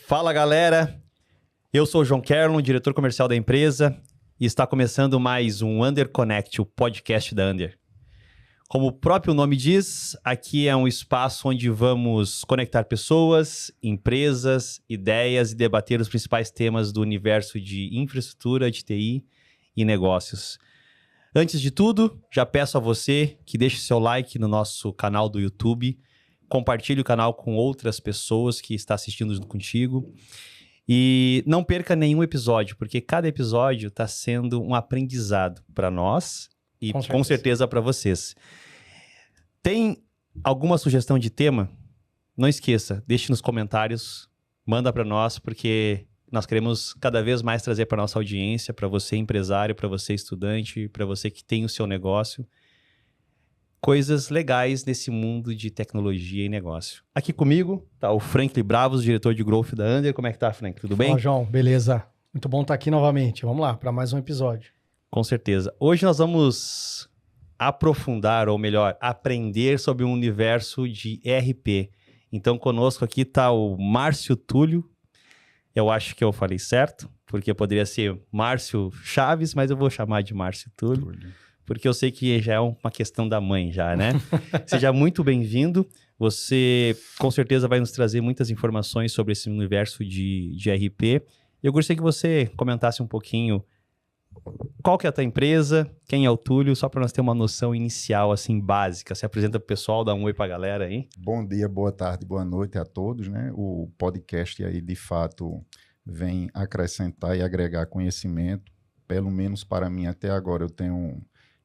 Fala, galera! Eu sou o João Kerlon, diretor comercial da empresa, e está começando mais um Under Connect, o podcast da Under. Como o próprio nome diz, aqui é um espaço onde vamos conectar pessoas, empresas, ideias e debater os principais temas do universo de infraestrutura, de TI e negócios. Antes de tudo, já peço a você que deixe seu like no nosso canal do YouTube, compartilhe o canal com outras pessoas que estão assistindo junto contigo e não perca nenhum episódio, porque cada episódio está sendo um aprendizado para nós e com certeza para vocês. Tem alguma sugestão de tema? Não esqueça, deixe nos comentários, manda para nós, porque nós queremos cada vez mais trazer para nossa audiência, para você empresário, para você estudante, para você que tem o seu negócio, coisas legais nesse mundo de tecnologia e negócio. Aqui comigo tá o Franklin Bravos, diretor de Growth da Under. Como é que tá, Franklin? Tudo bem? Fala, João. Beleza. Muito bom estar aqui novamente. Vamos lá, para mais um episódio. Com certeza. Hoje nós vamos aprofundar, ou melhor, aprender sobre o universo de ERP. Então, conosco aqui tá o Márcio Túlio. Eu acho que eu falei certo, porque poderia ser Márcio Chaves, mas eu vou chamar de Márcio Túlio. Porque eu sei que já é uma questão da mãe já, né? Seja muito bem-vindo. Você, com certeza, vai nos trazer muitas informações sobre esse universo de ERP. Eu gostaria que você comentasse um pouquinho qual que é a tua empresa, quem é o Túlio, só para nós ter uma noção inicial, assim, básica. Se apresenta para o pessoal, dá um oi para a galera aí. Bom dia, boa tarde, boa noite a todos, né? O podcast aí, de fato, vem acrescentar e agregar conhecimento. Pelo menos para mim, até agora, eu tenho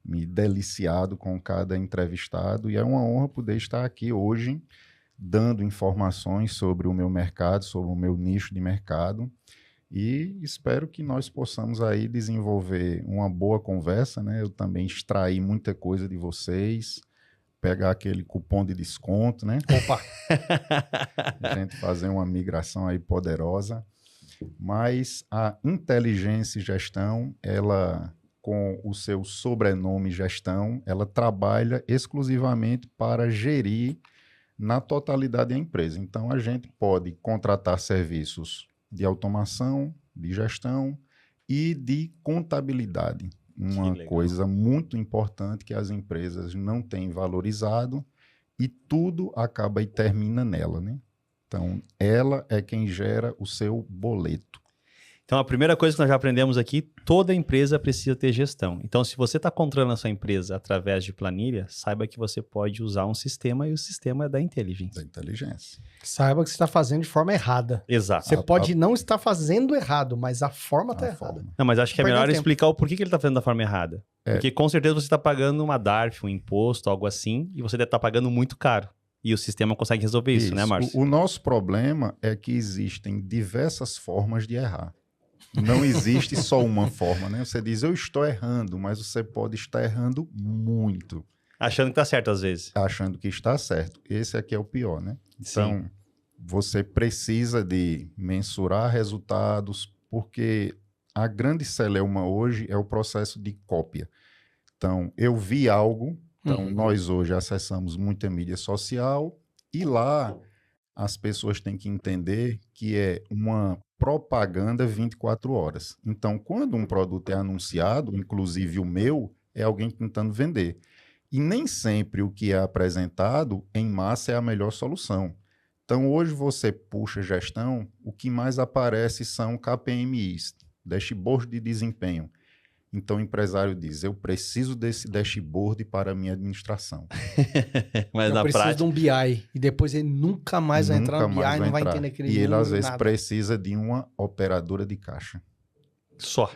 me deliciado com cada entrevistado e é uma honra poder estar aqui hoje dando informações sobre o meu mercado, sobre o meu nicho de mercado e espero que nós possamos aí desenvolver uma boa conversa, né? Eu também extrair muita coisa de vocês, pegar aquele cupom de desconto, né? Opa! A gente fazer uma migração aí poderosa, mas a inteligência e gestão, ela com o seu sobrenome gestão, ela trabalha exclusivamente para gerir na totalidade a empresa. Então, a gente pode contratar serviços de automação, de gestão e de contabilidade. Uma coisa muito importante que as empresas não têm valorizado e tudo acaba e termina nela, né? Então, ela é quem gera o seu boleto. Então, a primeira coisa que nós já aprendemos aqui, toda empresa precisa ter gestão. Então, se você está controlando a sua empresa através de planilha, saiba que você pode usar um sistema e o sistema é da inteligência. Da inteligência. Saiba que você está fazendo de forma errada. Exato. Você pode não estar fazendo errado, mas a forma está errada. Não, mas acho que é melhor explicar o porquê que ele está fazendo da forma errada. Porque com certeza você está pagando uma DARF, um imposto, algo assim, e você deve estar pagando muito caro. E o sistema consegue resolver isso, né, Márcio? O nosso problema é que existem diversas formas de errar. Não existe só uma forma, né? Você diz, eu estou errando, mas você pode estar errando muito. Achando que está certo às vezes. Achando que está certo. Esse aqui é o pior, né? Então, sim, você precisa de mensurar resultados, porque a grande celeuma hoje é o processo de cópia. Então, eu vi algo, então nós hoje acessamos muita mídia social e lá as pessoas têm que entender que é uma propaganda 24 horas. Então, quando um produto é anunciado, inclusive o meu, é alguém tentando vender. E nem sempre o que é apresentado em massa é a melhor solução. Então, hoje você puxa gestão, o que mais aparece são KPMIs, dashboard de desempenho. Então, o empresário diz, eu preciso desse dashboard para a minha administração. Mas eu preciso de um BI. E depois ele nunca mais vai entrar no BI, não vai entender aquele número. E ele, às vezes, nada. precisa de uma operadora de caixa. Só.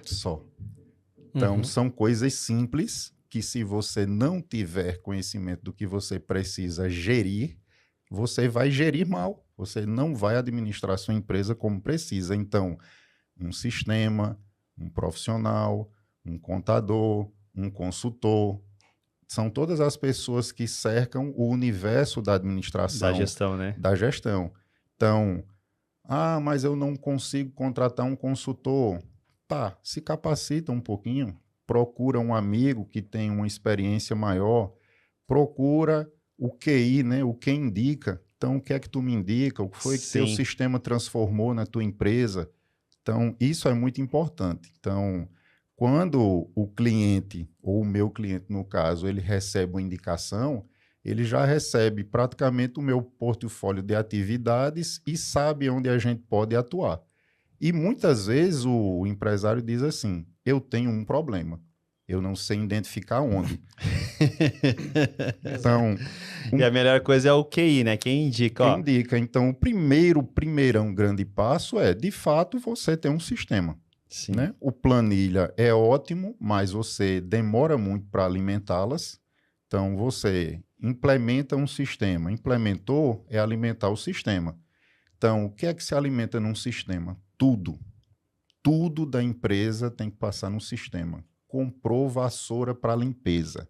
Então, são coisas simples que, se você não tiver conhecimento do que você precisa gerir, você vai gerir mal. Você não vai administrar a sua empresa como precisa. Então, um sistema, um profissional, um contador, um consultor, são todas as pessoas que cercam o universo da administração. Da gestão, né? Da gestão. Então, mas eu não consigo contratar um consultor. Tá, se capacita um pouquinho, procura um amigo que tem uma experiência maior, procura o QI, né, o que indica, Então, o que é que tu me indica? O que foi que teu sistema transformou na tua empresa? Então, isso é muito importante. Então, quando o cliente, ou o meu cliente, no caso, ele recebe uma indicação, ele já recebe praticamente o meu portfólio de atividades e sabe onde a gente pode atuar. E muitas vezes o empresário diz assim, eu tenho um problema, eu não sei identificar onde. Então, e a melhor coisa é o QI, né? Quem indica, ó. Quem indica. Então, o primeirão grande passo é, de fato, você ter um sistema. Sim. Né? O planilha é ótimo, mas você demora muito para alimentá-las. Então, você implementa um sistema. Implementou é alimentar o sistema. Então, o que é que se alimenta num sistema? Tudo. Tudo da empresa tem que passar no sistema. Comprou vassoura para limpeza.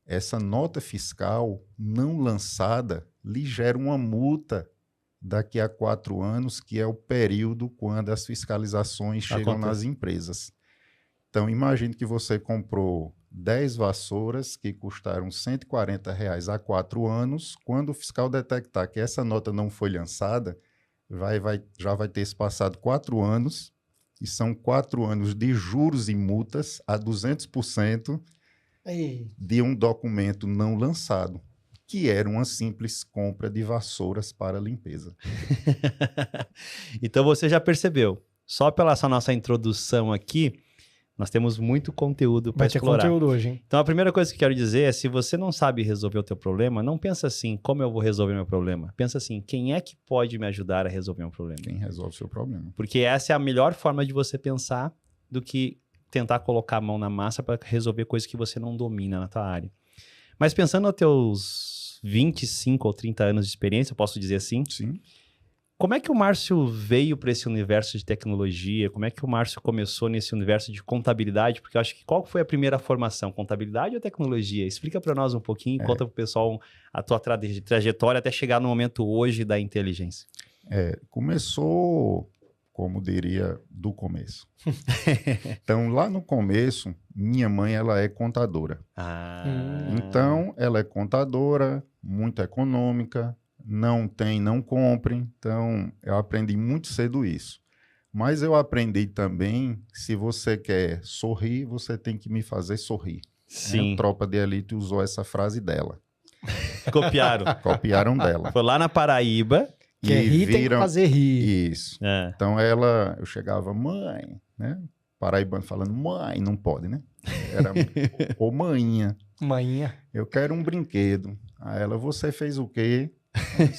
Essa nota fiscal não lançada lhe gera uma multa daqui a 4 anos, que é o período quando as fiscalizações chegam nas empresas. Então, imagine que você comprou 10 vassouras que custaram R$140 há 4 anos. Quando o fiscal detectar que essa nota não foi lançada, já vai ter se passado 4 anos, e são 4 anos de juros e multas a 200% de um documento não lançado, que era uma simples compra de vassouras para limpeza. Então você já percebeu, só pela essa nossa introdução aqui, nós temos muito conteúdo para explorar. Vai ter conteúdo hoje, hein? Então a primeira coisa que eu quero dizer é, se você não sabe resolver o teu problema, não pensa assim, como eu vou resolver meu problema? Pensa assim, quem é que pode me ajudar a resolver um problema? Quem resolve o seu problema. Porque essa é a melhor forma de você pensar do que tentar colocar a mão na massa para resolver coisas que você não domina na tua área. Mas pensando nos teus 25 ou 30 anos de experiência, eu posso dizer assim? Sim. Como é que o Márcio veio para esse universo de tecnologia? Como é que o Márcio começou nesse universo de contabilidade? Porque eu acho que qual foi a primeira formação? Contabilidade ou tecnologia? Explica para nós um pouquinho, conta para o pessoal a tua trajetória até chegar no momento hoje da inteligência. Começou, como diria, do começo. Então, lá no começo, minha mãe ela é contadora. Então, ela é contadora, muito econômica, não compre. Então, eu aprendi muito cedo isso. Mas eu aprendi também que se você quer sorrir, você tem que me fazer sorrir. Sim. A Tropa de Elite usou essa frase dela. Copiaram. Copiaram dela. Foi lá na Paraíba. Quer rir, tem que fazer rir. Isso. Então, eu chegava, mãe, né? Paraibano falando, mãe, não pode, né? Era, ou maninha. Maninha. Eu quero um brinquedo. Aí ela, você fez o quê?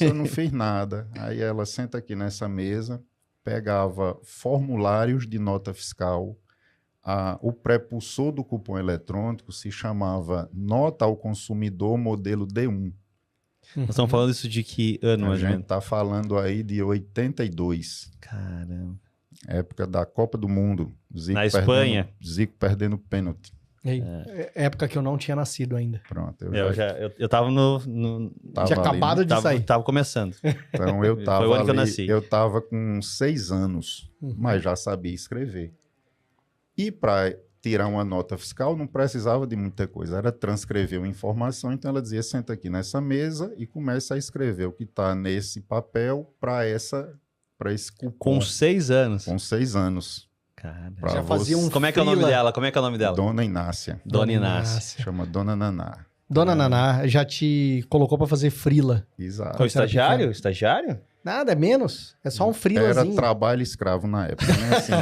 Eu não fiz nada. Aí ela senta aqui nessa mesa, pegava formulários de nota fiscal, o prepulsor do cupom eletrônico se chamava Nota ao Consumidor modelo D1. Nós estamos falando isso de que ano? A gente está falando aí de 82. Caramba. Época da Copa do Mundo. Na Espanha. Zico perdendo pênalti. Época que eu não tinha nascido ainda. Pronto. Eu tava tinha acabado de sair. Tava começando. Então eu tava Foi o ano que eu nasci. Eu tava com 6 anos, mas já sabia escrever. E para tirar uma nota fiscal não precisava de muita coisa, era transcrever uma informação. Então ela dizia, senta aqui nessa mesa e começa a escrever o que está nesse papel para esse cupom. Com 6 anos? Com 6 anos. Cara, já fazia um Como é que é o nome dela? Como é que é o nome dela? Dona Inácia. Dona Inácia. Chama Dona Naná. Dona Naná já te colocou para fazer frila. Exato. Foi estagiário? Estagiário? Nada, é menos. É só um frilazinho. Era trabalho escravo na época, né? Assim,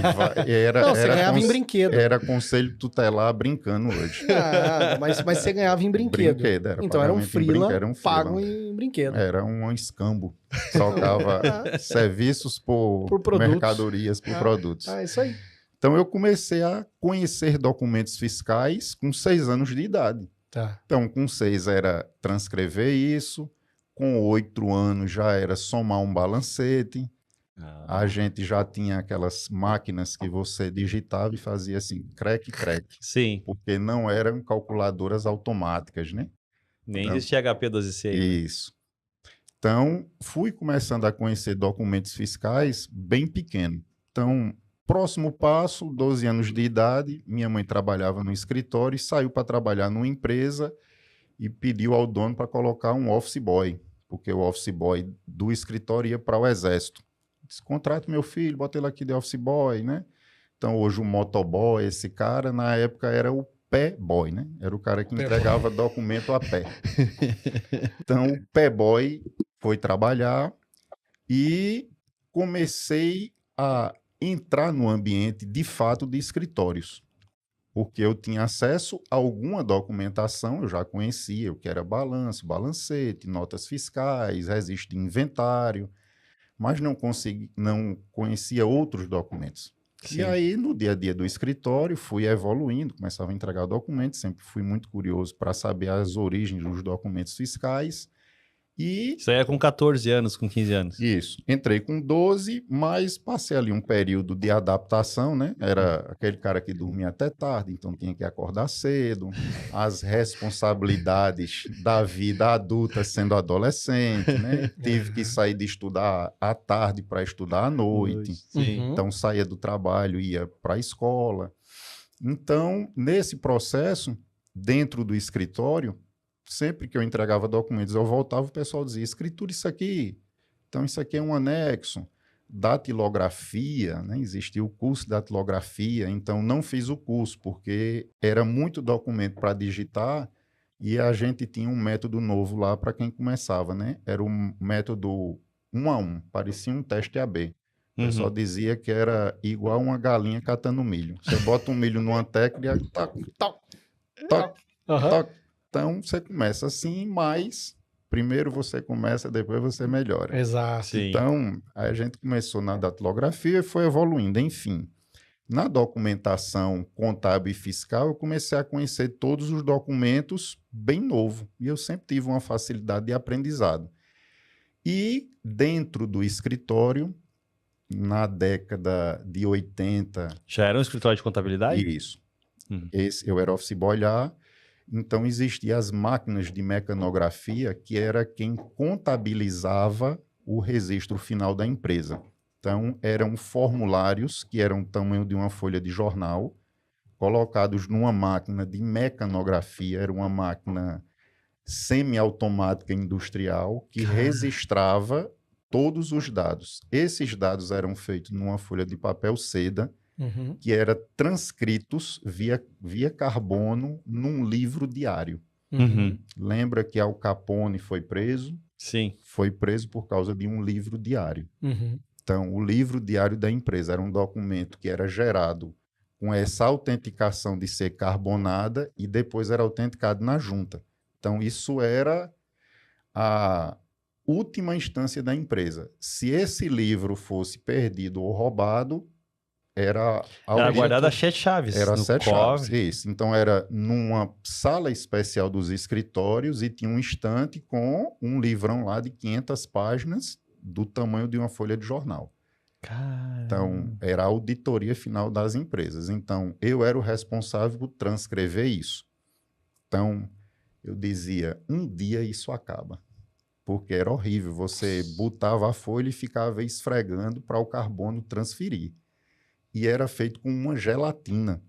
você ganhava em brinquedo. Era conselho tutelar brincando hoje. Mas você ganhava em brinquedo. Então era um frila pago em brinquedo. Era um escambo. Trocava serviços por mercadorias, por produtos. Isso aí. Então eu comecei a conhecer documentos fiscais com 6 anos de idade. Tá. Então com 6 era transcrever isso. Com 8 anos já era somar um balancete. A gente já tinha aquelas máquinas que você digitava e fazia assim, crec. Sim. Porque não eram calculadoras automáticas, né? Nem existia HP 12C. Isso. Então, fui começando a conhecer documentos fiscais bem pequeno. Então, próximo passo, 12 anos de idade, minha mãe trabalhava no escritório e saiu para trabalhar numa empresa e pediu ao dono para colocar um office boy. porque o office boy do escritório ia para o exército. Disse, contrate meu filho, bota ele aqui de office boy, né? Então, hoje o motoboy, esse cara, na época era o pé boy, né? Era o cara que entregava documento a pé. Então, o pé boy foi trabalhar e comecei a entrar no ambiente, de fato, de escritórios. Porque eu tinha acesso a alguma documentação, eu já conhecia o que era balanço, balancete, notas fiscais, registro de inventário, mas não conhecia outros documentos. Sim. E aí, no dia a dia do escritório, fui evoluindo, começava a entregar documentos, sempre fui muito curioso para saber as origens dos documentos fiscais. E... Isso aí é com 14 anos, com 15 anos. Isso. Entrei com 12, mas passei ali um período de adaptação, né? Era aquele cara que dormia até tarde, então tinha que acordar cedo. As responsabilidades da vida adulta sendo adolescente, né? Tive que sair de estudar à tarde para estudar à noite. Sim. Então, saía do trabalho, ia para a escola. Então, nesse processo, dentro do escritório, sempre que eu entregava documentos, eu voltava, o pessoal dizia, escritura isso aqui, então isso aqui é um anexo, datilografia, né? Existia o curso de datilografia, então não fiz o curso, porque era muito documento para digitar e a gente tinha um método novo lá para quem começava, né? Era um método 1 a 1, parecia um teste AB. O pessoal dizia que era igual uma galinha catando milho. Você bota um milho numa tecla e toc, toc, toc, toc. Então, você começa assim, mas primeiro você começa, depois você melhora. Exato. Sim. Então, a gente começou na datilografia e foi evoluindo. Enfim, na documentação contábil e fiscal, eu comecei a conhecer todos os documentos bem novo. E eu sempre tive uma facilidade de aprendizado. E dentro do escritório, na década de 80... Já era um escritório de contabilidade? Isso. Eu era office boy lá. Então, existiam as máquinas de mecanografia, que era quem contabilizava o registro final da empresa. Então, eram formulários que eram do tamanho de uma folha de jornal, colocados numa máquina de mecanografia, era uma máquina semiautomática industrial, que registrava todos os dados. Esses dados eram feitos numa folha de papel seda, que era transcritos via carbono num livro diário. Lembra que Al Capone foi preso? Sim. Foi preso por causa de um livro diário. Então, o livro diário da empresa era um documento que era gerado com essa autenticação de ser carbonada e depois era autenticado na junta. Então, isso era a última instância da empresa. Se esse livro fosse perdido ou roubado, era guardado a 7 chaves. Era 7 chaves, cofre. isso. Então, era numa sala especial dos escritórios e tinha um estante com um livrão lá de 500 páginas do tamanho de uma folha de jornal. Caramba. Então, era a auditoria final das empresas. Então, eu era o responsável por transcrever isso. Então, eu dizia, um dia isso acaba. Porque era horrível. Você botava a folha e ficava esfregando para o carbono transferir. E era feito com uma gelatina.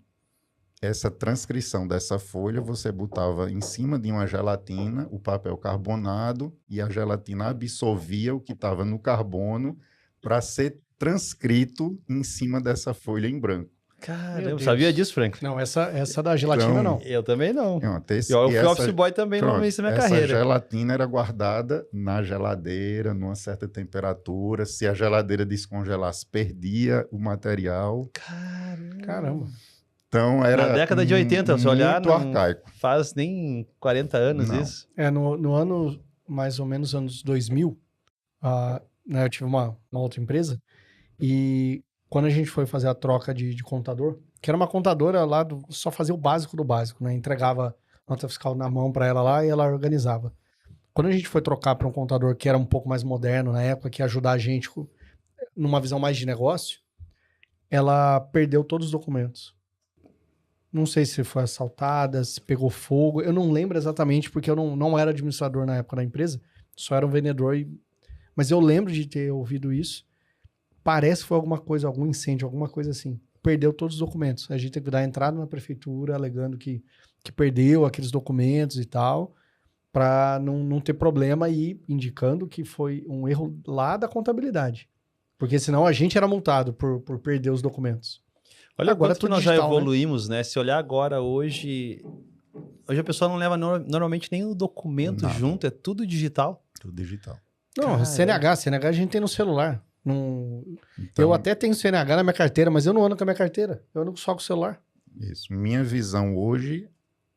Essa transcrição dessa folha, você botava em cima de uma gelatina o papel carbonado e a gelatina absorvia o que estava no carbono para ser transcrito em cima dessa folha em branco. Caramba, eu sabia disso, Frank? Não, essa da gelatina Então, não. Eu também não. Eu fui office boy também no início da minha carreira. Essa gelatina era guardada na geladeira, numa certa temperatura. Se a geladeira descongelasse, perdia o material. Caramba. Então, era na década de 80, se olhar, muito não arcaico. Faz nem 40 anos Não. isso. No ano, mais ou menos, anos 2000, né, eu tive uma outra empresa e quando a gente foi fazer a troca de contador, que era uma contadora lá, só fazia o básico do básico, né? Entregava nota fiscal na mão para ela lá e ela organizava. Quando a gente foi trocar para um contador que era um pouco mais moderno na época, que ia ajudar a gente numa visão mais de negócio, ela perdeu todos os documentos. Não sei se foi assaltada, se pegou fogo. Eu não lembro exatamente, porque eu não era administrador na época da empresa, só era um vendedor. Mas eu lembro de ter ouvido isso. Parece que foi alguma coisa, algum incêndio, alguma coisa assim. Perdeu todos os documentos. A gente teve que dar entrada na prefeitura alegando que perdeu aqueles documentos e tal, para não ter problema e indicando que foi um erro lá da contabilidade. Porque senão a gente era multado por perder os documentos. Olha Agora quanto que tudo nós já digital, né? evoluímos, né? Se olhar agora hoje a pessoa não leva normalmente nem o documento Nada. junto, é tudo digital. Tudo digital. Não, Caramba. CNH a gente tem no celular. Não... Então, Eu até tenho CNH na minha carteira, mas eu não ando com a minha carteira. Eu ando só com o celular. isso. Minha visão hoje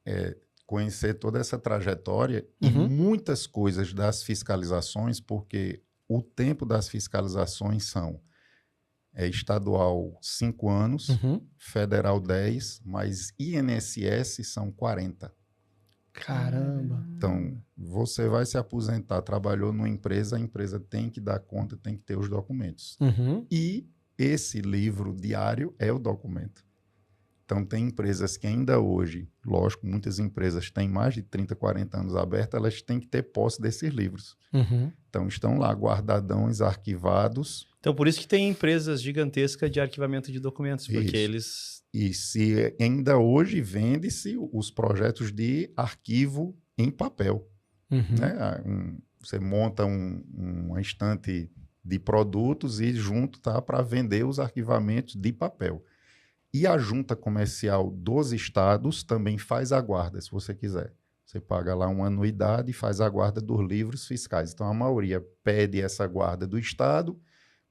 é conhecer toda essa trajetória e Uhum. muitas coisas das fiscalizações, porque o tempo das fiscalizações são estadual 5 anos, Uhum. federal 10, mas INSS são 40. Caramba. Então, você vai se aposentar, trabalhou numa empresa, a empresa tem que dar conta, tem que ter os documentos. Uhum. E esse livro diário é o documento. Então, tem empresas que ainda hoje, lógico, muitas empresas têm mais de 30, 40 anos abertas, elas têm que ter posse desses livros. Uhum. Então, estão lá guardadões, arquivados, Então, por isso que tem empresas gigantescas de arquivamento de documentos, porque Isso. eles... e se ainda hoje vende-se os projetos de arquivo em papel. Uhum. Né? Você monta uma estante de produtos e junto tá para vender os arquivamentos de papel. E a junta comercial dos estados também faz a guarda, se você quiser. Você paga lá uma anuidade e faz a guarda dos livros fiscais. Então, a maioria pede essa guarda do estado,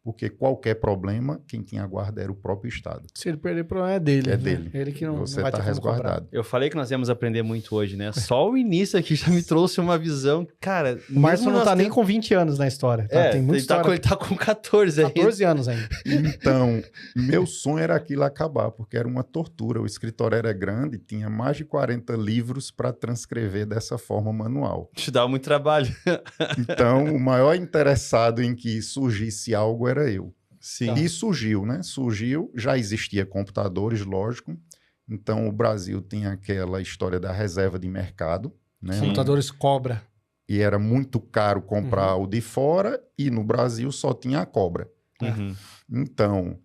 porque qualquer problema, quem tinha a guarda era o próprio estado. Se ele perder, o problema é dele. É né? dele. Ele que não Você vai está ter como cobrar. resguardado. Eu falei que nós íamos aprender muito hoje, né? Só o início aqui já me trouxe uma visão. Cara, O Márcio mesmo não nós tá nem tendo- com 20 anos na história. Tá? É, Tem muita ele tá, história. ele tá com 14 aí. 14 anos ainda. Então, meu sonho era aquilo acabar, porque era uma tortura. O escritório era grande, tinha mais de 40 livros para transcrever dessa forma manual. Te dá muito trabalho. Então, o maior interessado em que surgisse algo era eu. Sim. E surgiu, né? Surgiu, já existia computadores, lógico. Então, o Brasil tinha aquela história da reserva de mercado, né? Sim. Computadores Cobra. E era muito caro comprar o de fora, e no Brasil só tinha a Cobra. Uhum. Então,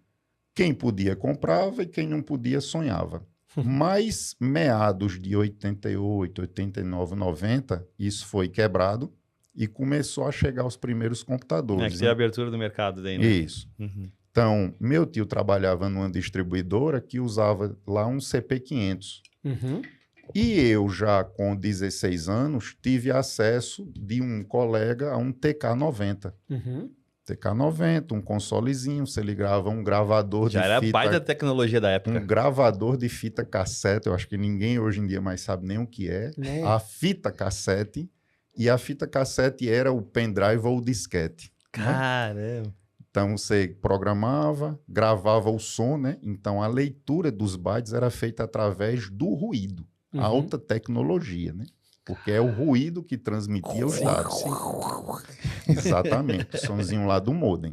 quem podia comprava e quem não podia sonhava. Mas meados de 88, 89, 90, isso foi quebrado e começou a chegar os primeiros É computadores. que tem a abertura do mercado daí, né? Isso. Uhum. Então, meu tio trabalhava numa distribuidora que usava lá um CP500. Uhum. E eu, já com 16 anos, tive acesso de um colega a um TK90. Uhum. TK90, um consolezinho, você ligava um gravador Já de era fita... baita tecnologia da época. Um gravador de fita cassete, eu acho que ninguém hoje em dia mais sabe nem o que é. Né? A fita cassete, e a fita cassete era o pendrive ou o disquete. Né? Caramba. Então você programava, gravava o som, né? Então a leitura dos bytes era feita através do ruído. Uhum. Alta tecnologia, né? Porque é o ruído que transmitia os dados. Exatamente, o somzinho lá do modem.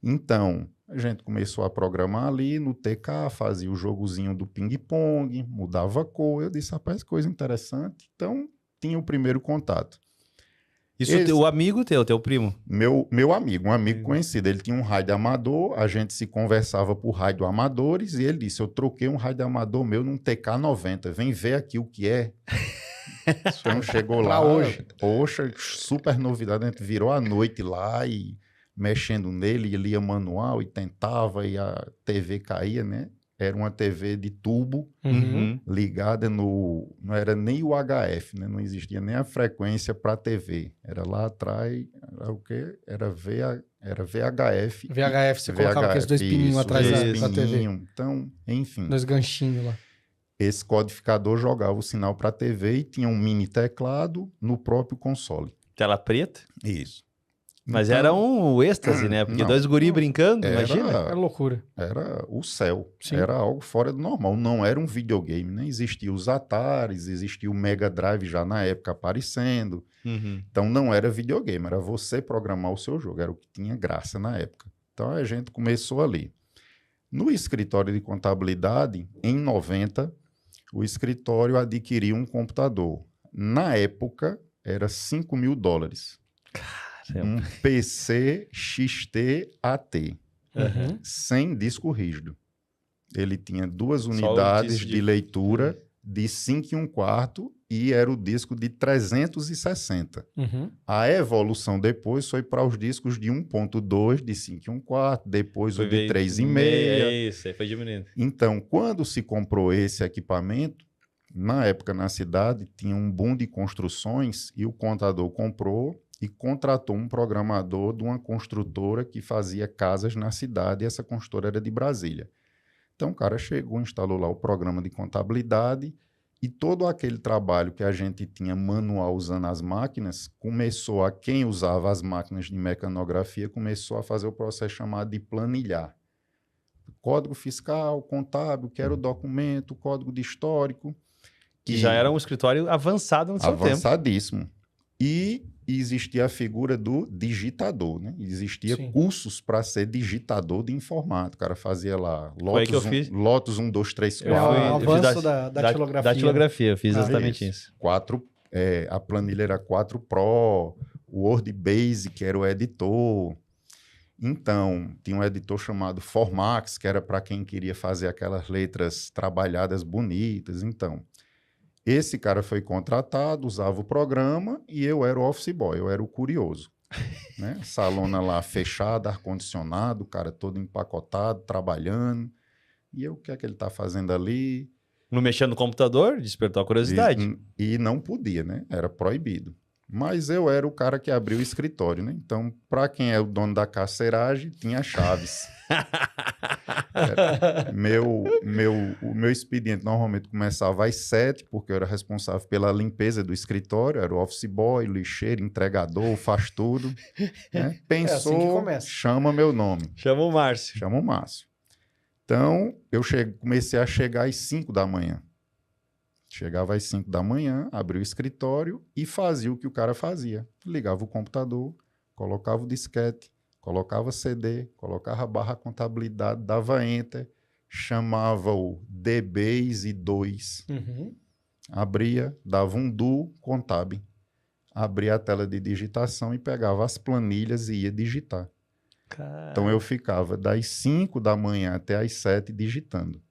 Então, a gente começou a programar ali no TK, fazia o jogozinho do ping-pong, mudava a cor. Eu disse, rapaz, coisa interessante. Então, tinha o primeiro contato. Isso Esse- o amigo teu primo. Meu amigo, um amigo conhecido, ele tinha um rádio amador, a gente se conversava por rádio amadores, e ele disse, eu troquei um rádio amador meu num TK90, vem ver aqui o que é. Então chegou lá, Pra hoje. poxa, super novidade, a gente virou a noite lá e mexendo nele, ele lia manual e tentava, e a TV caía, né? Era uma TV de tubo, Uhum. ligada no... Não era nem o HF, né? Não existia nem a frequência para TV. Era lá atrás, era o quê? Era VHF. VHF, você colocava aqueles dois pininhos isso, atrás dois da TV. pininhos. Então, enfim, Dois ganchinhos lá. esse codificador jogava o sinal para a TV e tinha um mini teclado no próprio console. Tela preta. Isso. Mas Então, era um êxtase, né? Porque não. dois guri brincando, imagina. Era loucura. Era o céu, Sim. era algo fora do normal, não era um videogame, né? Existia os Ataris, existia o Mega Drive já na época aparecendo, Uhum. então não era videogame, era você programar o seu jogo, era o que tinha graça na época. Então a gente começou ali. No escritório de contabilidade, em 90, o escritório adquiriu um computador. Na época, era $5.000. Um PC XT AT. Uhum. Sem disco rígido. Ele tinha 2 o unidades disco de de- leitura de 5 1/4 e era o disco de 360. Uhum. A evolução depois foi para os discos de 1.2, de 5 1/4, depois o de 3,5. É isso, aí foi diminuindo. Então, quando se comprou esse equipamento, na época na cidade tinha um boom de construções e o contador comprou e contratou um programador de uma construtora que fazia casas na cidade, e essa construtora era de Brasília. Então, o cara chegou, instalou lá o programa de contabilidade e todo aquele trabalho que a gente tinha manual usando as máquinas, quem usava as máquinas de mecanografia, começou a fazer o processo chamado de planilhar. Código fiscal, contábil, quero o documento, código de histórico. Que já era um escritório avançado no seu tempo. Avançadíssimo. E existia a figura do digitador, né? Existia cursos para ser digitador de informática. O cara fazia lá Lotus 1, 2, 3, 4. O avanço da datilografia. Da datilografia, eu fiz exatamente isso. A planilha era 4 Pro, o Word Basic era o editor. Então, tinha um editor chamado Formax, que era para quem queria fazer aquelas letras trabalhadas bonitas. Então, esse cara foi contratado, usava o programa e eu era o office boy, eu era o curioso. Né? Salona lá fechada, ar-condicionado, o cara todo empacotado, trabalhando. E eu, o que é que ele está fazendo ali? Não mexendo no computador, despertou a curiosidade. E não podia, né? Era proibido. Mas eu era o cara que abriu o escritório, né? Então, para quem é o dono da carceragem, tinha chaves. O meu expediente normalmente começava às 7, porque eu era responsável pela limpeza do escritório, era o office boy, lixeiro, entregador, faz tudo. Né? Pensou, assim que começa. Chama meu nome. Chama o Márcio. Chama o Márcio. Então, eu comecei a chegar às 5 da manhã. Chegava às 5 da manhã, abria o escritório e fazia o que o cara fazia. Ligava o computador, colocava o disquete, colocava CD, colocava a barra contabilidade, dava enter, chamava o DBase 2, abria, dava um do contábil, abria a tela de digitação e pegava as planilhas e ia digitar. Caramba. Então eu ficava das 5 da manhã até as 7 digitando.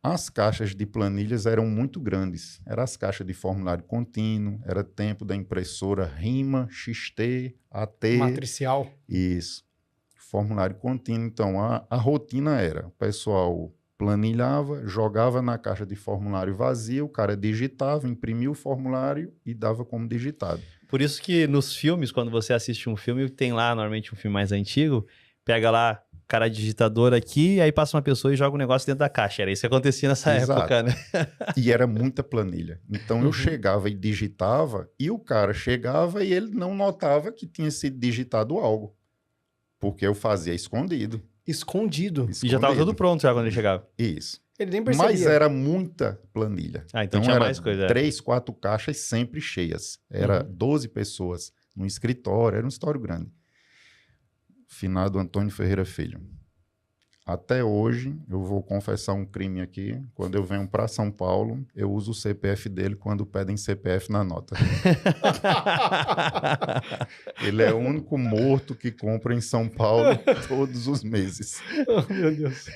As caixas de planilhas eram muito grandes. Eram as caixas de formulário contínuo, era tempo da impressora RIMA, XT, AT. Matricial. Isso. Formulário contínuo. Então, a rotina era, o pessoal planilhava, jogava na caixa de formulário vazia, o cara digitava, imprimia o formulário e dava como digitado. Por isso que nos filmes, quando você assiste um filme, tem lá, normalmente um filme mais antigo, pega lá cara digitador aqui, aí passa uma pessoa e joga um negócio dentro da caixa. Era isso que acontecia nessa época, né? E era muita planilha. Então eu chegava e digitava, e o cara chegava e ele não notava que tinha sido digitado algo. Porque eu fazia escondido. Escondido. E já estava tudo pronto já quando ele chegava. Isso. Ele nem percebia. Mas era muita planilha. Ah, então tinha mais coisa. 3, 4 caixas sempre cheias. Era 12 pessoas no escritório, era um escritório grande. Finado Antônio Ferreira Filho. Até hoje, eu vou confessar um crime aqui. Quando eu venho para São Paulo, eu uso o CPF dele quando pedem CPF na nota. Ele é o único morto que compra em São Paulo todos os meses. Oh, meu Deus.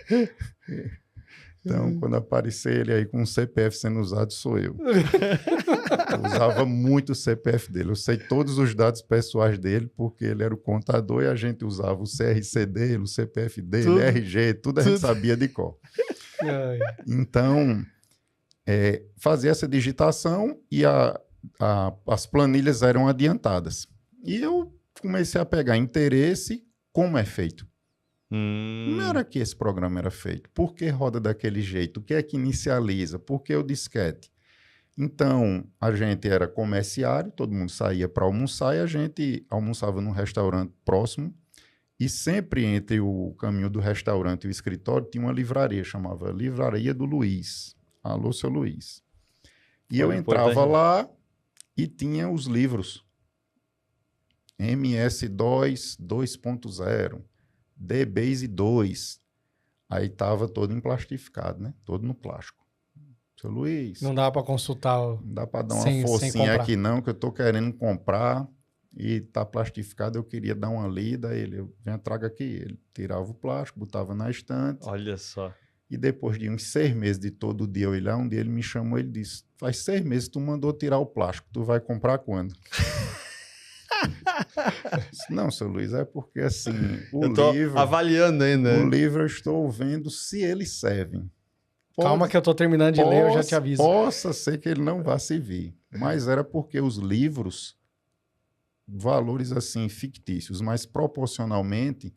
Então, quando aparecer ele aí com um CPF sendo usado, sou eu. Eu usava muito o CPF dele. Eu sei todos os dados pessoais dele, porque ele era o contador e a gente usava o CRC dele, o CPF dele, RG, tudo a gente sabia de cor. Então, fazia essa digitação e as planilhas eram adiantadas. E eu comecei a pegar interesse como é feito. Não era que esse programa era feito. Por que roda daquele jeito? O que é que inicializa? Por que o disquete? Então, a gente era comerciário, todo mundo saía para almoçar e a gente almoçava num restaurante próximo. E sempre entre o caminho do restaurante e o escritório tinha uma livraria, chamava Livraria do Luiz. Alô, seu Luiz. E eu entrava lá e tinha os livros. MS-DOS 2.0. DBase 2. Aí estava todo emplastificado, né? Todo no plástico. Seu Luiz... Não dá para consultar... Não dá para dar uma forcinha aqui não, que eu estou querendo comprar e está plastificado, eu queria dar uma lida. Ele, venha, traga aqui. Ele tirava o plástico, botava na estante. Olha só. E depois de uns 6 meses de todo dia eu ir lá, um dia ele me chamou e ele disse, faz 6 meses que tu mandou tirar o plástico, tu vai comprar quando? Disse, não, seu Luiz, é porque assim, eu tô avaliando ainda. O livro eu estou vendo se eles servem. Calma que eu tô terminando de ler, eu já te aviso. Possa ser que ele não vá servir. Mas era porque os livros, valores assim fictícios, mas proporcionalmente,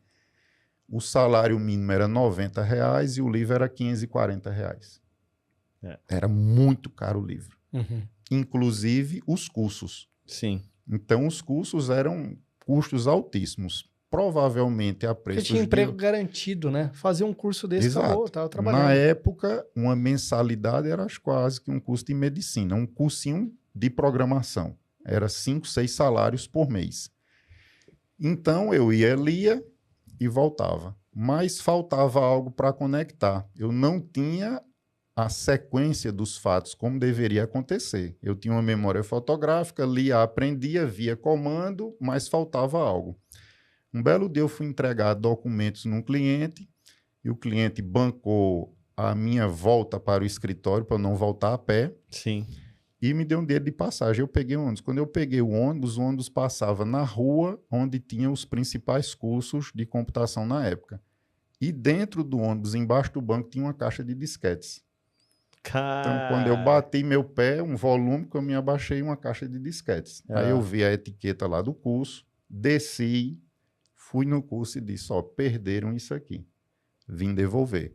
o salário mínimo era R$90 e o livro era R$540. Era muito caro o livro. Uhum. Inclusive os cursos. Sim. Então, os cursos eram custos altíssimos. Provavelmente a preço Porque tinha emprego garantido, né? Fazer um curso desse, Exato. acabou, tava trabalhando. Na época, uma mensalidade era quase que um curso de medicina. Um cursinho de programação. Era 5, 6 salários por mês. Então, eu lia e voltava. Mas faltava algo para conectar. Eu não tinha a sequência dos fatos como deveria acontecer. Eu tinha uma memória fotográfica, lia, aprendia, via comando, mas faltava algo. Um belo dia eu fui entregar documentos num cliente e o cliente bancou a minha volta para o escritório para eu não voltar a pé. Sim. E me deu um dinheiro de passagem. Eu peguei o ônibus. Quando eu peguei o ônibus passava na rua onde tinha os principais cursos de computação na época. E dentro do ônibus, embaixo do banco, tinha uma caixa de disquetes. Então, quando eu bati meu pé, um volume, que eu me abaixei, uma caixa de disquetes. Aí eu vi a etiqueta lá do curso, desci, fui no curso e disse, ó, perderam isso aqui. Vim devolver.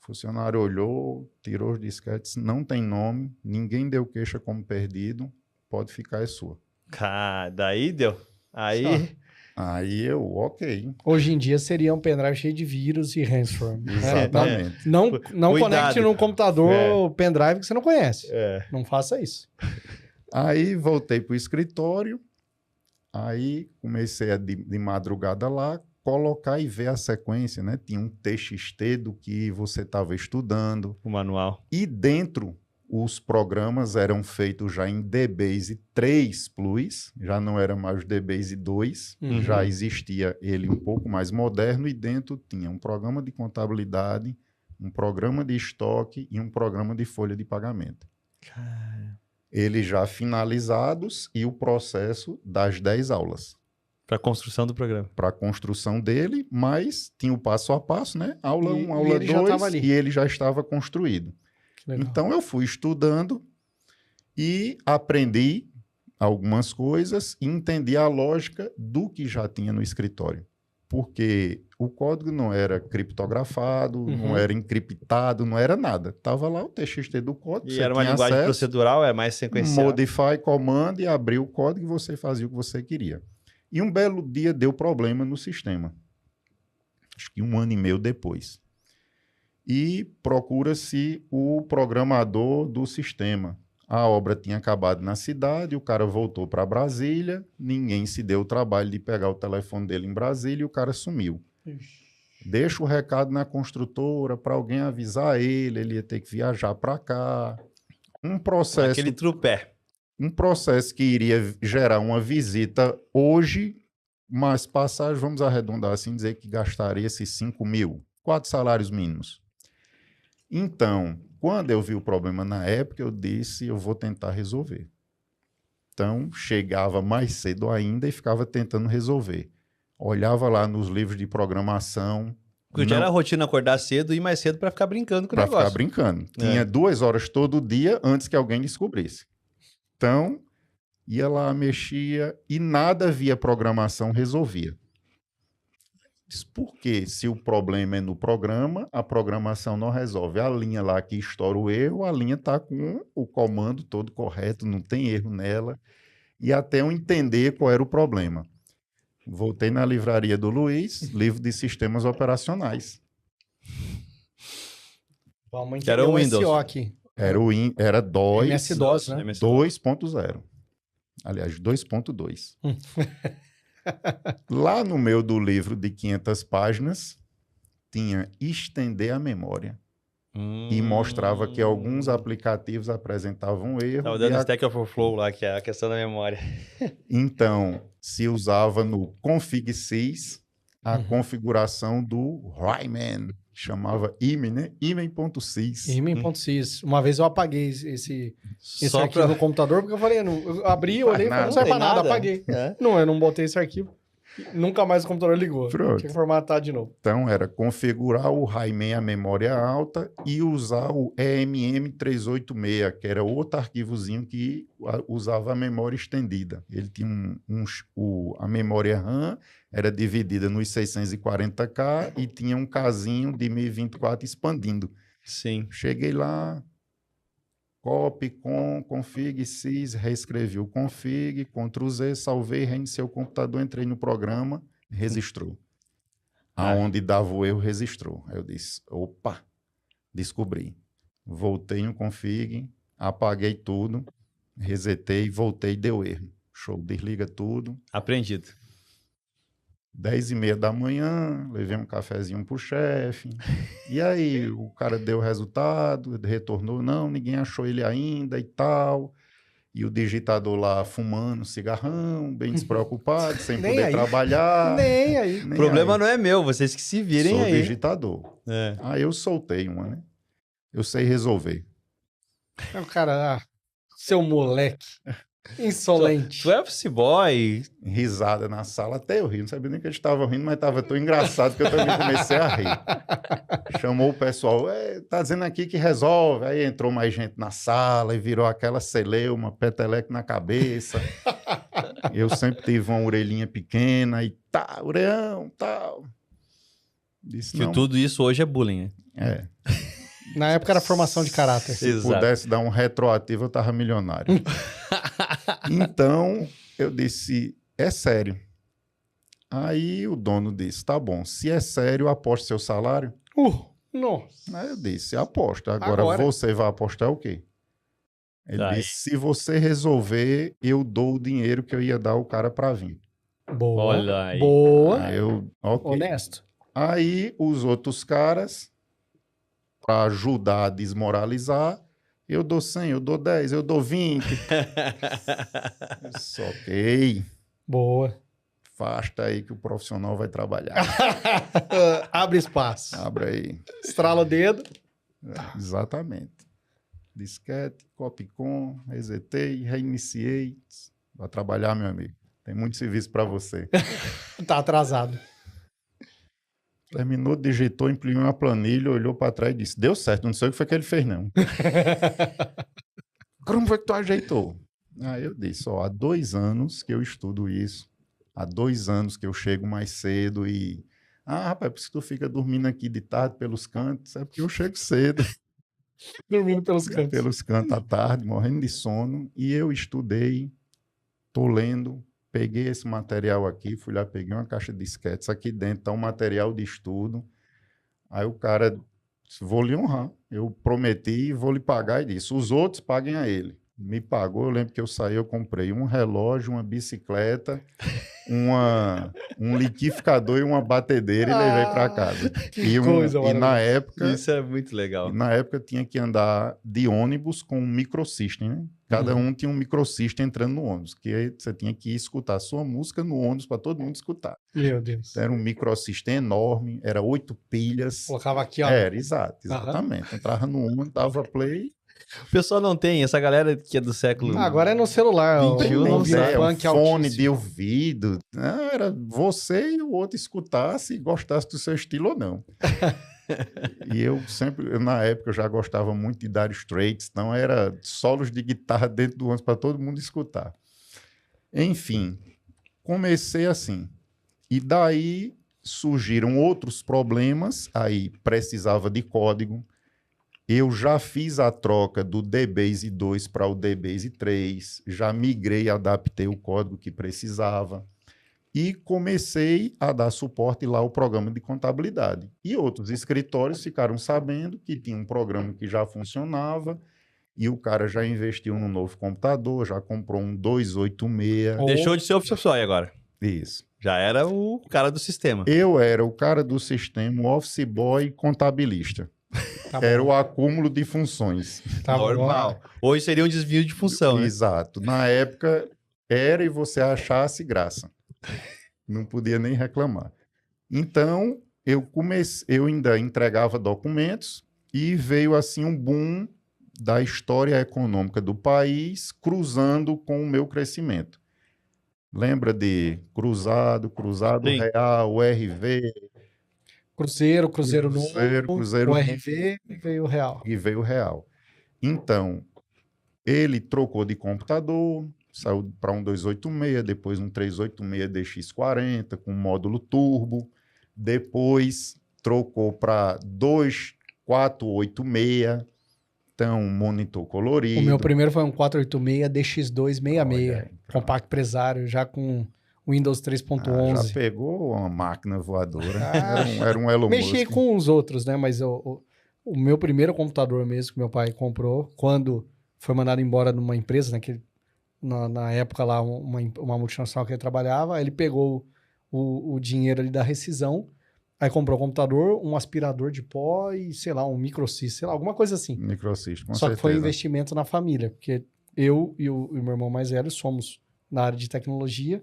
O funcionário olhou, tirou os disquetes, não tem nome, ninguém deu queixa como perdido, pode ficar, é sua. Daí deu. Aí eu, ok. Hoje em dia seria um pendrive cheio de vírus e ransomware. Exatamente. Não conecte no computador pendrive que você não conhece. Não faça isso. Aí voltei para o escritório, aí comecei de madrugada lá, colocar e ver a sequência, né? Tinha um TXT do que você estava estudando. O manual. E dentro, os programas eram feitos já em DBase 3 Plus, já não era mais o DBase 2, já existia ele um pouco mais moderno, e dentro tinha um programa de contabilidade, um programa de estoque e um programa de folha de pagamento. Eles já finalizados e o processo das 10 aulas. Para a construção do programa. Para a construção dele, mas tinha o passo a passo, né? Aula 1, aula 2, e ele já estava construído. Legal. Então, eu fui estudando e aprendi algumas coisas e entendi a lógica do que já tinha no escritório. Porque o código não era criptografado, não era encriptado, não era nada. Estava lá o TXT do código. E era uma linguagem procedural, é mais sequencial. Modify, comando e abrir o código e você fazia o que você queria. E um belo dia deu problema no sistema. Acho que 1 ano e meio depois. E procura-se o programador do sistema. A obra tinha acabado na cidade, o cara voltou para Brasília, ninguém se deu o trabalho de pegar o telefone dele em Brasília e o cara sumiu. Deixa o recado na construtora para alguém avisar ele ia ter que viajar para cá. Um processo... Aquele trupé. Um processo que iria gerar uma visita hoje, mas passagem, vamos arredondar assim, dizer que gastaria esses 5 mil, 4 salários mínimos. Então, quando eu vi o problema na época, eu disse, eu vou tentar resolver. Então, chegava mais cedo ainda e ficava tentando resolver. Olhava lá nos livros de programação. Porque já era a rotina acordar cedo e ir mais cedo para ficar brincando com o negócio. Para ficar brincando. Tinha 2 horas todo dia antes que alguém descobrisse. Então, ia lá, mexia e nada via programação resolvia. Por quê? Se o problema é no programa, a programação não resolve. A linha lá que estoura o erro, a linha está com o comando todo correto, não tem erro nela. E até eu entender qual era o problema. Voltei na livraria do Luiz, livro de sistemas operacionais. Vamos que era o Windows. SO aqui. Era DOS, MS-DOS, né? 2.0. Aliás, 2.2. Lá no meio do livro de 500 páginas, tinha estender a memória. E mostrava que alguns aplicativos apresentavam erro. Estava dando Stack Overflow lá, que é a questão da memória. Então, se usava no config.sys, a configuração do Ryman, que chamava Imen, né? Imen.sys. Imen.sys. Uma vez eu apaguei esse Só arquivo pra... no computador, porque eu falei, eu abri, eu olhei e falei, não Nada. serve pra Tem nada, nada. apaguei. É. Não, eu não botei esse arquivo. Nunca mais o computador ligou. Pronto. Tinha que formatar de novo. Então, era configurar o Ryman, a memória alta, e usar o EMM386, que era outro arquivozinho que usava a memória estendida. Ele tinha a memória RAM era dividida nos 640K e tinha um casinho de 1024 expandindo. Sim. Cheguei lá, copy, config, sys, reescrevi o config, Ctrl Z, salvei, reiniciei o computador, entrei no programa, registrou. Aonde dava o erro, registrou. Aí eu disse, opa, descobri. Voltei no config, apaguei tudo, resetei, voltei, deu erro. Show, desliga tudo. Aprendido. 10h30 da manhã, levei um cafezinho pro chefe. E aí, o cara deu o resultado, retornou, não, ninguém achou ele ainda e tal. E o digitador lá fumando cigarrão, bem despreocupado, sem Nem poder aí. trabalhar. Nem aí. Nem O problema aí. não é meu, vocês que se virem Sou aí. digitador. É. Aí eu soltei uma, né? Eu sei resolver. Aí o cara, seu moleque. Insolente. Tu é office boy. Risada na sala, até eu ri. Não sabia nem que eles estavam rindo, mas estava tão engraçado que eu também comecei a rir. Chamou o pessoal, tá dizendo aqui que resolve. Aí entrou mais gente na sala e virou aquela celeuma, peteleco na cabeça. Eu sempre tive uma orelhinha pequena e tá, orelhão, tal. Disse, Que não, tudo isso hoje é bullying, né? é. Na época era formação de caráter. Se Exato. pudesse dar um retroativo, eu tava milionário. Então, eu disse, é sério. Aí o dono disse, tá bom, se é sério, aposte seu salário. Nossa. Aí eu disse, aposta. Agora você vai apostar o quê? Ele Aí. disse, se você resolver, eu dou o dinheiro que eu ia dar o cara para vir. Boa. Olha aí. Boa. Aí eu, ok. Honesto. Aí os outros caras, para ajudar a desmoralizar, eu dou 100, eu dou 10, eu dou 20. Eu disse, ok, Boa. afasta aí que o profissional vai trabalhar. Abre espaço. Abre aí. Estrala o dedo. Exatamente. Disquete, copy-com, resetei, reiniciei. Vai trabalhar, meu amigo. Tem muito serviço para você. Tá atrasado. Terminou, digitou, imprimiu uma planilha, olhou para trás e disse, deu certo, não sei o que foi que ele fez, não. Como foi que tu ajeitou? Aí eu disse, ó, há 2 anos que eu estudo isso, há 2 anos que eu chego mais cedo e... Ah, rapaz, por isso que tu fica dormindo aqui de tarde pelos cantos, é porque eu chego cedo. Dormindo pelos cantos. Pelos cantos à tarde, morrendo de sono, e eu estudei, tô lendo, peguei esse material aqui, fui lá, peguei uma caixa de disquetes, aqui dentro está um material de estudo. Aí o cara disse, vou lhe honrar, eu prometi, vou lhe pagar, e disse, os outros paguem a ele. Me pagou, eu lembro que eu saí, eu comprei um relógio, uma bicicleta, um liquidificador e uma batedeira e levei para casa. Que coisa E na época... Isso é muito legal. E na época tinha que andar de ônibus com um microsystem, né? Cada um tinha um microsystem entrando no ônibus, que aí você tinha que escutar a sua música no ônibus para todo mundo escutar. Meu Deus. Era um microsystem enorme, era 8 pilhas. Colocava aqui, ó. Era, exatamente. Entrava no ônibus, dava play. O pessoal não tem, essa galera que é do século... Agora é no celular. 21 ó, não ouvindo sai, um funk fone altíssimo. de ouvido. Não, era você e o outro escutasse e gostasse do seu estilo ou não. E na época, eu já gostava muito de Dire Straits, então era solos de guitarra dentro do ônibus para todo mundo escutar. Enfim, comecei assim. E daí surgiram outros problemas, aí precisava de código. Eu já fiz a troca do DBase 2 para o DBase 3, já migrei, adaptei o código que precisava. E comecei a dar suporte lá ao programa de contabilidade. E outros escritórios ficaram sabendo que tinha um programa que já funcionava e o cara já investiu num novo computador, já comprou um 286. Deixou de ser office boy agora. Isso. Já era o cara do sistema. Eu era o cara do sistema, o office boy contabilista. Tá bom. Era o acúmulo de funções. Tá Normal. Hoje seria um desvio de função, né? Exato. Na época, era e você achasse graça. Não podia nem reclamar. Então, eu ainda entregava documentos e veio assim um boom da história econômica do país cruzando com o meu crescimento. Lembra de Cruzado Sim. Real, URV, Cruzeiro novo, Cruzeiro o RV e veio o Real. e veio o Real. Então, ele trocou de computador, saiu para um 286, depois um 386 DX40 com módulo turbo, depois trocou para 2486, então monitor colorido. O meu primeiro foi um 486 DX266, Olha aí, compacto empresário, já com Windows já 3.11. pegou uma máquina voadora. Ah, Era um Elon Mexi Musk. com os outros, né? Mas o meu primeiro computador mesmo que meu pai comprou, quando foi mandado embora numa empresa, né, na época lá, uma multinacional que ele trabalhava, ele pegou o dinheiro ali da rescisão, aí comprou um computador, um aspirador de pó e, sei lá, um microsystem, sei lá, alguma coisa assim. Microsystem, com Só certeza. que foi investimento na família, porque eu e o meu irmão mais velho somos na área de tecnologia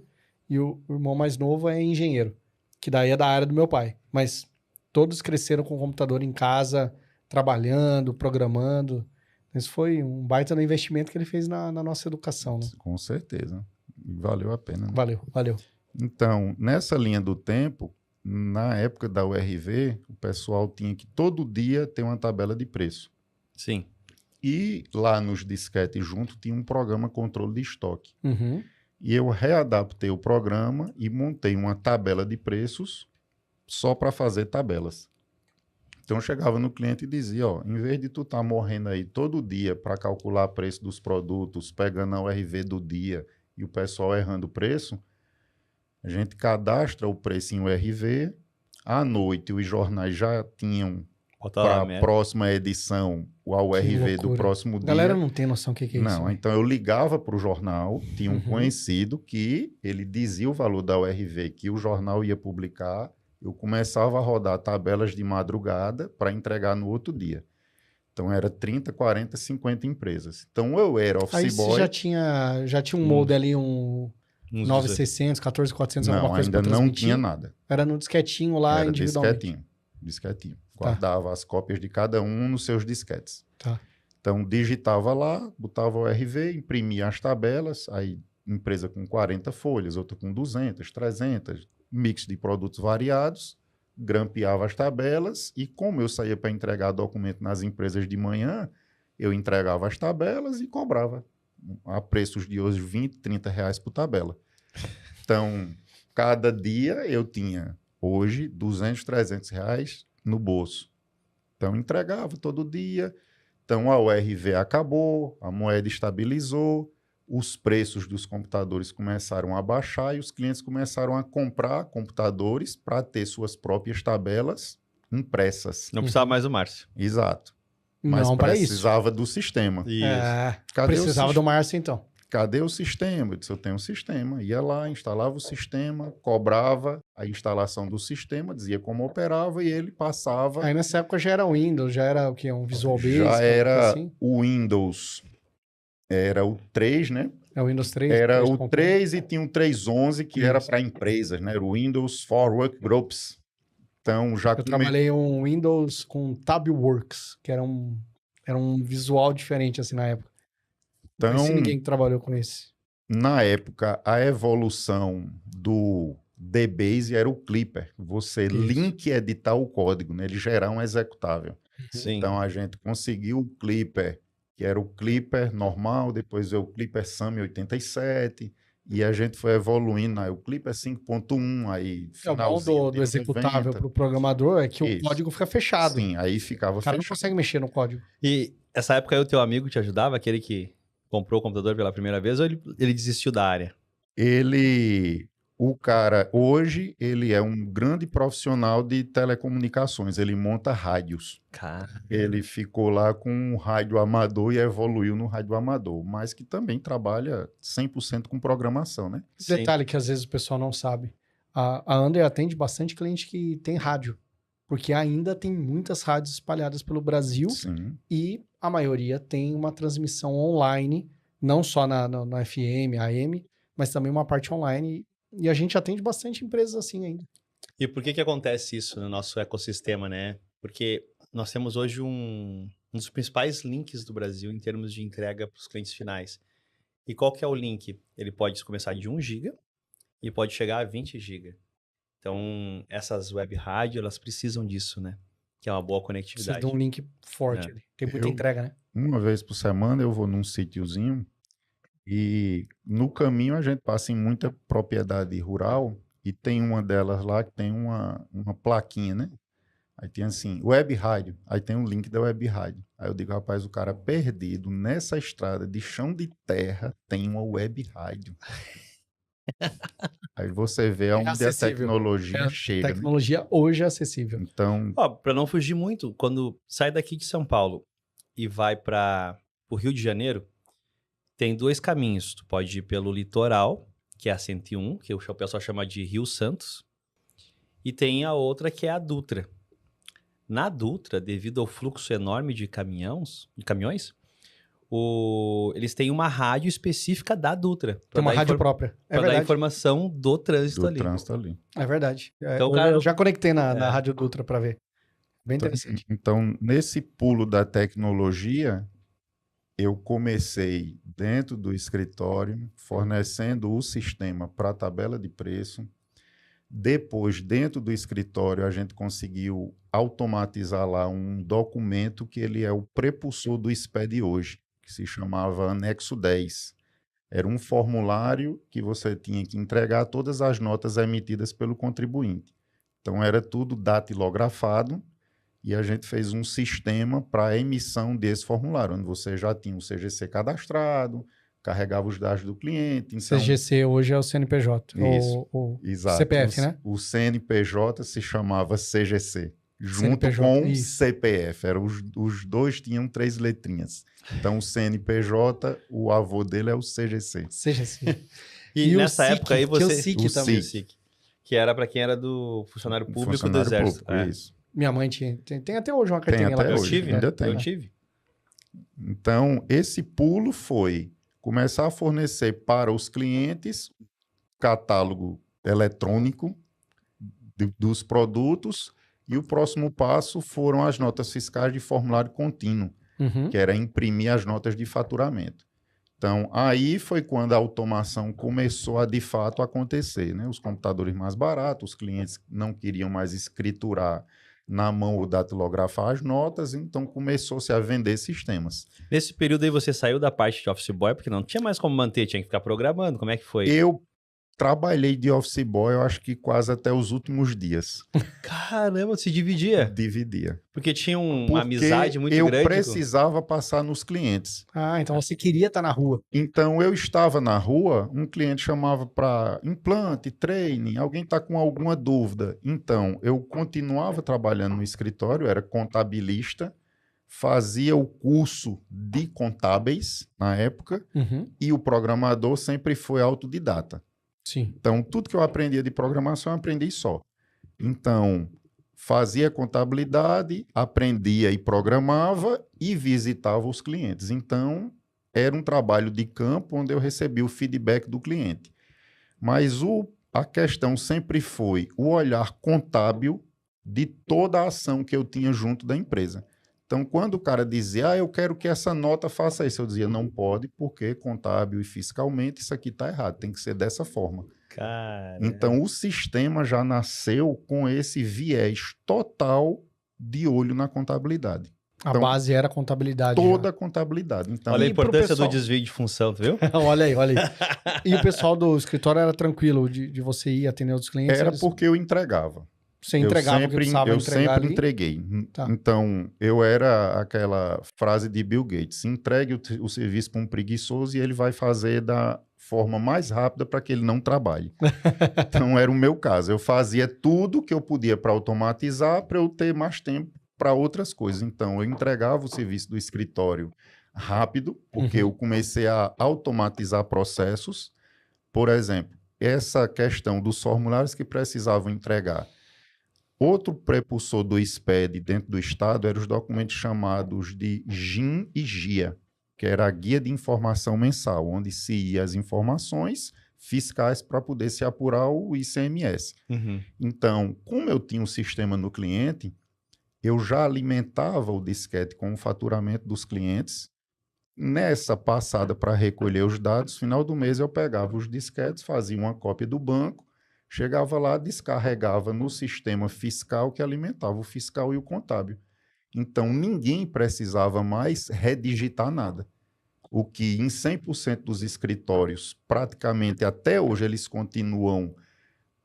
e o irmão mais novo é engenheiro, que daí é da área do meu pai. Mas todos cresceram com o computador em casa, trabalhando, programando. Esse foi um baita no investimento que ele fez na nossa educação, né? Com certeza. E valeu a pena, né? Valeu. Então, nessa linha do tempo, na época da URV, o pessoal tinha que todo dia ter uma tabela de preço. Sim. E lá nos disquetes junto tinha um programa controle de estoque. Uhum. E eu readaptei o programa e montei uma tabela de preços só para fazer tabelas. Então eu chegava no cliente e dizia, ó, em vez de tu estar morrendo aí todo dia para calcular o preço dos produtos, pegando a URV do dia e o pessoal errando o preço, a gente cadastra o preço em URV, à noite os jornais já tinham para a próxima edição o URV do próximo dia. A galera não tem noção do que é isso. Não, então eu ligava para o jornal, tinha um conhecido que ele dizia o valor da URV que o jornal ia publicar, eu começava a rodar tabelas de madrugada para entregar no outro dia. Então era 30, 40, 50 empresas. Então eu era office boy. Aí você já tinha um molde ali, um 9600, 14400, alguma coisa para transmitir? Não tinha nada. Era no disquetinho lá, era individualmente? Disquetinho. Guardava as cópias de cada um nos seus disquetes. Tá. Então digitava lá, botava o RV, imprimia as tabelas, aí empresa com 40 folhas, outra com 200, 300, mix de produtos variados, grampeava as tabelas e como eu saía para entregar documento nas empresas de manhã, eu entregava as tabelas e cobrava a preços de hoje 20, 30 reais por tabela. Então, cada dia eu tinha hoje 200, 300 reais no bolso. Então, entregava todo dia. Então, a URV acabou, a moeda estabilizou, os preços dos computadores começaram a baixar e os clientes começaram a comprar computadores para ter suas próprias tabelas impressas. Não precisava mais do Márcio. Exato. Mas não precisava do sistema. Precisava do Márcio, então. Cadê o sistema? Eu disse, eu tenho um sistema. Ia lá, instalava o sistema, cobrava a instalação do sistema, dizia como operava e ele passava. Aí nessa época já era o Windows, já era o quê? Um Visual Basic? Já era assim? o Windows. Era o 3, né? É o Windows 3? Era o 3 e tinha o 3.11, que era para empresas, né? Era o Windows for Workgroups. Então, já eu trabalhei um Windows com TabWorks, que era um visual diferente, assim, na época. Então, não ninguém que trabalhou com esse. Na época, a evolução do DBase era o Clipper. Você link e editar o código, né? Ele gerar um executável. Sim. Então, a gente conseguiu o Clipper, que era o Clipper normal, depois veio o Clipper SAM 87, e a gente foi evoluindo, aí o Clipper 5.1, aí finalzinho. O bom do executável para o programador é que o código fica fechado. Sim, aí ficava fechado. O cara não consegue mexer no código. E essa época aí o teu amigo te ajudava, aquele que comprou o computador pela primeira vez, ou ele desistiu da área? O cara, hoje, ele é um grande profissional de telecomunicações. Ele monta rádios. Cara. Ele ficou lá com um rádio amador e evoluiu no rádio amador, mas que também trabalha 100% com programação, né? Detalhe que às vezes o pessoal não sabe. A Under atende bastante cliente que tem rádio, porque ainda tem muitas rádios espalhadas pelo Brasil. Sim. E a maioria tem uma transmissão online, não só na FM, AM, mas também uma parte online. E a gente atende bastante empresas assim ainda. E por que acontece isso no nosso ecossistema, né? Porque nós temos hoje um dos principais links do Brasil em termos de entrega para os clientes finais. E qual que é o link? Ele pode começar de 1 GB e pode chegar a 20 GB. Então, essas web rádio, elas precisam disso, né? Que é uma boa Precisa conectividade. de um link forte ali. Tem muita entrega, né? Uma vez por semana eu vou num sítiozinho e no caminho a gente passa em muita propriedade rural e tem uma delas lá que tem uma plaquinha, né? Aí tem assim, web rádio. Aí tem um link da web rádio. Aí eu digo, rapaz, o cara perdido nessa estrada de chão de terra tem uma web rádio. Aí você vê onde a acessível. tecnologia chega, né? Tecnologia hoje é acessível. Então, Ó, para não fugir muito, quando sai daqui de São Paulo e vai para o Rio de Janeiro, tem 2 caminhos. Tu pode ir pelo litoral, que é a 101, que o pessoal chama de Rio Santos, e tem a outra que é a Dutra. Na Dutra, devido ao fluxo enorme de caminhões, eles têm uma rádio específica da Dutra. Tem uma rádio própria. É Para dar verdade. informação do trânsito do ali. trânsito ali. É verdade. Então, eu, cara, eu já conectei na Rádio Dutra para ver. Bem interessante. Então, nesse pulo da tecnologia, eu comecei dentro do escritório, fornecendo o sistema para a tabela de preço. Depois, dentro do escritório, a gente conseguiu automatizar lá um documento que ele é o prepulsor do SPED hoje, que se chamava Anexo 10. Era um formulário que você tinha que entregar todas as notas emitidas pelo contribuinte. Então, era tudo datilografado e a gente fez um sistema para a emissão desse formulário, onde você já tinha o CGC cadastrado, carregava os dados do cliente. Então, CGC hoje é o CNPJ. Isso, o exato. CPF, né? O CNPJ se chamava CGC, junto CNPJ, com isso. CPF. Os dois tinham 3 letrinhas. Então, o CNPJ, o avô dele é o CGC. CGC. E o nessa SIC, época aí tinha você... o SIC O também. SIC. Que era para quem era do funcionário público Funcionário do Exército. público, É. isso. Minha mãe tinha. Tem até hoje uma carteirinha lá. até Eu hoje, tive, ainda né? tem. Eu tive. Então, esse pulo foi começar a fornecer para os clientes catálogo eletrônico dos produtos e o próximo passo foram as notas fiscais de formulário contínuo, Uhum. que era imprimir as notas de faturamento. Então, aí foi quando a automação começou a, de fato, acontecer, né? Os computadores mais baratos, os clientes não queriam mais escriturar na mão ou datilografar as notas, então começou-se a vender sistemas. Nesse período aí você saiu da parte de Office Boy, porque não tinha mais como manter, tinha que ficar programando. Como é que foi? Eu trabalhei de office boy, eu acho que quase até os últimos dias. Caramba, se dividia. Dividia. Porque tinha uma Porque amizade muito eu grande. precisava passar nos clientes. Ah, então você queria estar na rua. Então, eu estava na rua, um cliente chamava para implante, training, alguém está com alguma dúvida. Então, eu continuava trabalhando no escritório, era contabilista, fazia o curso de contábeis na época, Uhum. e o programador sempre foi autodidata. Sim. Então, tudo que eu aprendia de programação, eu aprendi só. Então, fazia contabilidade, aprendia e programava e visitava os clientes. Então, era um trabalho de campo onde eu recebia o feedback do cliente. Mas a questão sempre foi o olhar contábil de toda a ação que eu tinha junto da empresa. Então, quando o cara dizia, eu quero que essa nota faça isso, eu dizia, não pode, porque contábil e fiscalmente isso aqui está errado, tem que ser dessa forma. Cara. Então, o sistema já nasceu com esse viés total de olho na contabilidade. A Então, base era contabilidade. Toda a contabilidade. Então, Olha a E pro importância pessoal- do desvio de função, tu viu? Olha aí, olha aí. E o pessoal do escritório era tranquilo de você ir atender os clientes? era eles- porque eu entregava. Você entregava o que eu precisava entregar sempre ali? entreguei. Tá. Então, eu era aquela frase de Bill Gates, entregue o serviço para um preguiçoso e ele vai fazer da forma mais rápida para que ele não trabalhe. Então, era o meu caso. Eu fazia tudo que eu podia para automatizar, para eu ter mais tempo para outras coisas. Então, eu entregava o serviço do escritório rápido, porque eu comecei a automatizar processos. Por exemplo, essa questão dos formulários que precisavam entregar. Outro prepulsor do SPED dentro do Estado eram os documentos chamados de GIN e GIA, que era a Guia de Informação Mensal, onde se ia as informações, fiscais para poder se apurar o ICMS. Uhum. Então, como eu tinha um sistema no cliente, eu já alimentava o disquete com o faturamento dos clientes. Nessa passada para recolher os dados, final do mês eu pegava os disquetes, fazia uma cópia do banco, chegava lá, descarregava no sistema fiscal que alimentava o fiscal e o contábil. Então, ninguém precisava mais redigitar nada. O que em 100% dos escritórios, praticamente até hoje, eles continuam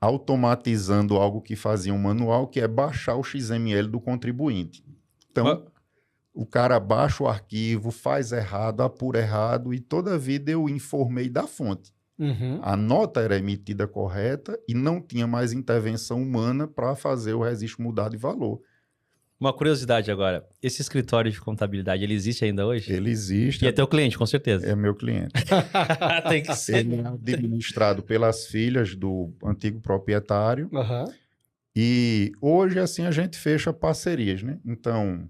automatizando algo que faziam manual, que é baixar o XML do contribuinte. Então, o cara baixa o arquivo, faz errado, apura errado, e toda vida eu informei da fonte. Uhum. A nota era emitida correta e não tinha mais intervenção humana para fazer o registro mudar de valor. Uma curiosidade agora. Esse escritório de contabilidade, ele existe ainda hoje? Ele existe. E é teu cliente, com certeza. É meu cliente. Tem que ser. Ele é administrado pelas filhas do antigo proprietário. Uhum. E hoje, assim, a gente fecha parcerias, né? Então,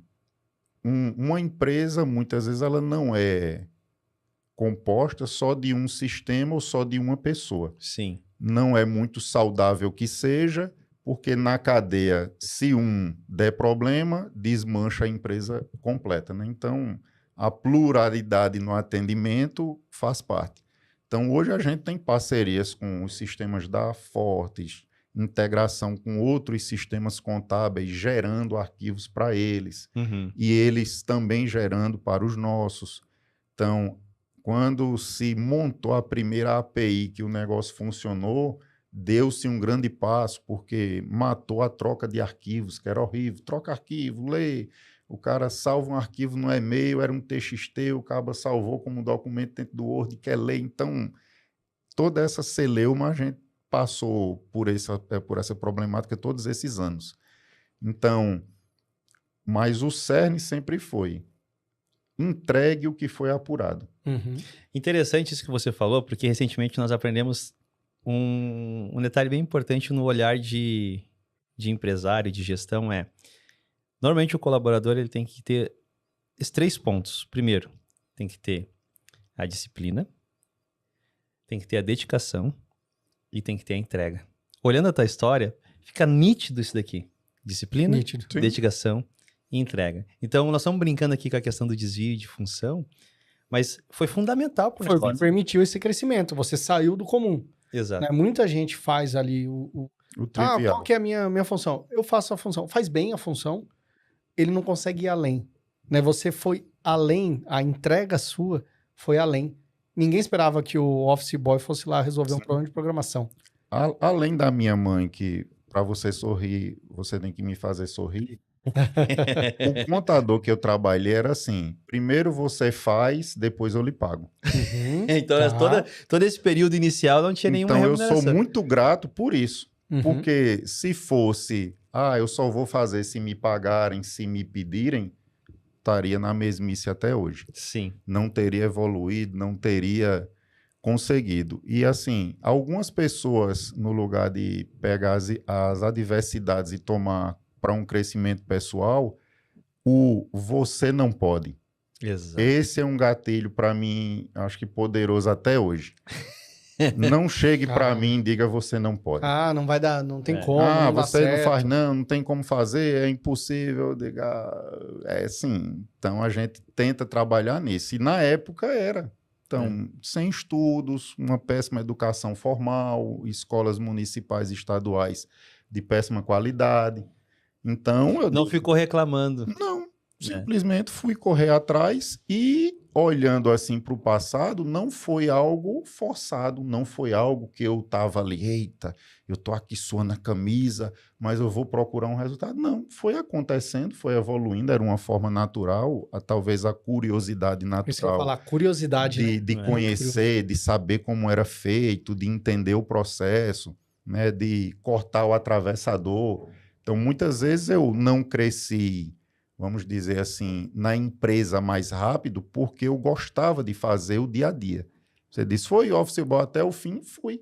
uma empresa, muitas vezes, ela não é composta só de um sistema ou só de uma pessoa. Sim. Não é muito saudável que seja, porque na cadeia, se um der problema, desmancha a empresa completa, né? Então, a pluralidade no atendimento faz parte. Então, hoje a gente tem parcerias com os sistemas da Fortes, integração com outros sistemas contábeis, gerando arquivos para eles, e eles também gerando para os nossos. Então, quando se montou a primeira API que o negócio funcionou, deu-se um grande passo, porque matou a troca de arquivos, que era horrível. Troca arquivo, lê. O cara salva um arquivo no e-mail, era um TXT, o cara salvou como documento dentro do Word, quer ler. Então, toda essa celeuma a gente passou por essa problemática todos esses anos. Então, mas o cerne sempre foi: entregue o que foi apurado. Uhum. Interessante isso que você falou, porque recentemente nós aprendemos um detalhe bem importante no olhar de empresário, de gestão, normalmente o colaborador ele tem que ter esses 3 pontos. Primeiro, tem que ter a disciplina, tem que ter a dedicação e tem que ter a entrega. Olhando a tua história, fica nítido isso daqui. Disciplina, Nítido. Sim. dedicação e entrega. Então, nós estamos brincando aqui com a questão do desvio de função, mas foi fundamental para o Foi o que negócio. permitiu esse crescimento. Você saiu do comum. Exato. Né? Muita gente faz ali O qual trivial. que é a minha função? Eu faço a função. Faz bem a função, ele não consegue ir além. Né? Você foi além, a entrega sua foi além. Ninguém esperava que o Office Boy fosse lá resolver um problema de programação. Além da minha mãe, que para você sorrir, você tem que me fazer sorrir. O contador que eu trabalhei era assim: primeiro você faz, depois eu lhe pago. Uhum. Então, Tá. todo esse período inicial não tinha nenhuma Então eu remuneração. sou muito grato por isso. Uhum. Porque se fosse, eu só vou fazer se me pagarem, se me pedirem, estaria na mesmice até hoje. Sim. Não teria evoluído, não teria conseguido. E assim, algumas pessoas, no lugar de pegar as adversidades e tomar para um crescimento pessoal, você não pode. Exato. Esse é um gatilho para mim, acho que poderoso até hoje. Não chegue para mim e diga você não pode. Não vai dar, não tem como, não dá você não certo. faz não tem como fazer, é impossível. Diga, sim. Então a gente tenta trabalhar nisso. E na época era. Então, sem estudos, uma péssima educação formal, escolas municipais e estaduais de péssima qualidade. Então, eu Não ficou reclamando. Não, simplesmente fui correr atrás e, olhando assim para o passado, não foi algo forçado, não foi algo que eu estava ali, eita, eu estou aqui suando a camisa, mas eu vou procurar um resultado. Não, foi acontecendo, foi evoluindo, era uma forma natural, talvez a curiosidade Isso que eu ia natural falar, curiosidade, de né? conhecer, de saber como era feito, de entender o processo, né, de cortar o atravessador. Então, muitas vezes eu não cresci, vamos dizer assim, na empresa mais rápido porque eu gostava de fazer o dia a dia. Você disse, foi Office Boy até o fim? Fui.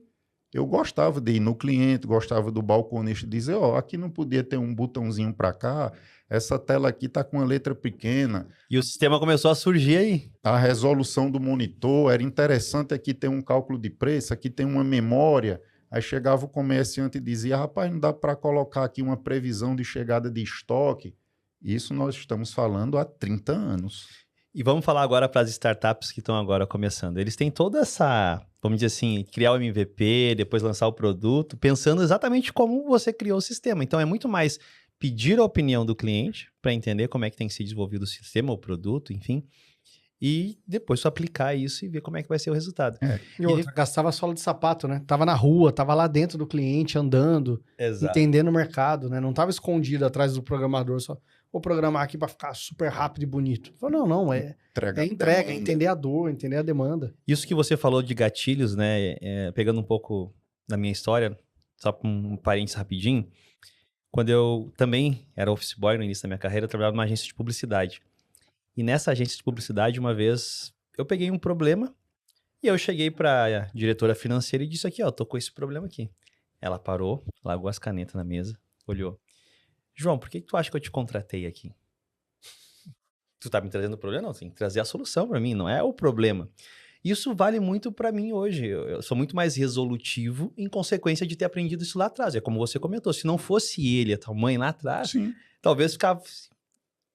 Eu gostava de ir no cliente, gostava do balconista dizer, aqui não podia ter um botãozinho para cá, essa tela aqui está com uma letra pequena. E o sistema começou a surgir aí. A resolução do monitor era interessante, aqui tem um cálculo de preço, aqui tem uma memória. Aí chegava o comerciante e dizia, rapaz, não dá para colocar aqui uma previsão de chegada de estoque. Isso nós estamos falando há 30 anos. E vamos falar agora para as startups que estão agora começando. Eles têm toda essa, vamos dizer assim, criar o MVP, depois lançar o produto, pensando exatamente como você criou o sistema. Então é muito mais pedir a opinião do cliente para entender como é que tem que ser desenvolvido o sistema, o produto, enfim. E depois só aplicar isso e ver como é que vai ser o resultado. E outra, gastava sola de sapato, né? Tava na rua, tava lá dentro do cliente, andando, entendendo o mercado, né? Não tava escondido atrás do programador só. Vou programar aqui para ficar super rápido e bonito. Falei, não, é entrega, entender a dor, entender a demanda. Isso que você falou de gatilhos, né? Pegando um pouco da minha história, só para um parênteses rapidinho. Quando eu também era office boy no início da minha carreira, eu trabalhava numa agência de publicidade. E nessa agência de publicidade, uma vez, eu peguei um problema e eu cheguei para a diretora financeira e disse aqui, ó, tô com esse problema aqui. Ela parou, largou as canetas na mesa, olhou. João, por que tu acha que eu te contratei aqui? Tu tá me trazendo o problema? Não, tem que trazer a solução para mim, não é o problema. Isso vale muito para mim hoje. Eu sou muito mais resolutivo em consequência de ter aprendido isso lá atrás. É como você comentou, se não fosse ele, a tua mãe lá atrás, talvez ficava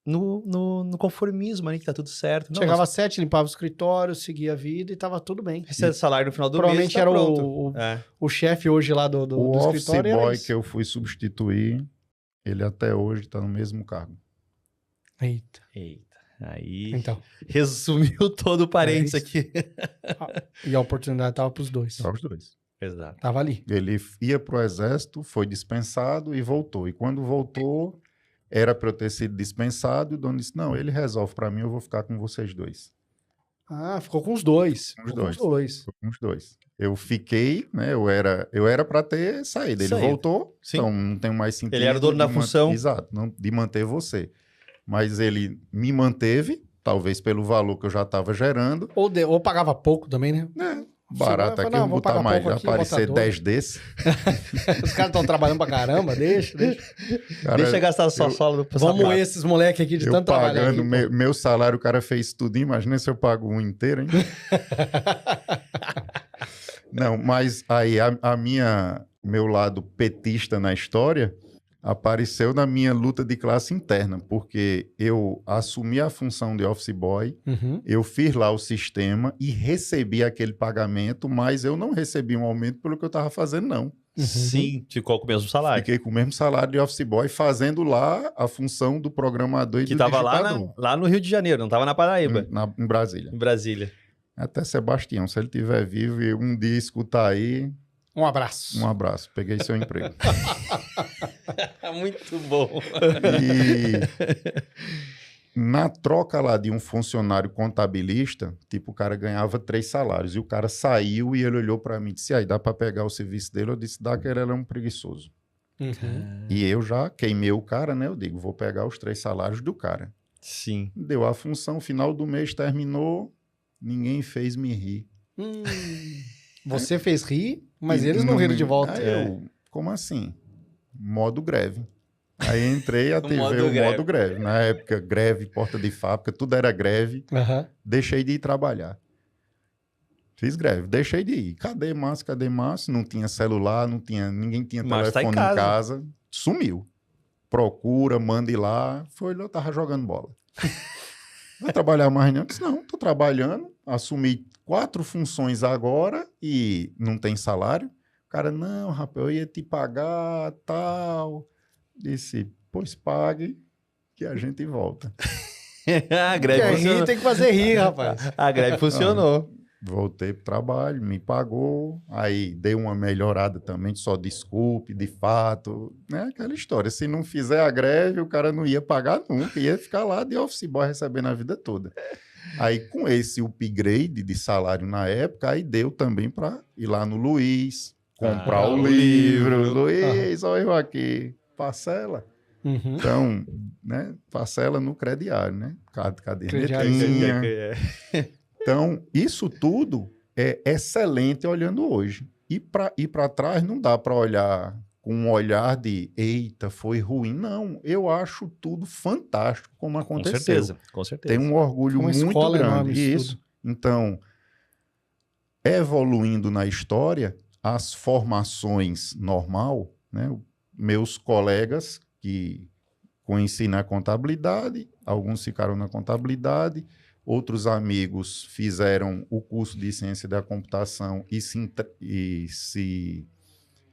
no conformismo ali, que tá tudo certo. Não, chegava às 7, limpava o escritório, seguia a vida e tava tudo bem. Recebe salário no final do provavelmente mês, tá era pronto. o chefe hoje lá do escritório. O office boy que eu fui substituir, ele até hoje tá no mesmo cargo. Eita. Aí então, resumiu todo o parênteses aqui. E a oportunidade tava pros dois. Para os dois. Exato. Tava ali. Ele ia pro exército, foi dispensado e voltou. E quando voltou, era para eu ter sido dispensado, e o dono disse, não, ele resolve para mim, eu vou ficar com vocês dois. Ah, ficou com os dois. Com os dois. Eu fiquei, né? Eu era para ter saído. Ele voltou, então não tem mais sentido. Ele era o dono da função. Exato, de manter você. Mas ele me manteve, talvez pelo valor que eu já estava gerando. Ou pagava pouco também, né? Barato aqui, eu vou botar mais, já aparecer 10 desses. Os caras estão trabalhando pra caramba, deixa. Cara, deixa gastar a sua sola do pessoal. Vamos esses moleques aqui de tanto trabalho. Pagando meu salário, o cara fez tudo, imagina se eu pago um inteiro, hein? Não, mas aí meu lado petista na história apareceu na minha luta de classe interna, porque eu assumi a função de office boy, eu fiz lá o sistema e recebi aquele pagamento, mas eu não recebi um aumento pelo que eu estava fazendo, não. Sim, ficou com o mesmo salário. Fiquei com o mesmo salário de office boy, fazendo lá a função do programador e que do estava digitador. lá no Rio de Janeiro, não estava na Paraíba. Em Brasília. Em Brasília. Até Sebastião, se ele estiver vivo e um dia escutar aí... Um abraço. Um abraço. Peguei seu emprego. Muito bom. E na troca lá de um funcionário contabilista, tipo, o cara ganhava 3 salários. E o cara saiu e ele olhou para mim e disse, aí, dá para pegar o serviço dele? Eu disse, dá, que ele era um preguiçoso. E eu já queimei o cara, né? Eu digo, vou pegar os 3 salários do cara. Sim. Deu a função, final do mês terminou, ninguém fez me rir. Você fez rir, mas eles não riram de volta. Como assim? Modo greve. Aí entrei e ativei o modo greve. Na época, greve, porta de fábrica, tudo era greve. Deixei de ir trabalhar. Fiz greve, deixei de ir. Cadê Márcio? Não tinha celular, ninguém tinha telefone em casa. Sumiu. Procura, manda ir lá. Foi lá, eu tava jogando bola. Vai trabalhar mais não? Eu disse, não, tô trabalhando. Assumi 4 funções agora e não tem salário. O cara, não, rapaz, eu ia te pagar, tal. Disse, pois pague, que a gente volta. A greve funcionou. Tem que fazer rir, rapaz. A greve funcionou. Voltei pro trabalho, me pagou, aí dei uma melhorada também, só desculpe, de fato, né? Aquela história, se não fizer a greve, o cara não ia pagar nunca, ia ficar lá de office boy recebendo a vida toda. Aí, com esse upgrade de salário na época, aí deu também para ir lá no Luiz, comprar o livro. Luiz, olha eu aqui, parcela. Então, né, parcela no crediário, né? Cadernetinha. Então, isso tudo é excelente olhando hoje. E para trás não dá para olhar com um olhar de, eita, foi ruim. Não, eu acho tudo fantástico como aconteceu. Com certeza, com certeza. Tem um orgulho Uma muito escola grande. enorme isso Isso. Então, evoluindo na história, as formações normal, né? Meus colegas que conheci na contabilidade, alguns ficaram na contabilidade, outros amigos fizeram o curso de ciência da computação e se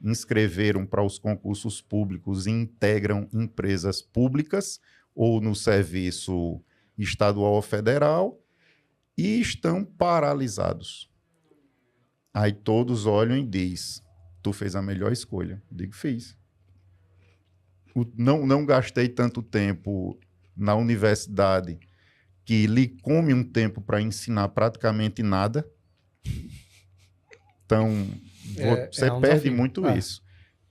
inscreveram para os concursos públicos e integram empresas públicas ou no serviço estadual ou federal e estão paralisados. Aí todos olham e dizem, tu fez a melhor escolha. Eu digo, fiz. Não gastei tanto tempo na universidade que lhe come um tempo para ensinar praticamente nada. Então, você um perde desafio. muito isso.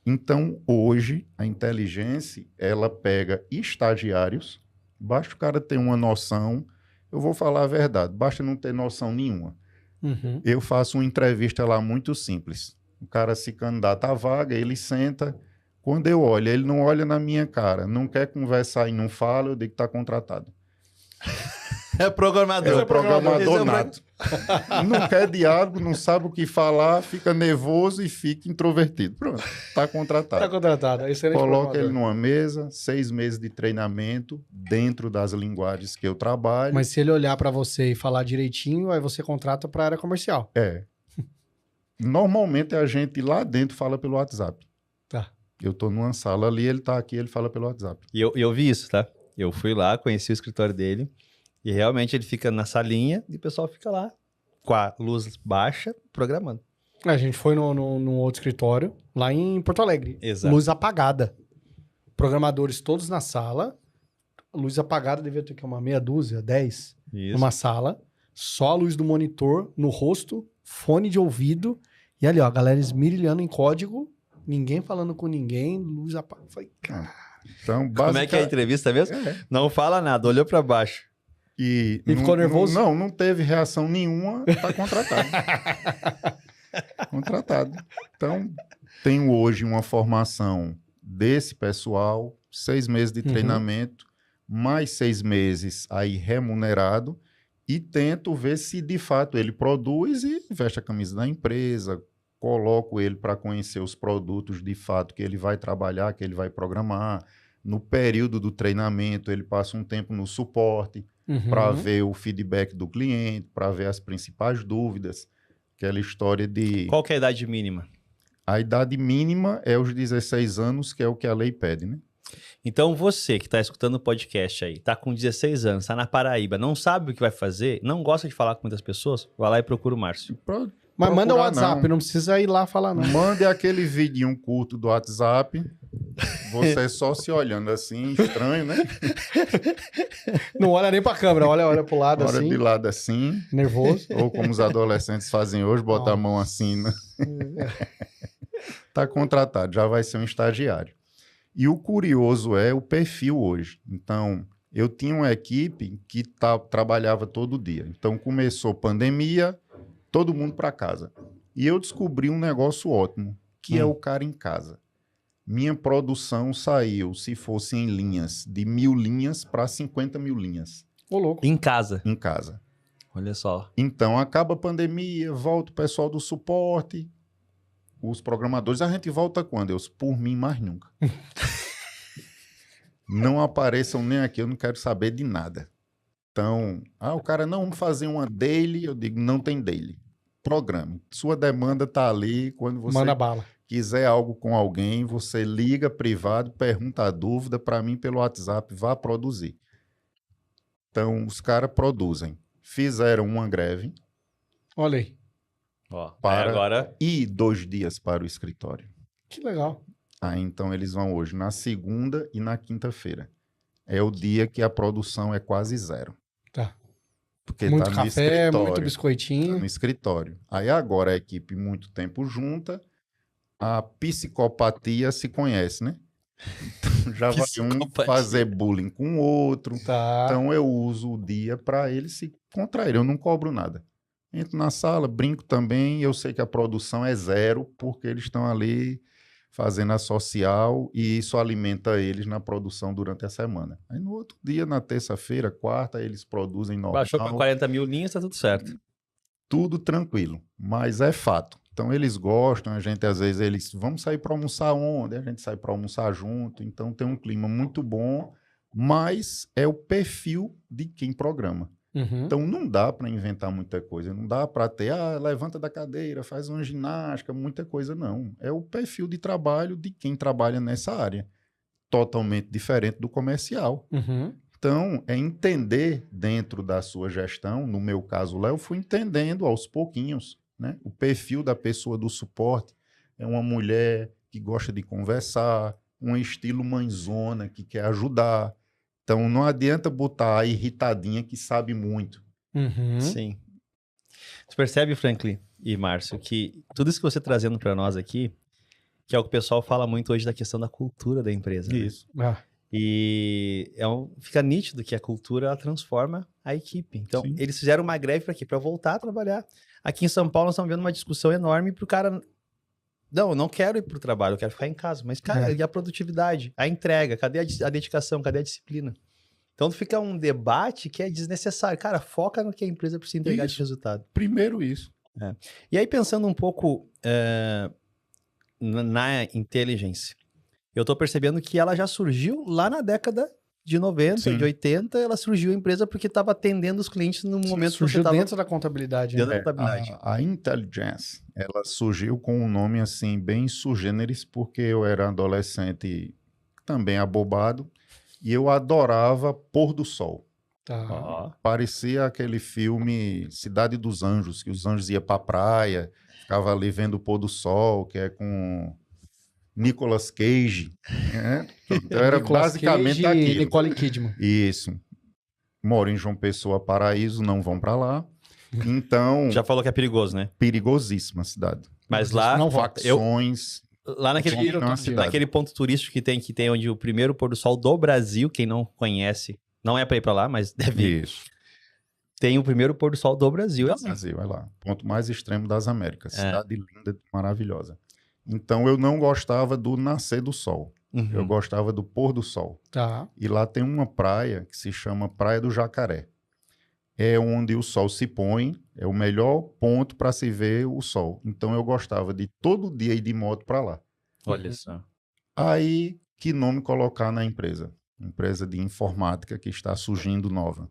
Então, hoje, a inteligência, ela pega estagiários, basta o cara ter uma noção, eu vou falar a verdade, basta não ter noção nenhuma. Uhum. Eu faço uma entrevista lá muito simples. O cara se candidata à vaga, ele senta. Quando eu olho, ele não olha na minha cara, não quer conversar e não fala, eu digo que está contratado. É programador. É o programador Esse é o nato. Não quer diálogo, não sabe o que falar, fica nervoso e fica introvertido. Pronto, está contratado. Tá contratado. Excelente Coloca ele programador. numa mesa, 6 meses de treinamento dentro das linguagens que eu trabalho. Mas se ele olhar para você e falar direitinho, aí você contrata para área comercial. Normalmente a gente lá dentro fala pelo WhatsApp. Tá. Eu estou numa sala ali, ele está aqui, ele fala pelo WhatsApp. E eu vi isso, tá? Eu fui lá, conheci o escritório dele e realmente ele fica na salinha e o pessoal fica lá com a luz baixa programando. A gente foi no outro escritório, lá em Porto Alegre. Exato. Luz apagada. Programadores todos na sala. Luz apagada, devia ter uma meia dúzia, 10. Isso. Numa sala. Só a luz do monitor no rosto, fone de ouvido. E ali, ó, a galera esmirilhando em código. Ninguém falando com ninguém. Luz apagada. Falei, cara. Então, Como é que é a entrevista mesmo? Não fala nada, olhou pra baixo. E ficou nervoso? Não teve reação nenhuma, tá contratado. Contratado. Então, tenho hoje uma formação desse pessoal, 6 meses de treinamento, mais 6 meses aí remunerado, e tento ver se de fato ele produz e veste a camisa da empresa, coloco ele para conhecer os produtos de fato que ele vai trabalhar, que ele vai programar. No período do treinamento, ele passa um tempo no suporte, para ver o feedback do cliente, para ver as principais dúvidas. Aquela história de... Qual que é a idade mínima? A idade mínima é os 16 anos, que é o que a lei pede, né? Então você que está escutando o podcast aí, tá com 16 anos, tá na Paraíba, não sabe o que vai fazer, não gosta de falar com muitas pessoas, vai lá e procura o Márcio. Mas manda o Procurar, WhatsApp, não precisa ir lá falar, não. Mande aquele vidinho curto do WhatsApp, você só se olhando assim, estranho, né? Não olha nem pra câmera, olha pro lado Hora assim, de lado assim, nervoso. ou como os adolescentes fazem hoje, botar a mão assim, né? Tá contratado, já vai ser um estagiário. E o curioso é o perfil hoje. Então, eu tinha uma equipe que trabalhava todo dia. Então, começou pandemia, todo mundo para casa. E eu descobri um negócio ótimo, que é o cara em casa. Minha produção saiu, se fosse em linhas, de 1.000 linhas para 50 mil linhas. Ô, louco. Em casa. Em casa. Olha só. Então, acaba a pandemia, volta o pessoal do suporte, os programadores, a gente volta quando? Por mim, mais nunca. Não apareçam nem aqui, eu não quero saber de nada. Então, o cara, não, vamos fazer uma daily, eu digo, não tem daily. Programe. Sua demanda está ali, quando você Manda bala. quiser algo com alguém, você liga privado, pergunta a dúvida, para mim pelo WhatsApp, vá produzir. Então, os caras produzem. Fizeram uma greve. Olha aí. Ó, Para agora... e 2 dias para o escritório. Que legal. Então eles vão hoje na segunda e na quinta-feira. É o dia que a produção é quase zero. Tá. Porque Muito tá no café, escritório. muito Tá biscoitinho. no escritório. Aí agora a equipe muito tempo junta, a psicopatia se conhece, né? Então já vai um Psicopatia. fazer bullying com o outro. Tá. Então eu uso o dia para eles se contraírem. Eu não cobro nada. Entro na sala, brinco também. Eu sei que a produção é zero, porque eles estão ali fazendo a social, e isso alimenta eles na produção durante a semana. Aí no outro dia, na terça-feira, quarta, eles produzem normal. Baixou para 40 mil linhas, tá tudo certo. Tudo tranquilo, mas é fato. Então eles gostam, a gente às vezes eles vamos sair para almoçar onde? A gente sai para almoçar junto, então tem um clima muito bom, mas é o perfil de quem programa. Então não dá para inventar muita coisa, não dá para ter, levanta da cadeira, faz uma ginástica, muita coisa não. É o perfil de trabalho de quem trabalha nessa área, totalmente diferente do comercial. Então, é entender dentro da sua gestão, no meu caso, Léo, fui entendendo aos pouquinhos, né? O perfil da pessoa do suporte é uma mulher que gosta de conversar, um estilo mãezona que quer ajudar. Então, não adianta botar a irritadinha que sabe muito. Sim. Você percebe, Franklin e Márcio, que tudo isso que você trazendo para nós aqui, que é o que o pessoal fala muito hoje da questão da cultura da empresa. Isso. Né? E fica nítido que a cultura ela transforma a equipe. Então, Sim. eles fizeram uma greve para quê? Para voltar a trabalhar. Aqui em São Paulo, nós estamos vendo uma discussão enorme para o cara... Não, eu não quero ir para o trabalho, eu quero ficar em casa. Mas, cara, e a produtividade? A entrega? Cadê a dedicação? Cadê a disciplina? Então, fica um debate que é desnecessário. Cara, foca no que a empresa precisa entregar de resultado. Primeiro isso. E aí, pensando um pouco na Intelligence, eu tô percebendo que ela já surgiu lá na década de 90, Sim. de 80, ela surgiu a empresa porque estava atendendo os clientes no momento que você Surgiu estava dentro da contabilidade. dentro Né? da contabilidade. A Intelligence, ela surgiu com um nome assim bem sui generis, porque eu era adolescente também abobado e eu adorava pôr do sol. Tá. Ó, Parecia aquele filme Cidade dos Anjos, que os anjos iam para a praia, ficava ali vendo o pôr do sol, que é com Nicolas Cage. Né? Então era Nicolas basicamente Cage e aquilo. Nicole Kidman. Isso. Moro em João Pessoa, Paraíso, não vão para lá. Então, já falou que é perigoso, né? perigosíssima a cidade. Mas lá, Não Facções. lá Tiro, naquele ponto turístico que tem onde o primeiro pôr do sol do Brasil, quem não conhece, não é para ir para lá, mas deve ir. Isso. Tem o primeiro pôr do sol do Brasil. Brasil, vai lá. Ponto mais extremo das Américas. É. Cidade linda, maravilhosa. Então, eu não gostava do nascer do sol. Uhum. Eu gostava do pôr do sol. Tá. E lá tem uma praia que se chama Praia do Jacaré. É onde o sol se põe, é o melhor ponto para se ver o sol. Então, eu gostava de todo dia ir de moto para lá. Olha só. Aí, que nome colocar na empresa? Empresa de informática que está surgindo nova.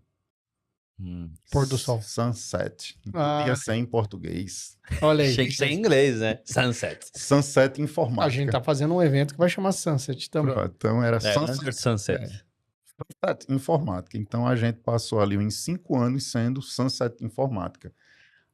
Pôr do sol. Sunset. Não Ah. podia ser em português. Olha aí. Achei que isso é em inglês, né? Sunset. Sunset Informática. A gente tá fazendo um evento que vai chamar Sunset também. Pronto, então era Under Sunset. Sunset Informática. Então a gente passou ali uns 5 anos sendo Sunset Informática.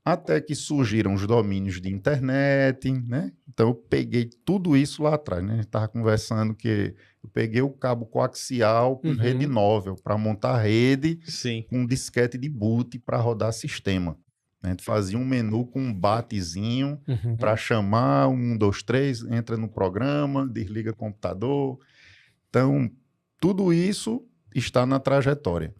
Até que surgiram os domínios de internet, né? Então eu peguei tudo isso lá atrás, né? A gente estava conversando que eu peguei o cabo coaxial com rede móvel para montar rede Sim. com um disquete de boot para rodar sistema. A gente fazia um menu com um batezinho para chamar 1, 2, 3, entra no programa, desliga o computador. Então, tudo isso está na trajetória.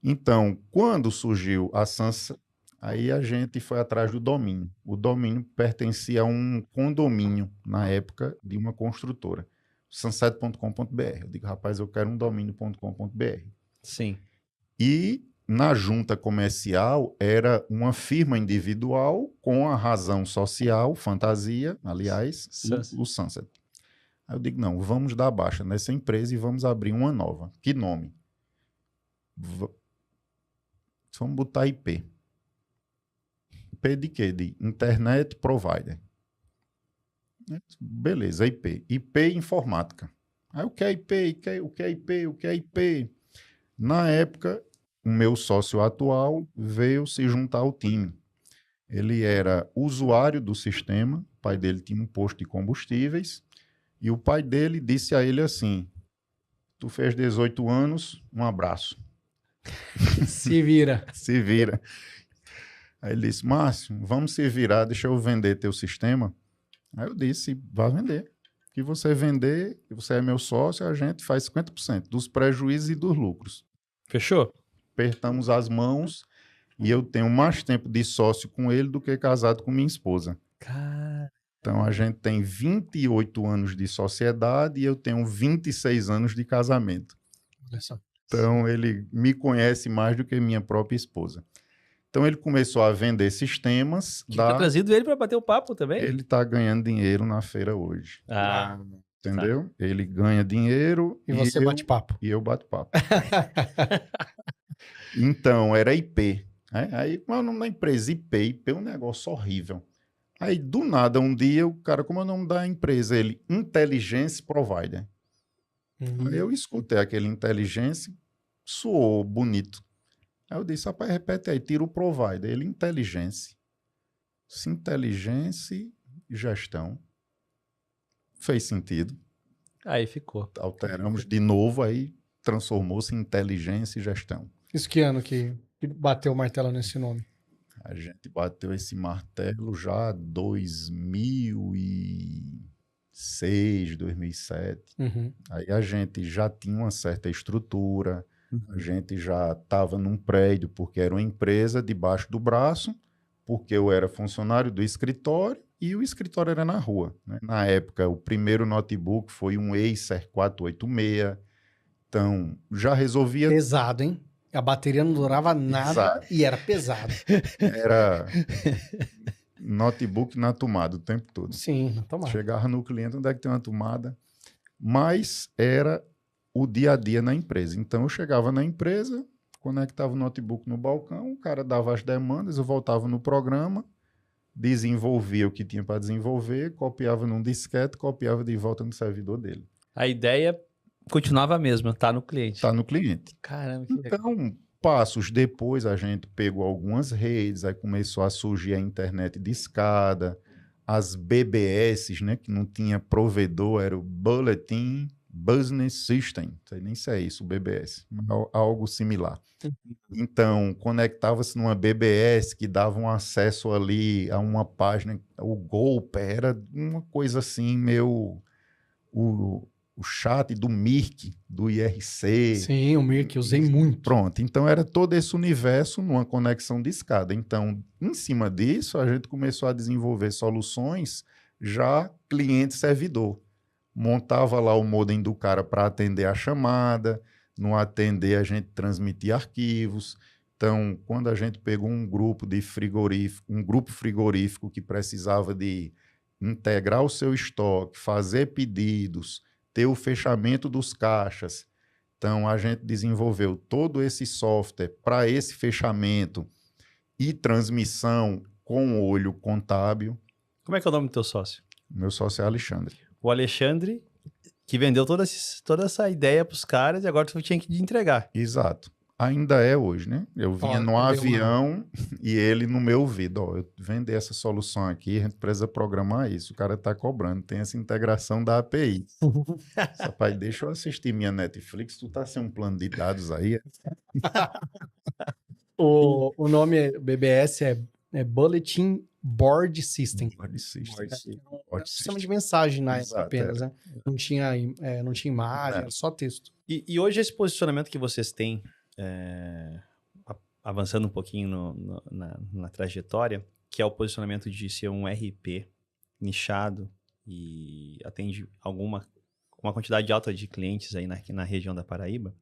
Então, quando surgiu a Sunset, aí a gente foi atrás do domínio. O domínio pertencia a um condomínio, na época, de uma construtora. Sunset.com.br. Eu digo, rapaz, eu quero um domínio.com.br. Sim. E na junta comercial era uma firma individual com a razão social, fantasia, aliás, o Sunset. Aí eu digo, não, vamos dar baixa nessa empresa e vamos abrir uma nova. Que nome? Vamos botar IP. IP de quê? De Internet Provider. Beleza, IP. IP Informática. Aí o que é IP? O que é IP? O que é IP? Na época, o meu sócio atual veio se juntar ao time. Ele era usuário do sistema, o pai dele tinha um posto de combustíveis, e o pai dele disse a ele assim, tu fez 18 anos, um abraço. Se vira. Se vira. Aí ele disse, Márcio, vamos se virar, deixa eu vender teu sistema. Aí eu disse, vá vender. Que você vender, que você é meu sócio, a gente faz 50% dos prejuízos e dos lucros. Fechou? Apertamos as mãos e eu tenho mais tempo de sócio com ele do que casado com minha esposa. Cara. Então, a gente tem 28 anos de sociedade e eu tenho 26 anos de casamento. Olha só. Então, ele me conhece mais do que minha própria esposa. Então, ele começou a vender sistemas. Que tá trazido ele para bater o papo também? Ele está ganhando dinheiro na feira hoje. Ah, Entendeu? Tá. Ele ganha dinheiro e você bate papo. E eu bato papo. Então, era IP. Né? Aí, qual é o nome da empresa? IP é um negócio horrível. Aí, do nada, um dia, o cara, como é o nome da empresa? Ele, Intelligence Provider. Aí eu escutei aquele Intelligence, soou bonito. Aí eu disse, rapaz, repete aí, tira o Provider. Ele, Intelligence. Intelligence e gestão. Fez sentido. Aí ficou. Alteramos de novo, aí transformou-se em inteligência e gestão. Isso que ano que bateu o martelo nesse nome? A gente bateu esse martelo já 2006, 2007. Aí a gente já tinha uma certa estrutura, a gente já estava num prédio, porque era uma empresa debaixo do braço, porque eu era funcionário do escritório e o escritório era na rua. Né? Na época, o primeiro notebook foi um Acer 486. Então, já resolvia... Pesado, hein? A bateria não durava nada e era pesado. Era notebook na tomada o tempo todo. Sim, na tomada. Chegava no cliente, onde é que tem uma tomada? Mas era o dia a dia na empresa. Então, eu chegava na empresa, conectava o notebook no balcão, o cara dava as demandas, eu voltava no programa, desenvolvia o que tinha para desenvolver, copiava num disquete, copiava de volta no servidor dele. A ideia continuava a mesma, tá no cliente. Tá no cliente. Caramba, que legal. Então, passos depois, a gente pegou algumas redes, aí começou a surgir a internet de escada, as BBS, né, que não tinha provedor, era o Bulletin Business System, não sei nem se é isso, o BBS, algo similar. Então, conectava-se numa BBS que dava um acesso ali a uma página, o golpe, era uma coisa assim, o chat do Mirk, do IRC. Sim, o Mirk, usei muito. Pronto, então era todo esse universo numa conexão de escada. Então, em cima disso, a gente começou a desenvolver soluções já cliente-servidor. Montava lá o modem do cara para atender a chamada, no atender a gente transmitia arquivos. Então, quando a gente pegou um grupo frigorífico que precisava de integrar o seu estoque, fazer pedidos, ter o fechamento dos caixas. Então, a gente desenvolveu todo esse software para esse fechamento e transmissão com olho contábil. Como é que é o nome do teu sócio? Meu sócio é Alexandre. O Alexandre, que vendeu toda essa ideia para os caras e agora tu tinha que entregar. Exato. Ainda é hoje, né? Eu vinha no avião e ele no meu ouvido. Ó, eu vender essa solução aqui, a gente precisa programar isso. O cara tá cobrando, tem essa integração da API. Rapaz, deixa eu assistir minha Netflix, tu tá sem um plano de dados aí? O nome BBS é Bulletin Board System. Board System. Era um sistema de mensagem na época apenas, né? Não tinha imagem, era só texto. E hoje esse posicionamento que vocês têm, avançando um pouquinho na trajetória, que é o posicionamento de ser um RP nichado e atende uma quantidade alta de clientes aí na região da Paraíba.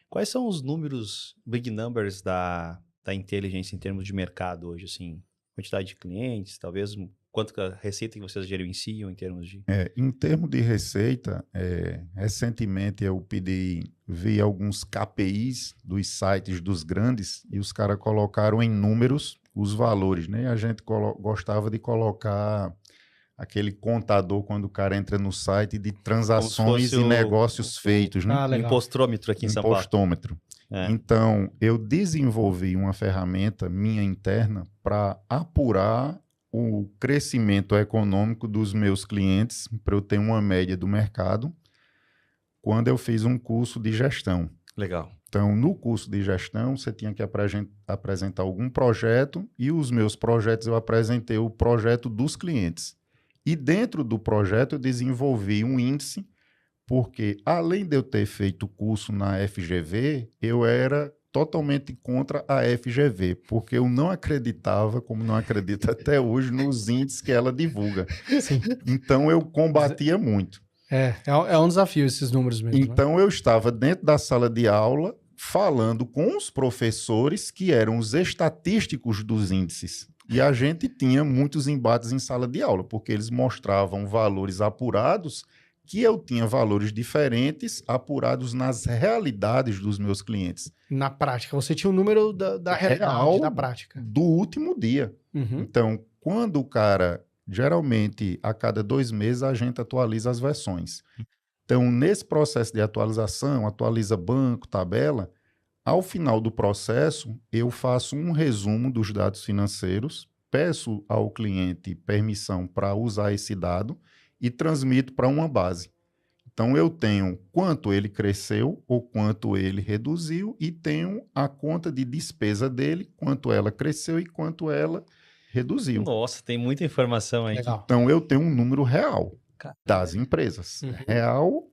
Quais são os números, big numbers da inteligência em termos de mercado hoje, assim? Quantidade de clientes, talvez quanto a receita que vocês gerenciam em termos de... Em termos de receita, recentemente eu vi alguns KPIs dos sites dos grandes e os caras colocaram em números os valores, né? A gente gostava de colocar aquele contador quando o cara entra no site de transações e negócios feitos, né? Impostômetro aqui em São Paulo. Impostômetro. Então, eu desenvolvi uma ferramenta minha interna para apurar o crescimento econômico dos meus clientes, para eu ter uma média do mercado, quando eu fiz um curso de gestão. Legal. Então, no curso de gestão, você tinha que apresentar algum projeto, e os meus projetos eu apresentei o projeto dos clientes. E dentro do projeto eu desenvolvi um índice, porque além de eu ter feito curso na FGV, eu era totalmente contra a FGV, porque eu não acreditava, como não acredito até hoje, nos índices que ela divulga. Sim. Então eu combatia muito. É um desafio esses números mesmo, né? Então eu estava dentro da sala de aula falando com os professores que eram os estatísticos dos índices. E a gente tinha muitos embates em sala de aula, porque eles mostravam valores apurados, que eu tinha valores diferentes, apurados nas realidades dos meus clientes. Na prática, você tinha o número da realidade, da prática. Do último dia. Uhum. Então, quando o cara, geralmente, a cada 2 meses, a gente atualiza as versões. Então, nesse processo de atualização, atualiza banco, tabela, ao final do processo, eu faço um resumo dos dados financeiros, peço ao cliente permissão para usar esse dado e transmito para uma base. Então, eu tenho quanto ele cresceu ou quanto ele reduziu e tenho a conta de despesa dele, quanto ela cresceu e quanto ela reduziu. Nossa, tem muita informação aí. Legal. Então, eu tenho um número real das empresas. Uhum. Real,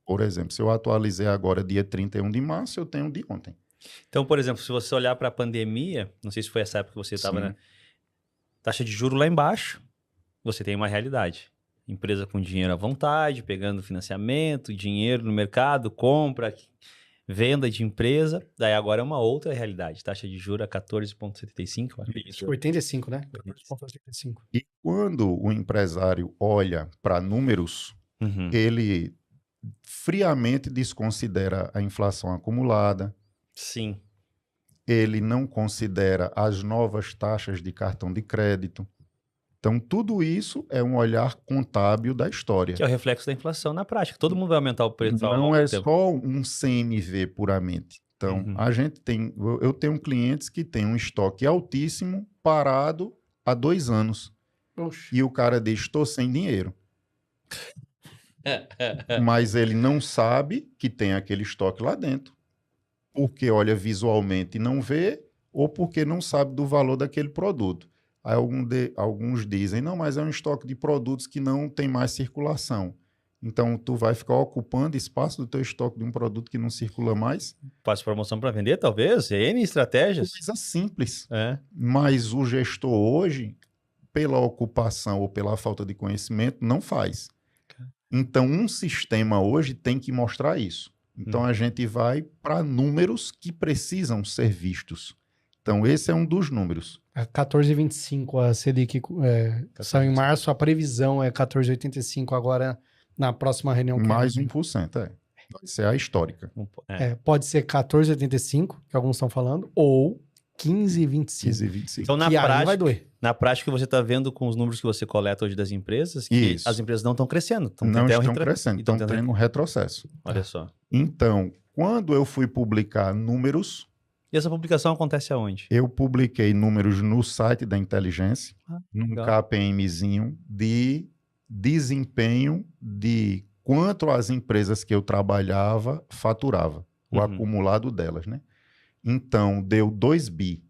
por exemplo, se eu atualizei agora dia 31 de março, eu tenho de ontem. Então, por exemplo, se você olhar para a pandemia, não sei se foi essa época que você estava, Sim. né? Taxa de juros lá embaixo, você tem uma realidade. Empresa com dinheiro à vontade, pegando financiamento, dinheiro no mercado, compra, venda de empresa. Daí agora é uma outra realidade. Taxa de juros a 14,75. Acho que 85, né? 14,85. E quando o empresário olha para números, Uhum. ele friamente desconsidera a inflação acumulada, Sim. ele não considera as novas taxas de cartão de crédito. Então, tudo isso é um olhar contábil da história. Que é o reflexo da inflação na prática. Todo mundo vai aumentar o preço ao Não longo é do tempo. só um CMV puramente. Então, Uhum. a gente tem, eu tenho clientes que têm um estoque altíssimo parado há 2 anos. Oxe. E o cara diz, estou sem dinheiro. Mas ele não sabe que tem aquele estoque lá dentro. Porque olha visualmente e não vê, ou porque não sabe do valor daquele produto. Aí alguns dizem, não, mas é um estoque de produtos que não tem mais circulação. Então, tu vai ficar ocupando espaço do teu estoque de um produto que não circula mais? Faz promoção para vender, talvez? N estratégias. Coisa simples. É. Mas o gestor hoje, pela ocupação ou pela falta de conhecimento, não faz. Então, um sistema hoje tem que mostrar isso. Então, a gente vai para números que precisam ser vistos. Então, esse é um dos números. 14,25 a Selic saiu em março, a previsão é 14,85 agora na próxima reunião. Mais 1%, é. Essa é a histórica. Pode ser 14,85, que alguns estão falando, ou 15,25. 15,25. Então, Que aí vai doer. na prática, você está vendo com os números que você coleta hoje das empresas, que Isso. as empresas não estão crescendo. Não estão crescendo, estão tendo um retrocesso. Olha só. Então, quando eu fui publicar números, E essa publicação acontece aonde? eu publiquei números no site da Inteligência, num legal. KPMzinho de desempenho de quanto as empresas que eu trabalhava faturava, o acumulado delas, né? Então, deu 2 bi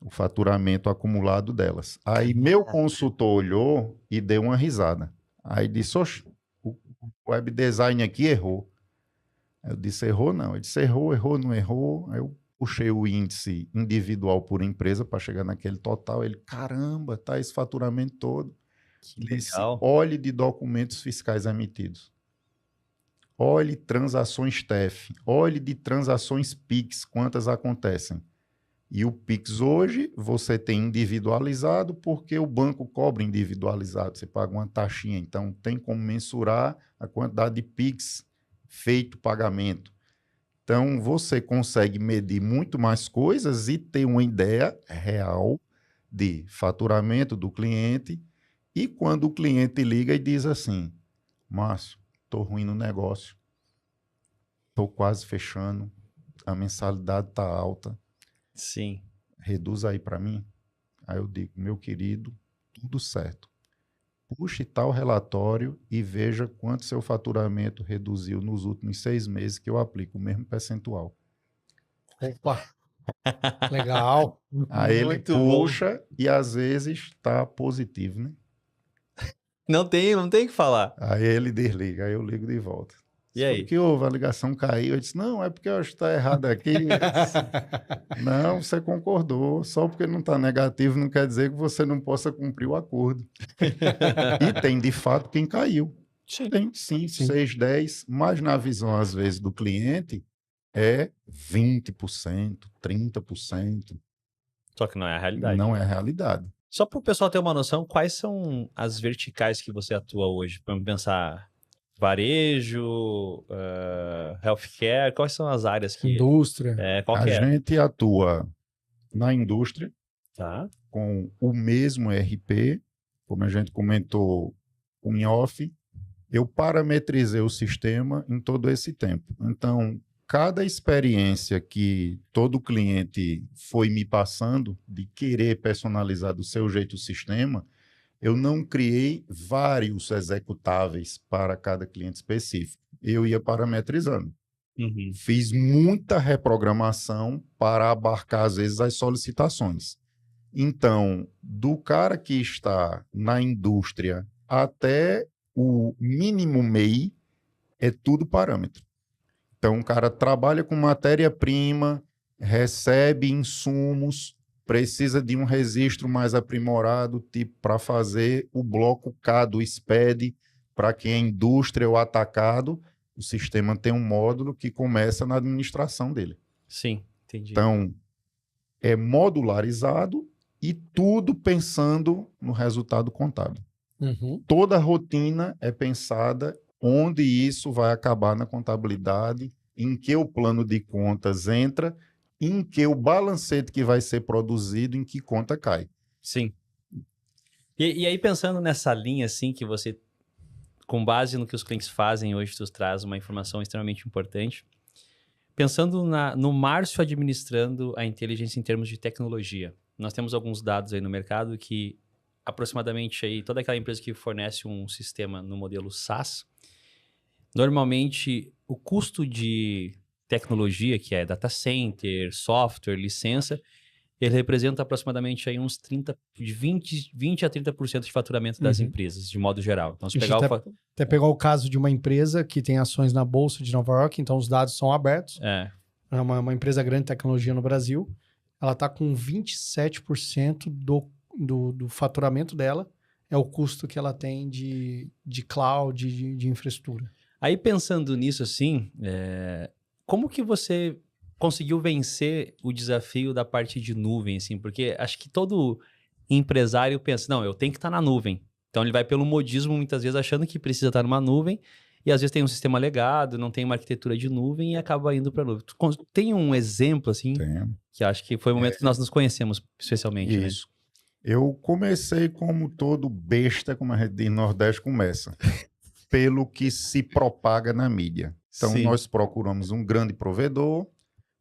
o faturamento acumulado delas. Aí meu consultor olhou e deu uma risada. Aí disse, oxe, o web design aqui errou. Eu disse, errou não. Ele disse, errou, não errou. Aí eu puxei o índice individual por empresa para chegar naquele total. Ele, caramba, tá esse faturamento todo. Que Disse, legal. olhe de documentos fiscais emitidos. Olhe transações TEF. Olhe de transações PIX, quantas acontecem. E o PIX hoje você tem individualizado porque o banco cobra individualizado. Você paga uma taxinha, então tem como mensurar a quantidade de PIX feito pagamento. Então você consegue medir muito mais coisas e ter uma ideia real de faturamento do cliente. E quando o cliente liga e diz assim, Márcio, estou ruim no negócio, estou quase fechando, a mensalidade está alta, Sim. reduz aí para mim. Aí eu digo, meu querido, tudo certo. Puxe tal relatório e veja quanto seu faturamento reduziu nos últimos 6 meses que eu aplico o mesmo percentual. Opa! Legal! Aí ele Muito puxa e às vezes está positivo, né? Não tem o que falar. Aí ele desliga, aí eu ligo de volta. E aí? O que houve? A ligação caiu. Eu disse, não, é porque eu acho que está errado aqui. Eu disse, não, você concordou. Só porque não está negativo não quer dizer que você não possa cumprir o acordo. E tem, de fato, quem caiu. Sim. Tem 5, Sim. 6, 10, mas na visão, às vezes, do cliente, é 20%, 30%. Só que não é a realidade. Não é a realidade. Só para o pessoal ter uma noção, quais são as verticais que você atua hoje? Vamos pensar varejo, healthcare, quais são as áreas que... Indústria. Qual A que é? gente atua na indústria Tá. com o mesmo ERP, como a gente comentou em off, eu parametrizei o sistema em todo esse tempo. Então, cada experiência que todo cliente foi me passando de querer personalizar do seu jeito o sistema, eu não criei vários executáveis para cada cliente específico. Eu ia parametrizando. Uhum. Fiz muita reprogramação para abarcar, às vezes, as solicitações. Então, do cara que está na indústria até o mínimo MEI, é tudo parâmetro. Então, o cara trabalha com matéria-prima, recebe insumos, precisa de um registro mais aprimorado, tipo para fazer o bloco K do SPED, para quem é indústria ou atacado, o sistema tem um módulo que começa na administração dele. Sim, entendi. Então, é modularizado e tudo pensando no resultado contábil. Uhum. Toda a rotina é pensada onde isso vai acabar na contabilidade, em que o plano de contas entra, em que o balancete que vai ser produzido, em que conta cai. Sim. E aí, pensando nessa linha, assim, que você, com base no que os clientes fazem hoje, tu traz uma informação extremamente importante. Pensando no Márcio administrando a inteligência em termos de tecnologia, nós temos alguns dados aí no mercado que aproximadamente aí, toda aquela empresa que fornece um sistema no modelo SaaS, normalmente o custo de tecnologia, que é data center, software, licença, ele representa aproximadamente aí uns 20 a 30% de faturamento das empresas, de modo geral. Então, se A gente pegar até pegar o caso de uma empresa que tem ações na Bolsa de Nova York, então os dados são abertos. É uma empresa grande de tecnologia no Brasil. Ela está com 27% do faturamento dela, é o custo que ela tem de cloud, de infraestrutura. Aí, pensando nisso, assim, como que você conseguiu vencer o desafio da parte de nuvem, assim? Porque acho que todo empresário pensa, não, eu tenho que estar na nuvem. Então, ele vai pelo modismo, muitas vezes, achando que precisa estar numa nuvem, e às vezes tem um sistema legado, não tem uma arquitetura de nuvem, e acaba indo para a nuvem. Tem um exemplo, assim, que acho que foi o momento que nós nos conhecemos, especialmente, Isso. Né? Eu comecei como todo besta, como a gente diz, Nordeste começa, pelo que se propaga na mídia. Então, Sim. Nós procuramos um grande provedor,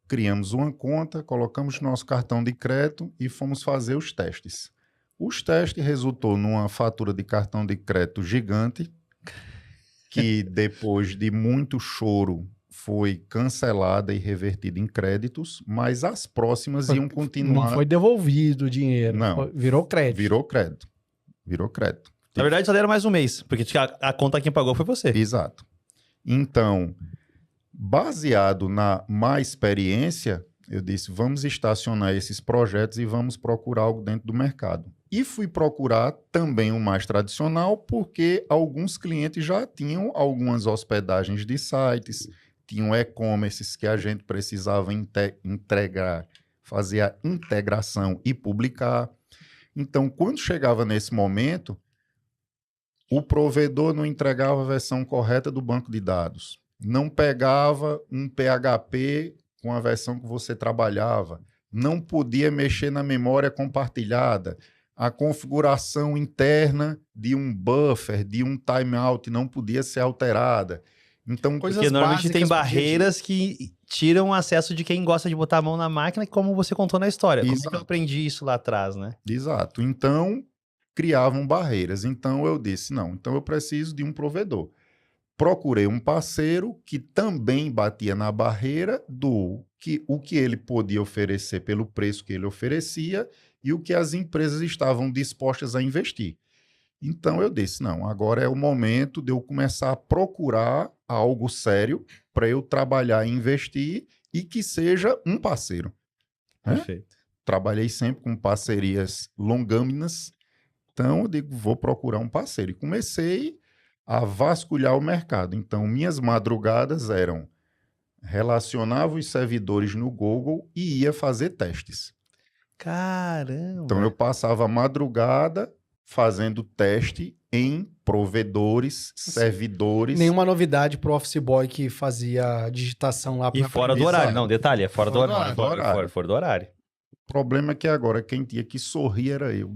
criamos uma conta, colocamos nosso cartão de crédito e fomos fazer os testes. Os testes resultou numa fatura de cartão de crédito gigante, que depois de muito choro foi cancelada e revertida em créditos, mas as próximas iam continuar... Não foi devolvido o dinheiro, Não, virou crédito. Virou crédito. Na verdade, só deram mais um mês, porque a conta quem pagou foi você. Exato. Então, baseado na má experiência, eu disse, vamos estacionar esses projetos e vamos procurar algo dentro do mercado. E fui procurar também o mais tradicional, porque alguns clientes já tinham algumas hospedagens de sites, tinham e-commerces que a gente precisava entregar, fazer a integração e publicar. Então, quando chegava nesse momento, o provedor não entregava a versão correta do banco de dados, não pegava um PHP com a versão que você trabalhava, não podia mexer na memória compartilhada, a configuração interna de um buffer, de um timeout não podia ser alterada. Então, porque normalmente tem barreiras que tiram o acesso de quem gosta de botar a mão na máquina, como você contou na história. Exato. Como é que eu aprendi isso lá atrás, né? Exato. Então, criavam barreiras. Então, eu disse, não, então eu preciso de um provedor. Procurei um parceiro que também batia na barreira do que o que ele podia oferecer pelo preço que ele oferecia e o que as empresas estavam dispostas a investir. Então, eu disse, não, agora é o momento de eu começar a procurar algo sério para eu trabalhar e investir e que seja um parceiro. Né? Perfeito. Trabalhei sempre com parcerias longâminas, então eu digo, vou procurar um parceiro. E comecei a vasculhar o mercado. Então, minhas madrugadas eram relacionava os servidores no Google e ia fazer testes. Caramba! Então, eu passava a madrugada fazendo teste em provedores, servidores. Nenhuma novidade pro office boy que fazia digitação lá. E pra fora do aprender. horário. Exato. Não, detalhe, é fora do Fora do horário. horário. Fora do horário. O problema é que agora quem tinha que sorrir era eu.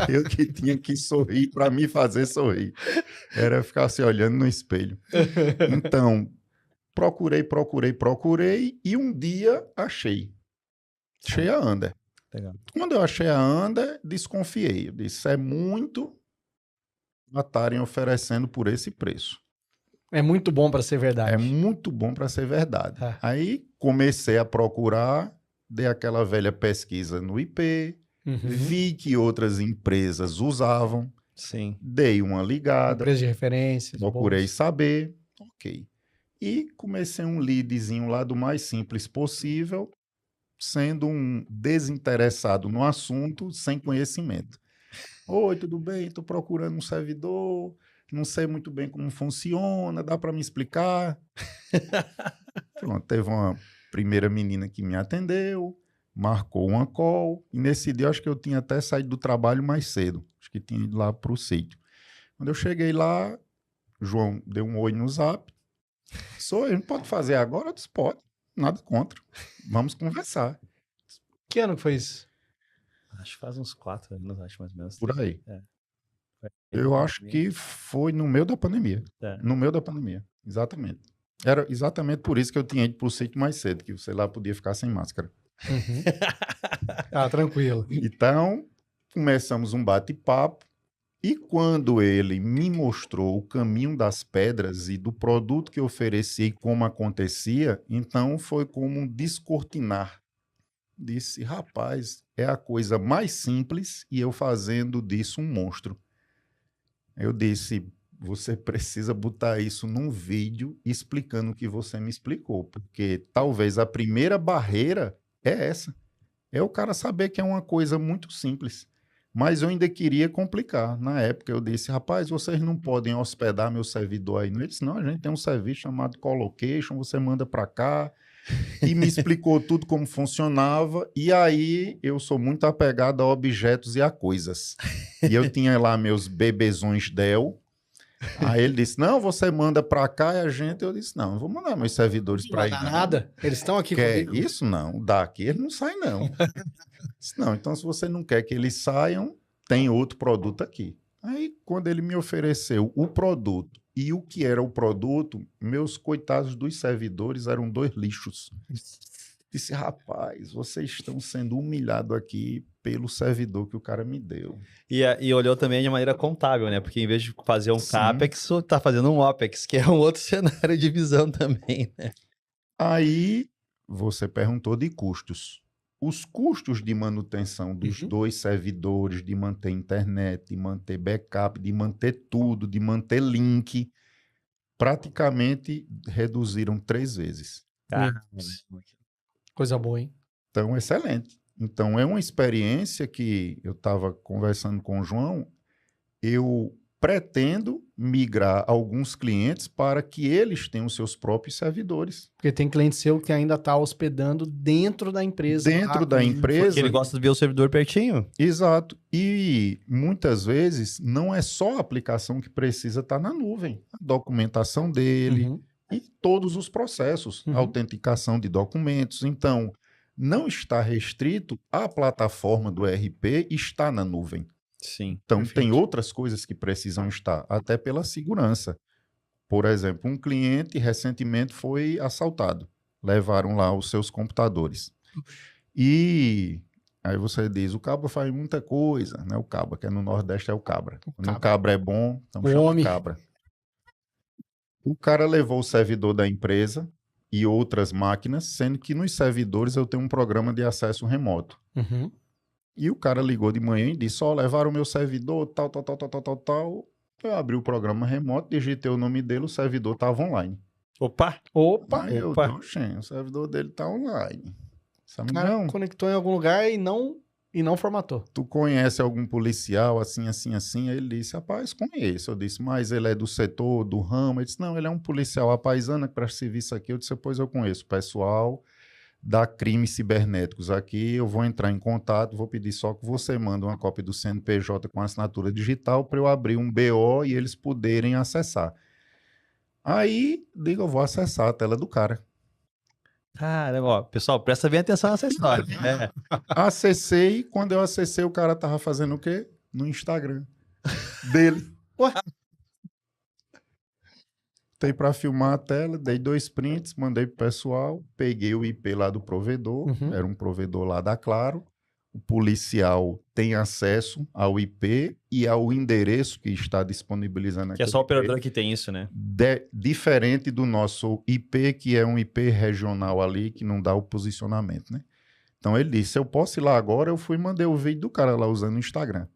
Eu que tinha que sorrir para me fazer sorrir. Era ficar se olhando no espelho. Então, procurei e um dia achei. Achei a Under. Legal. Quando eu achei a Under, desconfiei. Eu disse, é muito a estarem oferecendo por esse preço. É muito bom pra ser verdade. É muito bom para ser verdade. É. Aí comecei a procurar, dei aquela velha pesquisa no IP, Uhum. vi que outras empresas usavam, Sim. dei uma ligada, Empresa de referências. procurei bons. saber, ok. E comecei um leadzinho lá do mais simples possível, sendo um desinteressado no assunto, sem conhecimento. Oi, tudo bem? Estou procurando um servidor, não sei muito bem como funciona, dá para me explicar? Pronto, teve uma primeira menina que me atendeu, marcou uma call, e nesse dia acho que eu tinha até saído do trabalho mais cedo, acho que tinha ido lá para o sítio. Quando eu cheguei lá, o João deu um oi no zap, a gente pode fazer agora? Eu disse, pode, nada contra, vamos conversar, Que ano que foi isso? Acho que faz uns 4 anos, acho mais ou menos. por aí. É. Eu acho que foi no meio da pandemia. É. No meio da pandemia, exatamente. Era exatamente por isso que eu tinha ido para o sítio mais cedo, que você lá podia ficar sem máscara. Uhum. Ah, tranquilo. Então, começamos um bate-papo e quando ele me mostrou o caminho das pedras e do produto que eu oferecia e como acontecia, então foi como um descortinar. Disse, rapaz, é a coisa mais simples e eu fazendo disso um monstro. Eu disse, você precisa botar isso num vídeo explicando o que você me explicou, porque talvez a primeira barreira é essa. É o cara saber que é uma coisa muito simples. Mas eu ainda queria complicar. Na época eu disse, rapaz, vocês não podem hospedar meu servidor aí. Ele disse, não, a gente tem um serviço chamado Colocation, você manda para cá. E me explicou tudo como funcionava. E aí eu sou muito apegado a objetos e a coisas. E eu tinha lá meus bebezões Dell. Aí ele disse, não, você manda para cá e a gente... Eu disse, não vou mandar meus servidores para aí. Não dá Não. nada. Eles estão aqui Quer comigo. isso? Não. Daqui eles não saem, não. Disse, não, então se você não quer que eles saiam, tem outro produto aqui. Aí, quando ele me ofereceu o produto e o que era o produto, meus coitados dos servidores eram 2 lixos. Disse, rapaz, vocês estão sendo humilhados aqui pelo servidor que o cara me deu. E olhou também de maneira contábil, né? Porque em vez de fazer um Sim. CAPEX, tá fazendo um OPEX, que é um outro cenário de visão também, né? Aí, você perguntou de custos. Os custos de manutenção dos 2 servidores, de manter internet, de manter backup, de manter tudo, de manter link, praticamente reduziram 3 vezes. Caramba. Coisa boa, hein? Então, excelente. Então, é uma experiência que eu estava conversando com o João, eu pretendo migrar alguns clientes para que eles tenham seus próprios servidores. Porque tem cliente seu que ainda está hospedando dentro da empresa. Dentro da empresa. Porque ele gosta de ver o servidor pertinho. Exato. E muitas vezes não é só a aplicação que precisa estar na nuvem. A documentação dele Uhum. e todos os processos, Uhum. autenticação de documentos. Então, não está restrito à plataforma do ERP, está na nuvem. Sim. Então, Perfeito. tem outras coisas que precisam estar, até pela segurança. Por exemplo, um cliente recentemente foi assaltado. Levaram lá os seus computadores. E aí você diz, o Cabra faz muita coisa, né? O Cabra, que é no Nordeste é o Cabra. Quando o Cabra é bom, então O chama homem. Cabra. O cara levou o servidor da empresa e outras máquinas, sendo que nos servidores eu tenho um programa de acesso remoto. Uhum. E o cara ligou de manhã e disse, ó, levaram o meu servidor, tal. Eu abri o programa remoto, digitei o nome dele, o servidor estava online. Opa! Aí eu, Opa. o servidor dele tá online. O cara Não, conectou em algum lugar e não formatou. tu conhece algum policial assim? Aí ele disse, rapaz, conheço. Eu disse, mas ele é do setor, do ramo? Ele disse, não, ele é um policial apaisana que presta serviço aqui. Eu disse, pois eu conheço o pessoal da crimes cibernéticos aqui, eu vou entrar em contato, vou pedir só que você manda uma cópia do CNPJ com assinatura digital para eu abrir um BO e eles poderem acessar. Aí, digo, eu vou acessar a tela do cara. Caramba, ó, pessoal, presta bem atenção nessa história. Acessei, quando eu acessei, o cara tava fazendo o quê? No Instagram dele. Ué? Botei para filmar a tela, dei 2 prints, mandei pro pessoal, peguei o IP lá do provedor, era um provedor lá da Claro. O policial tem acesso ao IP e ao endereço que está disponibilizando Que é só a operadora que tem isso, né? diferente do nosso IP, que é um IP regional ali, que não dá o posicionamento, né? Então ele disse, eu posso ir lá agora? Eu fui e mandei o vídeo do cara lá usando o Instagram.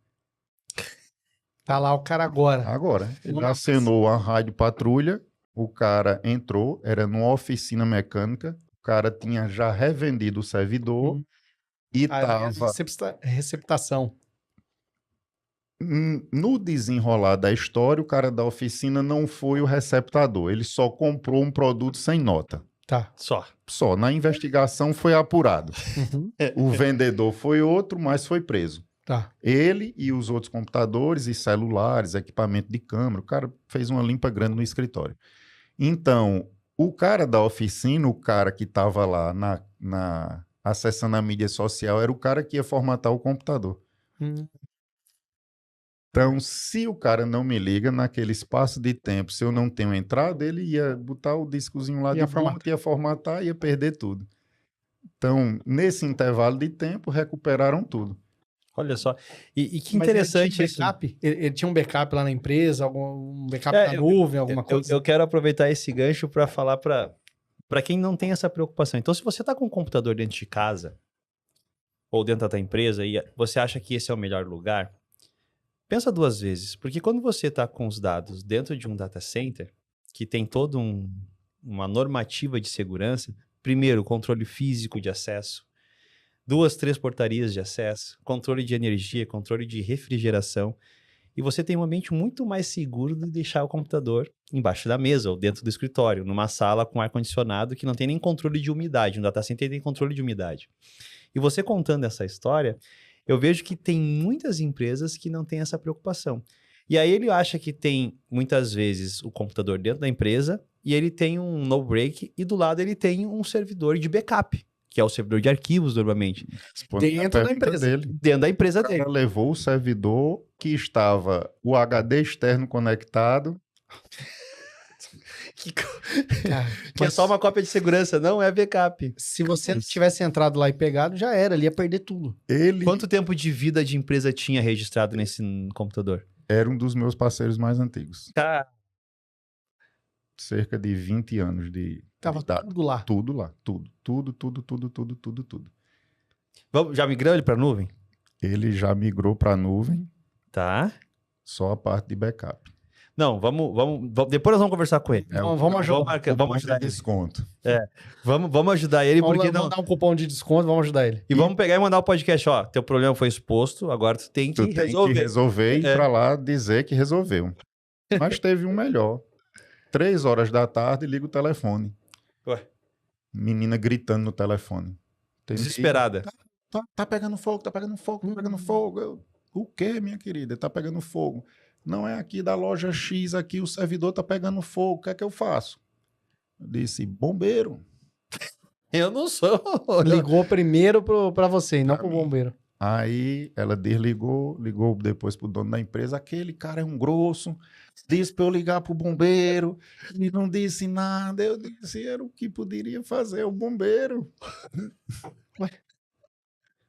Tá lá o cara agora. Agora, ele Nossa. acenou a rádio patrulha, o cara entrou, era numa oficina mecânica, o cara tinha já revendido o servidor e estava Receptação. no desenrolar da história, o cara da oficina não foi o receptador, ele só comprou um produto sem nota. Tá. Só, na investigação foi apurado. O vendedor foi outro, mas foi preso. Tá. Ele e os outros computadores e celulares, equipamento de câmera, o cara fez uma limpa grande no escritório. Então, o cara da oficina, o cara que estava lá acessando a mídia social, era o cara que ia formatar o computador. Então, se o cara não me liga naquele espaço de tempo, se eu não tenho entrada, ele ia botar o discozinho lá de volta, ia formatar, ia perder tudo. Então, nesse intervalo de tempo, recuperaram tudo. Olha só. E que interessante isso. Ele tinha um backup lá na empresa, um backup na nuvem, alguma coisa? Eu quero aproveitar esse gancho para falar para quem não tem essa preocupação. Então, se você está com um computador dentro de casa ou dentro da tua empresa e você acha que esse é o melhor lugar, pensa 2 vezes. Porque quando você está com os dados dentro de um data center, que tem toda uma normativa de segurança, primeiro, controle físico de acesso, 2, 3 portarias de acesso, controle de energia, controle de refrigeração. E você tem um ambiente muito mais seguro de deixar o computador embaixo da mesa ou dentro do escritório, numa sala com ar-condicionado que não tem nem controle de umidade. No data center tem controle de umidade. E você contando essa história, eu vejo que tem muitas empresas que não têm essa preocupação. E aí ele acha que tem, muitas vezes, o computador dentro da empresa e ele tem um no-break e do lado ele tem um servidor de backup, que é o servidor de arquivos, normalmente. Dentro da empresa dele. Dentro da empresa dele. Ela levou o servidor que estava o HD externo conectado. Que é só uma cópia de segurança, não é backup. Se você tivesse entrado lá e pegado, já era, ele ia perder tudo. Quanto tempo de vida de empresa tinha registrado nesse computador? Era um dos meus parceiros mais antigos. Tá. Cerca de 20 anos de Tava idade. tudo lá. Tudo lá. Tudo. Já migrou ele para a nuvem? Ele já migrou para a nuvem. Tá. Só a parte de backup. Não, depois nós vamos conversar com ele. Vamos ajudar ele. Desconto. Vamos ajudar ele, porque vamos dar um cupom de desconto, vamos ajudar ele. E vamos pegar e mandar o podcast, ó, teu problema foi exposto, agora tu tem que resolver. Tem que resolver e ir pra lá dizer que resolveu. Mas teve um melhor. 3 horas da tarde, liga o telefone. Ué. Menina gritando no telefone. Desesperada. Tá pegando fogo. O quê, minha querida? Tá pegando fogo. Não é aqui da loja X, aqui o servidor tá pegando fogo. O que é que eu faço? Eu disse, bombeiro. Eu não sou. Ligou primeiro pra você, não pro bombeiro. Aí ela ligou depois pro dono da empresa. Aquele cara é um grosso, disse pra eu ligar pro bombeiro, ele não disse nada. Eu disse, era o que poderia fazer o bombeiro. Ué,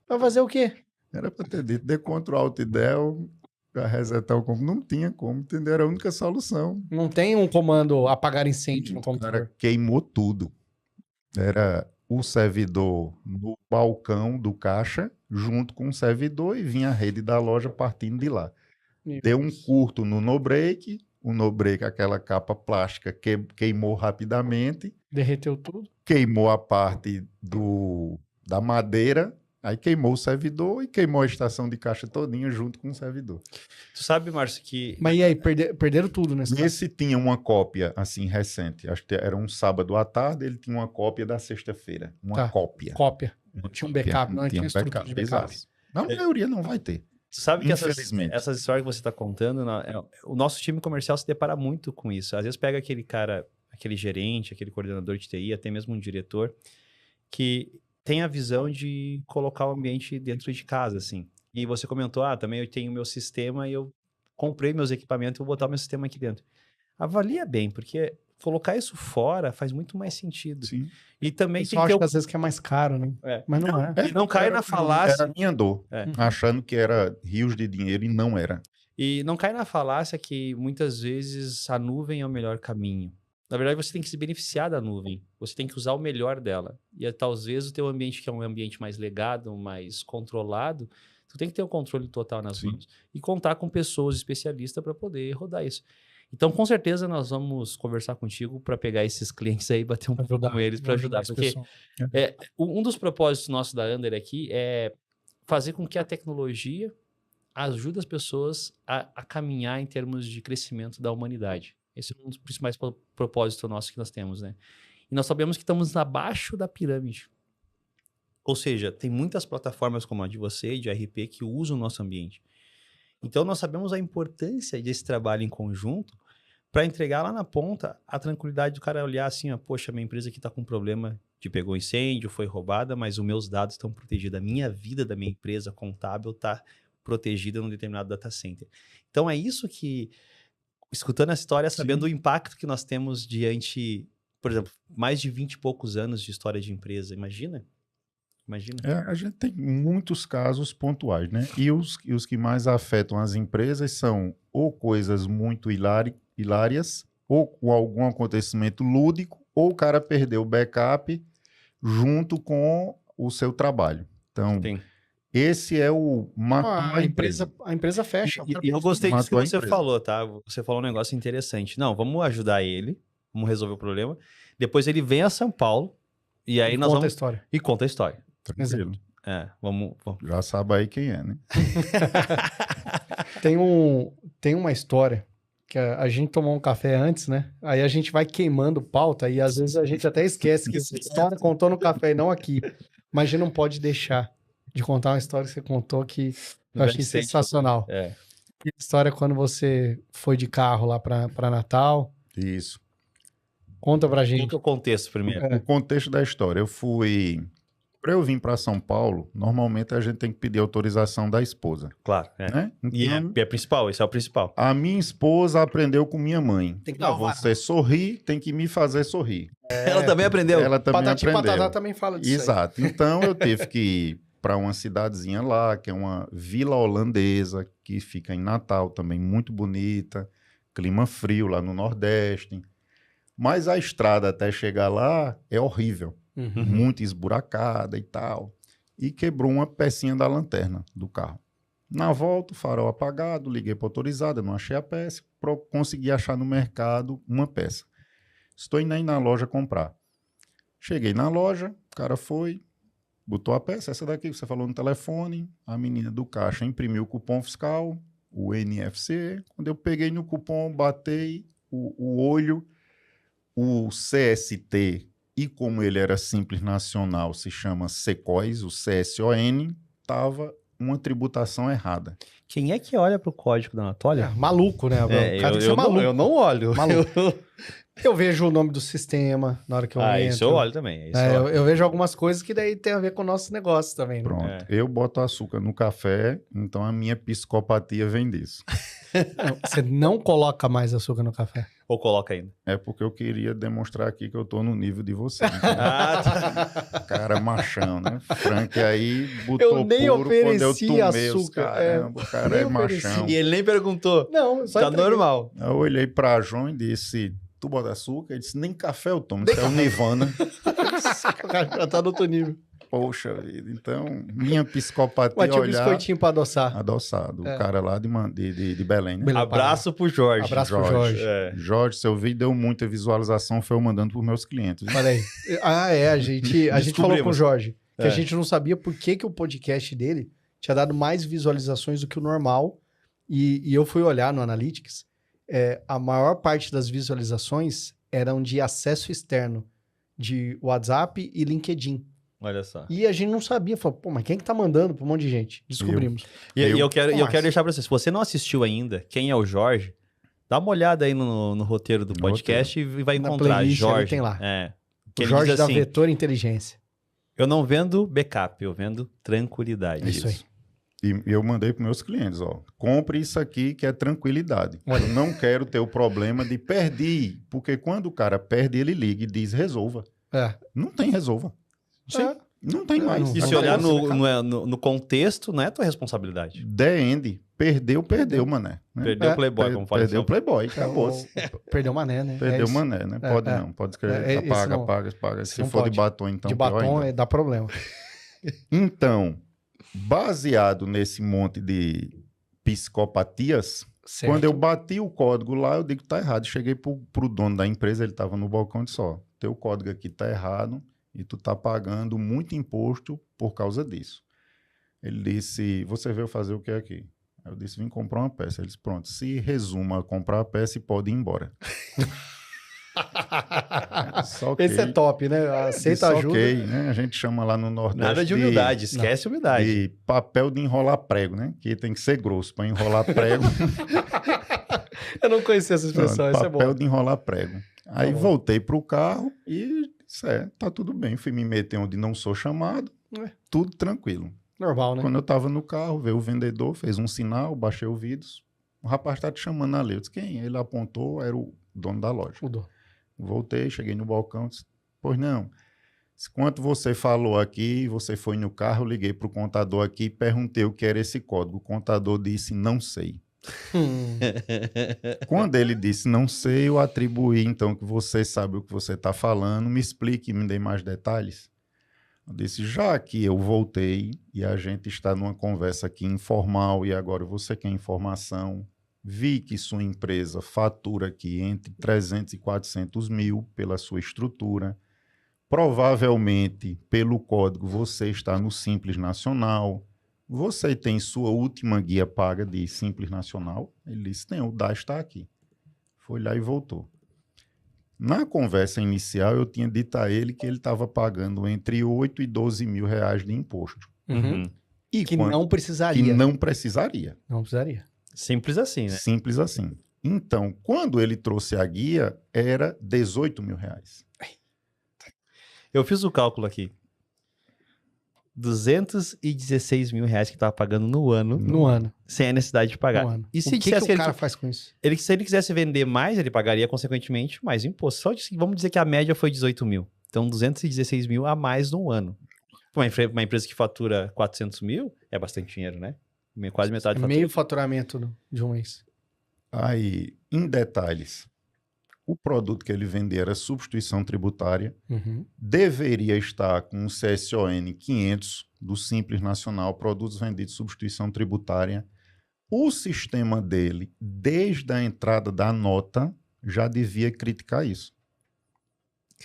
vai fazer o quê? Era pra ter dito, dê Ctrl Alt Del, pra resetar o computador. Não tinha como, entendeu? Era a única solução. Não tem um comando apagar incêndio no O computador. cara queimou tudo. Era o servidor no balcão do caixa, junto com o servidor, e vinha a rede da loja partindo de lá. deu um curto no no-break, o no-break, aquela capa plástica, queimou rapidamente, Derreteu tudo. queimou a parte da madeira, aí queimou o servidor e queimou a estação de caixa todinha junto com o servidor. Tu sabe, Márcio, que... Mas e aí, perderam tudo nesse caso? Esse tinha uma cópia, assim, recente. Acho que era um sábado à tarde, ele tinha uma cópia da sexta-feira. Uma cópia. Cópia. Não tinha um backup, não tinha estrutura de backup. Exato. Na maioria não vai ter. Tu sabe que Infelizmente. essas histórias que você está contando, o nosso time comercial se depara muito com isso. Às vezes pega aquele cara, aquele gerente, aquele coordenador de TI, até mesmo um diretor, que tem a visão de colocar o ambiente dentro de casa, assim. E você comentou, também eu tenho meu sistema e eu comprei meus equipamentos e vou botar o meu sistema aqui dentro. Avalia bem, porque colocar isso fora faz muito mais sentido. Sim. E também Eu acho que às vezes que é mais caro, né? Mas não é. E não cai na falácia. Era a minha dor, achando que era rios de dinheiro e não era. E não cai na falácia que muitas vezes a nuvem é o melhor caminho. Na verdade, você tem que se beneficiar da nuvem. Você tem que usar o melhor dela. E talvez o teu ambiente, que é um ambiente mais legado, mais controlado, tu tem que ter o controle total nas mãos. E contar com pessoas especialistas para poder rodar isso. Então, com certeza, nós vamos conversar contigo para pegar esses clientes aí e bater um pouco com eles para ajudar. Porque um dos propósitos nossos da Under aqui é fazer com que a tecnologia ajude as pessoas a caminhar em termos de crescimento da humanidade. Esse é um dos principais propósitos nossos que nós temos, né? E nós sabemos que estamos abaixo da pirâmide. Ou seja, tem muitas plataformas como a de você e de RP que usam o nosso ambiente. Então, nós sabemos a importância desse trabalho em conjunto para entregar lá na ponta a tranquilidade do cara olhar assim, poxa, minha empresa aqui está com um problema de pegou incêndio, foi roubada, mas os meus dados estão protegidos. A minha vida da minha empresa contábil está protegida num determinado data center. Então, é isso que, escutando a história, sabendo o impacto que nós temos diante, por exemplo, mais de 20 e poucos anos de história de empresa. Imagina? A gente tem muitos casos pontuais, né? E os que mais afetam as empresas são ou coisas muito hilárias, ou com algum acontecimento lúdico, ou o cara perdeu o backup junto com o seu trabalho. Então, esse é o matou a empresa. A empresa fecha. E eu gostei disso que você falou, tá? Você falou um negócio interessante. Não, vamos ajudar ele, vamos resolver o problema. Depois ele vem a São Paulo e aí nós vamos... a história. E conta a história. Tranquilo. Vamos. Já sabe aí quem é, né? Tem uma história que a gente tomou um café antes, né? Aí a gente vai queimando pauta e às vezes a gente até esquece que essa história contou no café e não aqui. Mas a gente não pode deixar de contar uma história que você contou que eu achei sensacional. A história quando você foi de carro lá para Natal. Isso. Conta pra gente. Conta o contexto primeiro. O contexto da história. Para eu vir para São Paulo, normalmente a gente tem que pedir autorização da esposa. Claro. Né? Então, E é principal, esse é o principal. A minha esposa aprendeu com minha mãe. Tem que dar você sorrir, tem que me fazer sorrir. Ela também aprendeu. Ela também Patati aprendeu. Patatá também fala disso. Exato. Então eu tive que ir para uma cidadezinha lá, que é uma vila holandesa, que fica em Natal, também muito bonita, clima frio lá no Nordeste. Mas a estrada até chegar lá é horrível. Muito esburacada e tal. E quebrou uma pecinha da lanterna do carro. Na volta, o farol apagado, liguei para autorizada, não achei a peça, consegui achar no mercado uma peça. Estou indo aí na loja comprar. Cheguei na loja, o cara foi, botou a peça, essa daqui que você falou no telefone, a menina do caixa imprimiu o cupom fiscal, o NFC. Quando eu peguei no cupom, batei o olho, o CST, e como ele era Simples Nacional, se chama CECOS, o CSON, estava uma tributação errada. Quem é que olha para o código da Anatólia? Maluco, né? O cara tem que ser maluco. Eu não olho. Eu vejo o nome do sistema na hora que eu entro. Isso eu olho também. Eu vejo algumas coisas que daí tem a ver com o nosso negócio também. Né? Pronto. Eu boto açúcar no café, então a minha psicopatia vem disso. Você não coloca mais açúcar no café? Ou coloca ainda? É porque eu queria demonstrar aqui que eu tô no nível de você. Né? Cara machão, né? Frank aí botou eu nem puro quando eu tomei açúcar. Caramba, o cara é machão. E ele nem perguntou. Não, só tá normal. Eu olhei pra João e disse, tu bota açúcar? Ele disse, nem café eu tomo. Isso é o Nirvana. O cara já tá no outro nível. Poxa vida, então, minha psicopatia Mas tinha um olhar... biscoitinho pra adoçar. Adoçado, o cara lá de Belém, né? Belém. Abraço pro Jorge. Abraço pro Jorge. É. Jorge, seu vídeo deu muita visualização, foi eu mandando pros meus clientes. viu? Olha aí. A gente falou com o Descobrimos. Jorge que a É. gente não sabia por que o podcast dele tinha dado mais visualizações do que o normal. E eu fui olhar no Analytics, a maior parte das visualizações eram de acesso externo, de WhatsApp e LinkedIn. Olha só. E a gente não sabia, falou, pô, mas quem que tá mandando pra um monte de gente? Descobrimos. E eu quero Massa. deixar pra vocês, se você não assistiu ainda, quem é o Jorge, dá uma olhada aí no roteiro do No podcast e vai Na encontrar playlist ali Jorge. tem lá. Que O ele Jorge diz da assim, Vetor Inteligência. eu não vendo backup, eu vendo tranquilidade. Isso aí. E eu mandei para meus clientes, ó, compre isso aqui que é tranquilidade. Eu não quero ter o problema de perder, porque quando o cara perde, ele liga e diz resolva. Não tem resolva. Sim. Não tem mais. não- E se Vai olhar acontecer, no contexto, não é tua responsabilidade. The end. Perdeu, mané. né? Perdeu o Playboy, como fala. Perdeu o Playboy, acabou. Perdeu o mané, né? Perdeu o isso. mané, né? Pode não, pode escrever. Esse Apaga, não- apaga. esse Se não for pode. de batom, então De pior batom ainda. dá problema. Então, baseado nesse monte de psicopatias, Certo. quando eu bati o código lá, eu digo que tá errado. Cheguei pro dono da empresa, ele estava no balcão e disse, ó, teu código aqui tá errado e tu tá pagando muito imposto por causa disso. Ele disse, você veio fazer o que aqui? Eu disse, vim comprar uma peça. Ele disse, pronto, se resuma a comprar a peça e pode ir embora. Só que Esse é top, né? Aceita ajuda. Ok, né? A gente chama lá no Nordeste Nada de humildade, esquece a humildade. de papel de enrolar prego, né? Que tem que ser grosso para enrolar prego. Eu não conhecia essa expressão, essa é papel boa. de enrolar prego. Aí bom. voltei pro carro e disse, tá tudo bem. Fui me meter onde não sou chamado, tudo tranquilo. Normal, né? Quando eu tava no carro, veio o vendedor, fez um sinal, baixei o vidro. O rapaz tá te chamando ali. Eu disse, quem? Ele apontou, era o dono da loja. Mudou. Voltei, cheguei no balcão, disse, pois não. Quanto você falou aqui, você foi no carro, eu liguei pro contador aqui e perguntei o que era esse código. O contador disse, não sei. Quando ele disse, não sei, eu atribuí, então, que você sabe o que você está falando, me explique, me dê mais detalhes. Eu disse, já que eu voltei e a gente está numa conversa aqui informal e agora você quer informação, vi que sua empresa fatura aqui entre 300 e 400 mil pela sua estrutura, provavelmente, pelo código, você está no Simples Nacional, você tem sua última guia paga de Simples Nacional? Ele disse, tem, o DAS está aqui. Foi lá e voltou. Na conversa inicial, eu tinha dito a ele que ele estava pagando entre 8 e 12 mil reais de imposto. Uhum. E Que quando- não precisaria. que não precisaria. Não precisaria. Simples assim, né? Simples assim. Então, quando ele trouxe a guia, era 18 mil reais. Eu fiz o cálculo aqui. 216 mil reais que tava pagando no ano, No ano. sem a necessidade de pagar. No ano. E se o que dissesse o que ele, cara faz com isso? se ele quisesse vender mais, ele pagaria, consequentemente, mais imposto. Vamos dizer que a média foi 18 mil. Então, 216 mil a mais no ano. Pra uma empresa que fatura 400 mil, é bastante dinheiro, né? Quase metade do faturamento. Meio faturamento de um mês. Aí, em detalhes, o produto que ele vendia era substituição tributária, Uhum. deveria estar com o CSON 500 do Simples Nacional, produtos vendidos substituição tributária. O sistema dele, desde a entrada da nota, já devia criticar isso.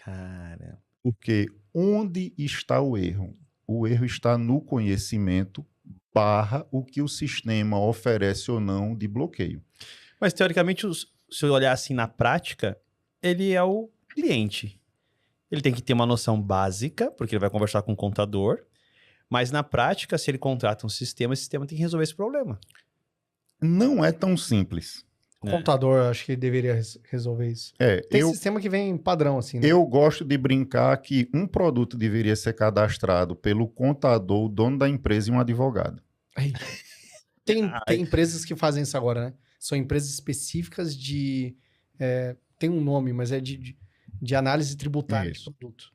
Cara. Porque onde está o erro? O erro está no conhecimento / o que o sistema oferece ou não de bloqueio. Mas, teoricamente, se eu olhar assim na prática, ele é o cliente. Ele tem que ter uma noção básica, porque ele vai conversar com o contador. Mas, na prática, se ele contrata um sistema, esse sistema tem que resolver esse problema. Não é tão simples. O contador, acho que deveria resolver isso. Tem eu, sistema que vem padrão, assim, né? eu gosto de brincar que um produto deveria ser cadastrado pelo contador, o dono da empresa e um advogado. Tem empresas que fazem isso agora, né? São empresas específicas de... tem um nome, mas é de análise tributária de Isso. produto.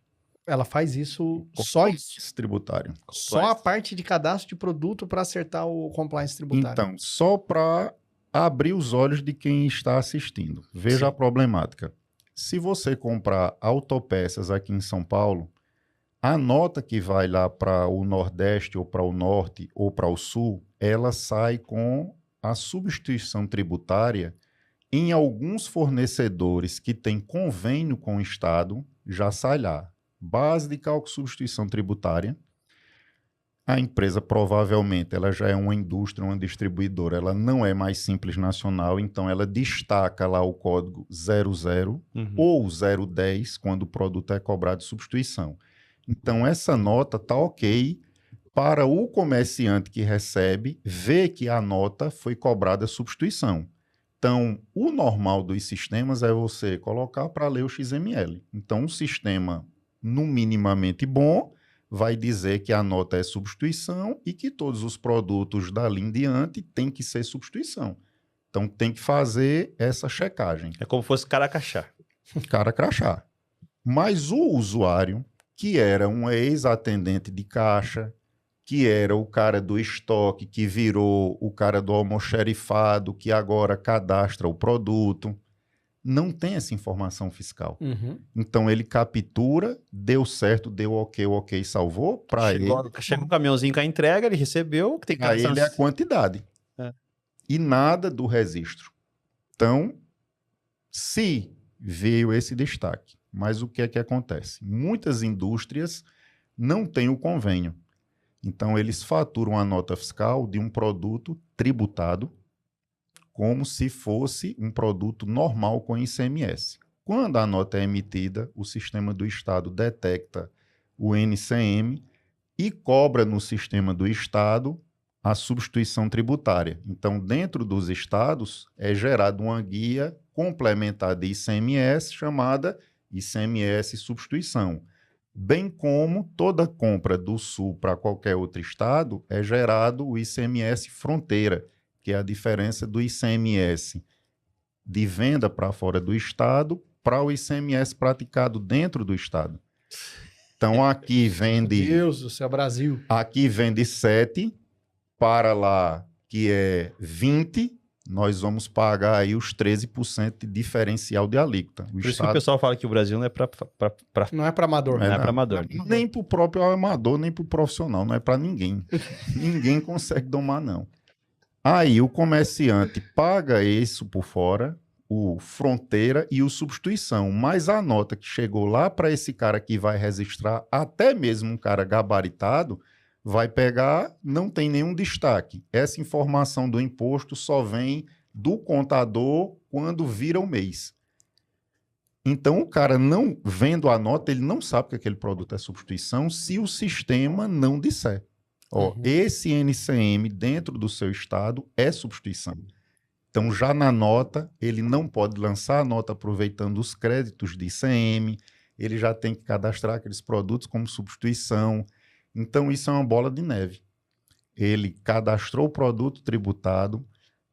Ela faz isso, só isso. Compliance tributário. Só a parte de cadastro de produto para acertar o compliance tributário. Então, só para abrir os olhos de quem está assistindo. Veja Sim. a problemática. Se você comprar autopeças aqui em São Paulo, A nota que vai lá para o Nordeste, ou para o Norte, ou para o Sul, ela sai com a substituição tributária em alguns fornecedores que têm convênio com o Estado, já sai lá. Base de cálculo substituição tributária. A empresa provavelmente ela já é uma indústria, uma distribuidora, ela não é mais Simples Nacional, então ela destaca lá o código 00 ou 010 quando o produto é cobrado de substituição. Então essa nota está ok para o comerciante que recebe ver que a nota foi cobrada de substituição. Então o normal dos sistemas é você colocar para ler o XML. Então um sistema no minimamente bom vai dizer que a nota é substituição e que todos os produtos dali em diante têm que ser substituição. Então, tem que fazer essa checagem. É como se fosse cara crachá. Cara crachá. Mas o usuário, que era um ex-atendente de caixa, que era o cara do estoque, que virou o cara do almoxerifado, que agora cadastra o produto, não tem essa informação fiscal. Então, ele captura, deu certo, deu ok, o ok salvou para ele. Chega um caminhãozinho com a entrega, ele recebeu. Tem que aí ele é a quantidade. E nada do registro. Então, se veio esse destaque, mas o que é que acontece? Muitas indústrias não têm o convênio. Então, eles faturam a nota fiscal de um produto tributado como se fosse um produto normal com ICMS. Quando a nota é emitida, o sistema do Estado detecta o NCM e cobra no sistema do Estado a substituição tributária. Então, dentro dos estados, é gerada uma guia complementar de ICMS chamada ICMS substituição. Bem como toda compra do Sul para qualquer outro estado é gerado o ICMS fronteira, que é a diferença do ICMS de venda para fora do estado para o ICMS praticado dentro do estado. Então, aqui vende... Meu Deus do céu, Brasil. Aqui vende 7, para lá, que é 20, nós vamos pagar aí os 13% de diferencial de alíquota. Por isso que o pessoal fala que o Brasil não é para... Não é para amador. Não é para amador. Nem para o próprio amador, nem para o profissional. Não é para ninguém. Ninguém consegue domar, não. Aí o comerciante paga isso por fora, o fronteira e o substituição. Mas a nota que chegou lá para esse cara que vai registrar, até mesmo um cara gabaritado, vai pegar, não tem nenhum destaque. Essa informação do imposto só vem do contador quando vira o mês. Então, o cara não vendo a nota, ele não sabe que aquele produto é substituição se o sistema não disser. Ó, esse NCM dentro do seu estado é substituição. Então, já na nota, ele não pode lançar a nota aproveitando os créditos de ICM, ele já tem que cadastrar aqueles produtos como substituição. Então, isso é uma bola de neve. Ele cadastrou o produto tributado,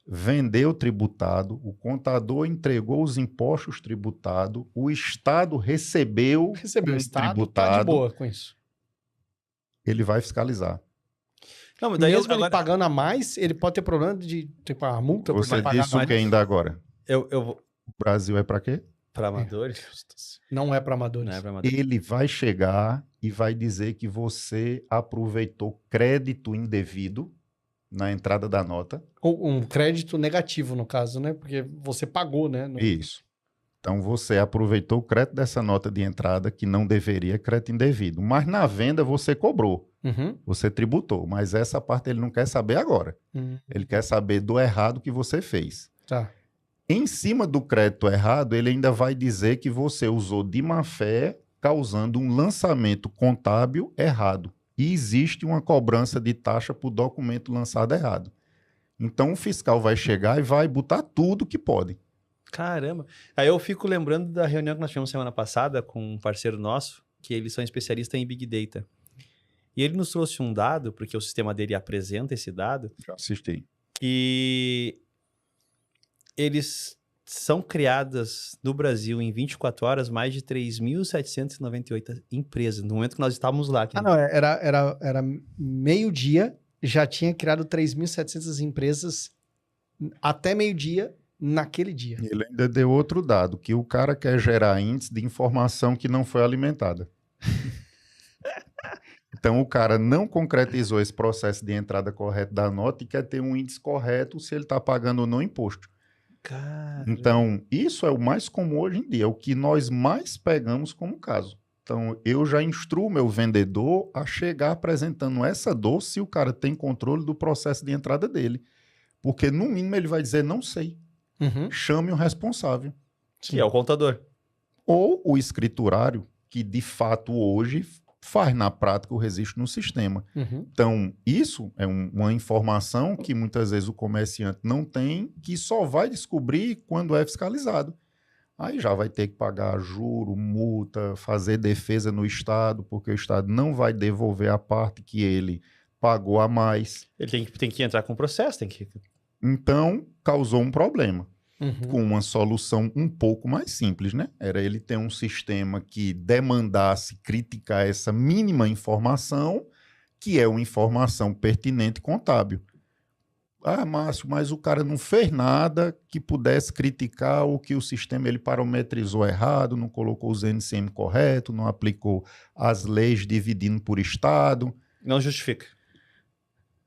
vendeu tributado, o contador entregou os impostos tributados, o Estado recebeu o Estado tributado. Tá de boa com isso. Ele vai fiscalizar. Não, mas daí mesmo ele pagando a mais, ele pode ter problema de ter a multa. Você disse o que ainda agora? O Brasil é para quê? Para amadores? Não é para amadores. Ele vai chegar e vai dizer que você aproveitou crédito indevido na entrada da nota. Um crédito negativo, no caso, né? Porque você pagou, né? Isso. Então, você aproveitou o crédito dessa nota de entrada que não deveria, crédito indevido. Mas na venda você cobrou. Você tributou. Mas essa parte ele não quer saber agora. Ele quer saber do errado que você fez. Tá. Em cima do crédito errado, ele ainda vai dizer que você usou de má fé, causando um lançamento contábil errado. E existe uma cobrança de taxa por documento lançado errado. Então, o fiscal vai chegar e vai botar tudo que pode. Caramba. Aí eu fico lembrando da reunião que nós tivemos semana passada com um parceiro nosso, que eles são especialistas em Big Data. E ele nos trouxe um dado, porque o sistema dele apresenta esse dado. Já assisti. E eles são criadas no Brasil em 24 horas mais de 3.798 empresas, no momento que nós estávamos lá. Não, era meio-dia, já tinha criado 3.700 empresas até meio-dia naquele dia. Ele ainda deu outro dado, que o cara quer gerar índice de informação que não foi alimentada. Então, o cara não concretizou esse processo de entrada correta da nota e quer ter um índice correto se ele está pagando ou não imposto. Cara. Então, isso é o mais comum hoje em dia, é o que nós mais pegamos como caso. Então, eu já instruo meu vendedor a chegar apresentando essa dor se o cara tem controle do processo de entrada dele. Porque, no mínimo, ele vai dizer, não sei. Uhum. Chame o responsável. Que é o contador. Ou o escriturário, que de fato hoje faz na prática o registro no sistema. Uhum. Então, isso é uma informação que muitas vezes o comerciante não tem, que só vai descobrir quando é fiscalizado. Aí já vai ter que pagar juro, multa, fazer defesa no Estado, porque o Estado não vai devolver a parte que ele pagou a mais. Ele tem que entrar com processo, tem que... Então, causou um problema. Uhum. Com uma solução um pouco mais simples, né? Era ele ter um sistema que demandasse criticar essa mínima informação, que é uma informação pertinente contábil. Ah, Márcio, mas o cara não fez nada que pudesse criticar o que o sistema ele parametrizou errado, não colocou os NCM correto, não aplicou as leis dividindo por estado. Não justifica.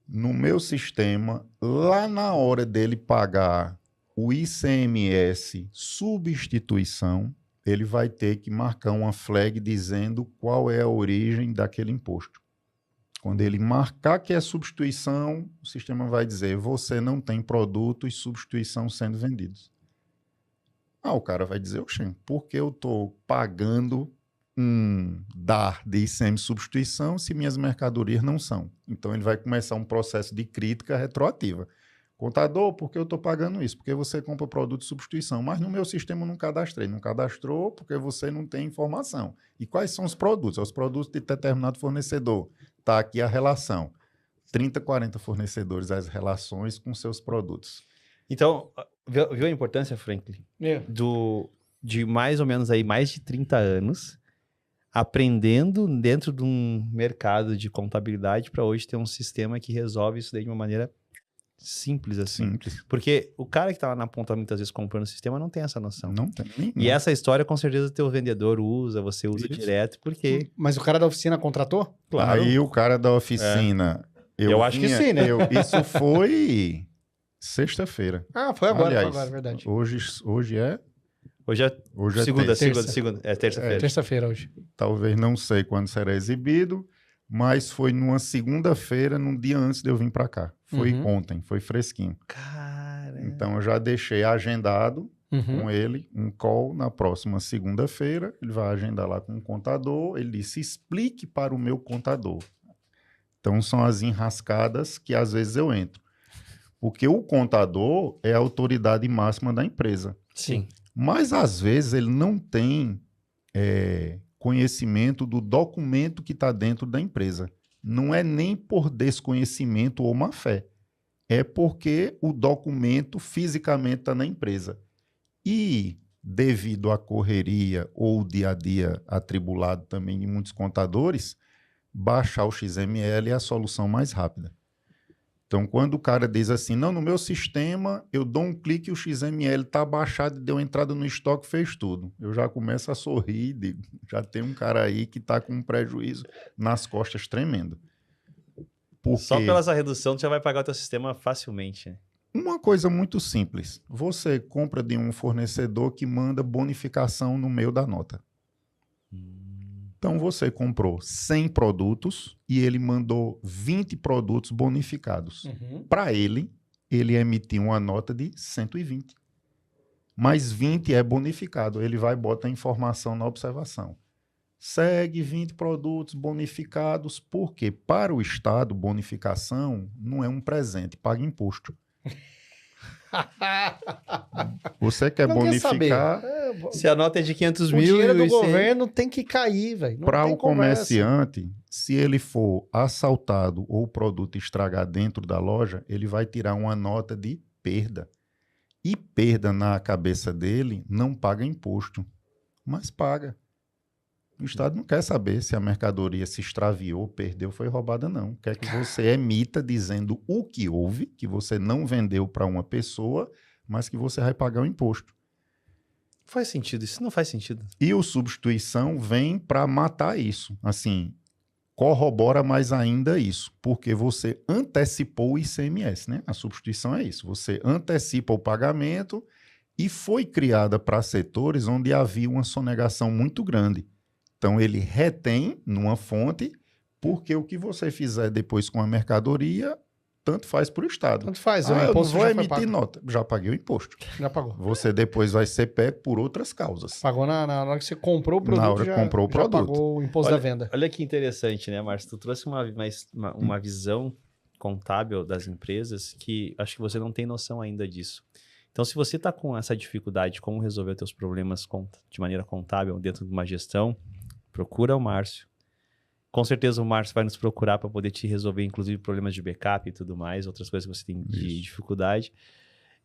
No meu sistema, lá na hora dele pagar o ICMS substituição, ele vai ter que marcar uma flag dizendo qual é a origem daquele imposto. Quando ele marcar que é substituição, o sistema vai dizer, você não tem produtos substituição sendo vendidos. Ah, o cara vai dizer, oxê, por que eu estou pagando um DAR de ICM substituição se minhas mercadorias não são? Então ele vai começar um processo de crítica retroativa. Contador, por que eu estou pagando isso? Porque você compra produto de substituição. Mas no meu sistema eu não cadastrei. Não cadastrou porque você não tem informação. E quais são os produtos? Os produtos de determinado fornecedor. Está aqui a relação. 30, 40 fornecedores, as relações com seus produtos. Então, viu a importância, Franklin? É. De mais ou menos aí, mais de 30 anos, aprendendo dentro de um mercado de contabilidade para hoje ter um sistema que resolve isso daí de uma maneira simples assim. Simples. Porque o cara que tá lá na ponta muitas vezes comprando o sistema não tem essa noção. Não tem nenhum. E essa história com certeza teu vendedor usa, você usa Isso. direto, porque... Mas o cara da oficina contratou? Claro. Aí o cara da oficina... Eu acho que sim, né? Isso foi sexta-feira. Ah, foi agora, Aliás, foi agora, verdade. Hoje é Hoje é segunda. segunda. É terça-feira. Terça-feira hoje. Talvez não sei quando será exibido, mas foi numa segunda-feira, num dia antes de eu vir para cá. Foi ontem, foi fresquinho. Cara... Então eu já deixei agendado Uhum. com ele um call na próxima segunda-feira. Ele vai agendar lá com o contador. Ele disse, explique para o meu contador. Então são as enrascadas que às vezes eu entro. Porque o contador é a autoridade máxima da empresa. Sim. Mas às vezes ele não tem conhecimento do documento que está dentro da empresa. Não é nem por desconhecimento ou má fé. É porque o documento fisicamente está na empresa. E, devido à correria ou dia a dia atribulado também de muitos contadores, baixar o XML é a solução mais rápida. Então, quando o cara diz assim, não, no meu sistema, eu dou um clique e o XML está baixado, deu entrada no estoque, fez tudo. Eu já começo a sorrir, digo, já tem um cara aí que está com um prejuízo nas costas tremendo. Porque Só pela essa redução, tu já vai pagar o teu sistema facilmente, né? uma coisa muito simples, você compra de um fornecedor que manda bonificação no meio da nota. Então, você comprou 100 produtos e ele mandou 20 produtos bonificados. Uhum. Para ele emitiu uma nota de 120. Mas 20 é bonificado. Ele vai botar a informação na observação. Segue 20 produtos bonificados, porque para o Estado, bonificação não é um presente, paga imposto. Você quer Não bonificar... Se a nota é de 500 O mil... dinheiro do e você- governo tem que cair, velho. Não Para tem o conversa. comerciante, se ele for assaltado ou o produto estragar dentro da loja, ele vai tirar uma nota de perda. E perda na cabeça dele não paga imposto, mas paga. O Estado não quer saber se a mercadoria se extraviou, perdeu, foi roubada, não. Quer que você emita dizendo o que houve, que você não vendeu para uma pessoa, mas que você vai pagar o imposto. Faz sentido, isso não faz sentido. E o substituição vem para matar isso. Assim, corrobora mais ainda isso, porque você antecipou o ICMS, né? A substituição é isso, você antecipa o pagamento e foi criada para setores onde havia uma sonegação muito grande. Então, ele retém numa fonte, porque o que você fizer depois com a mercadoria, tanto faz para o Estado. Tanto faz, o eu não imposto vou já foi emitir pago. nota. Já paguei o imposto. Já pagou. Você depois vai ser pego por outras causas. Pagou na hora que você comprou o produto, Na hora que comprou o já produto. pagou o imposto da venda. Olha que interessante, né, Márcio? Tu trouxe uma visão contábil das empresas que acho que você não tem noção ainda disso. Então, se você está com essa dificuldade de como resolver os teus problemas de maneira contábil dentro de uma gestão, procura o Márcio. Com certeza o Márcio vai nos procurar para poder te resolver, inclusive, problemas de backup e tudo mais, outras coisas que você tem de dificuldade.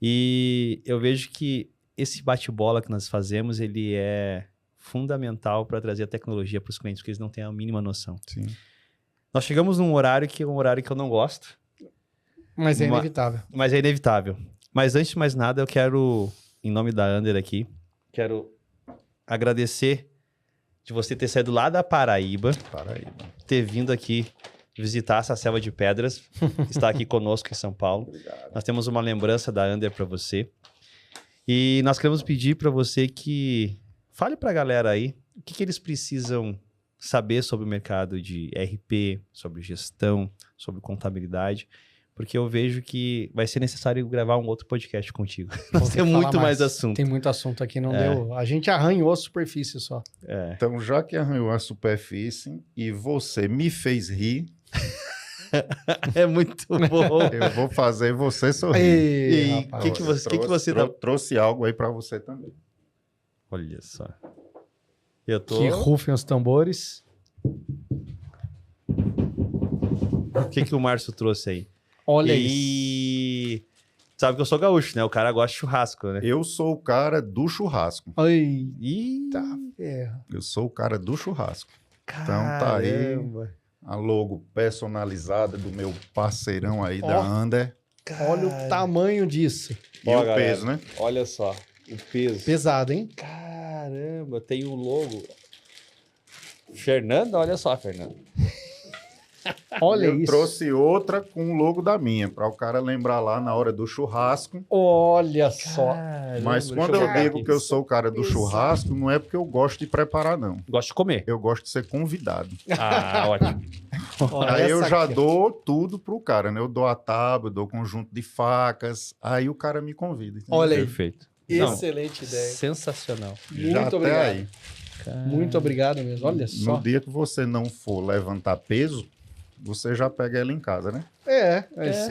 E eu vejo que esse bate-bola que nós fazemos, ele é fundamental para trazer a tecnologia para os clientes, porque eles não têm a mínima noção. Sim. Nós chegamos num horário que é um horário que eu não gosto, Mas é inevitável. mas é inevitável. Mas antes de mais nada, eu quero, em nome da Under aqui, quero agradecer de você ter saído lá da Paraíba, ter vindo aqui visitar essa selva de pedras, estar aqui conosco em São Paulo. Obrigado. Nós temos uma lembrança da Under para você. E nós queremos pedir para você que fale para a galera aí o que eles precisam saber sobre o mercado de RP, sobre gestão, sobre contabilidade, porque eu vejo que vai ser necessário gravar um outro podcast contigo. Nós temos muito mais assunto. Tem muito assunto aqui, não deu. A gente arranhou a superfície só. É. Então, já que arranhou a superfície e você me fez rir, É muito bom. eu vou fazer você sorrir. Ei, E rapaz. que você tá... Trouxe algo aí para você também. Olha só. Eu tô... Que rufem os tambores. O que o Márcio trouxe aí? Olha isso. E sabe que eu sou gaúcho, né? O cara gosta de churrasco, né? Eu sou o cara do churrasco. Eita Ih, ferro. Eu sou o cara do churrasco. Então tá aí caramba. a logo personalizada do meu parceirão aí Ó. da Under. Olha o tamanho disso. E Ó, o galera. peso, né? Olha só, o peso. Pesado, hein? Caramba, tem o logo. Fernanda, olha só, Fernanda. Olha Eu isso. trouxe outra com o logo da minha, para o cara lembrar lá na hora do churrasco. Olha só. Mas quando eu digo que eu sou o cara do churrasco, não é porque eu gosto de preparar, não. Gosto de comer. Eu gosto de ser convidado. Ah, ótimo. Olha Aí eu essa já aqui. dou tudo pro cara, né? Eu dou a tábua, eu dou conjunto de facas, aí o cara me convida. entendeu? Olha aí. Perfeito. Não, Excelente ideia. sensacional. Já Muito até obrigado. aí. Muito obrigado mesmo. Olha só. No dia que você não for levantar peso, você já pega ela em casa, né?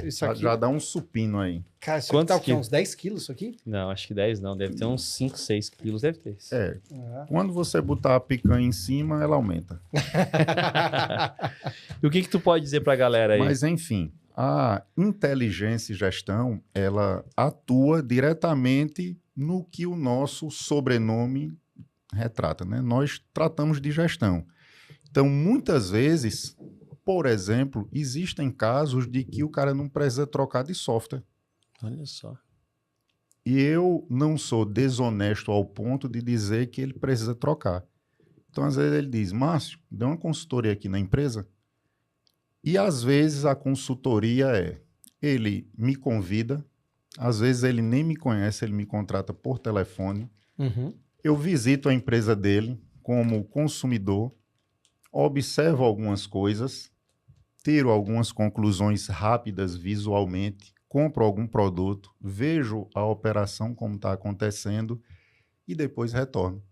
Isso Já, aqui. já dá um supino aí. Cara, isso aqui Quantos tá o quê? quilos? Uns 10 quilos isso aqui? Não, acho que 10 não. Deve ter uns 5, 6 quilos. Deve ter. É, Ah. quando você botar a picanha em cima, ela aumenta. E o que tu pode dizer pra galera aí? Mas, enfim, a inteligência e gestão, ela atua diretamente no que o nosso sobrenome retrata, né? Nós tratamos de gestão. Então, muitas vezes, por exemplo, existem casos de que o cara não precisa trocar de software. Olha só. E eu não sou desonesto ao ponto de dizer que ele precisa trocar. Então, às vezes ele diz, Márcio, dê uma consultoria aqui na empresa. E às vezes a consultoria ele me convida, às vezes ele nem me conhece, ele me contrata por telefone. Uhum. Eu visito a empresa dele como consumidor, observo algumas coisas, tiro algumas conclusões rápidas visualmente, compro algum produto, vejo a operação como está acontecendo e depois retorno.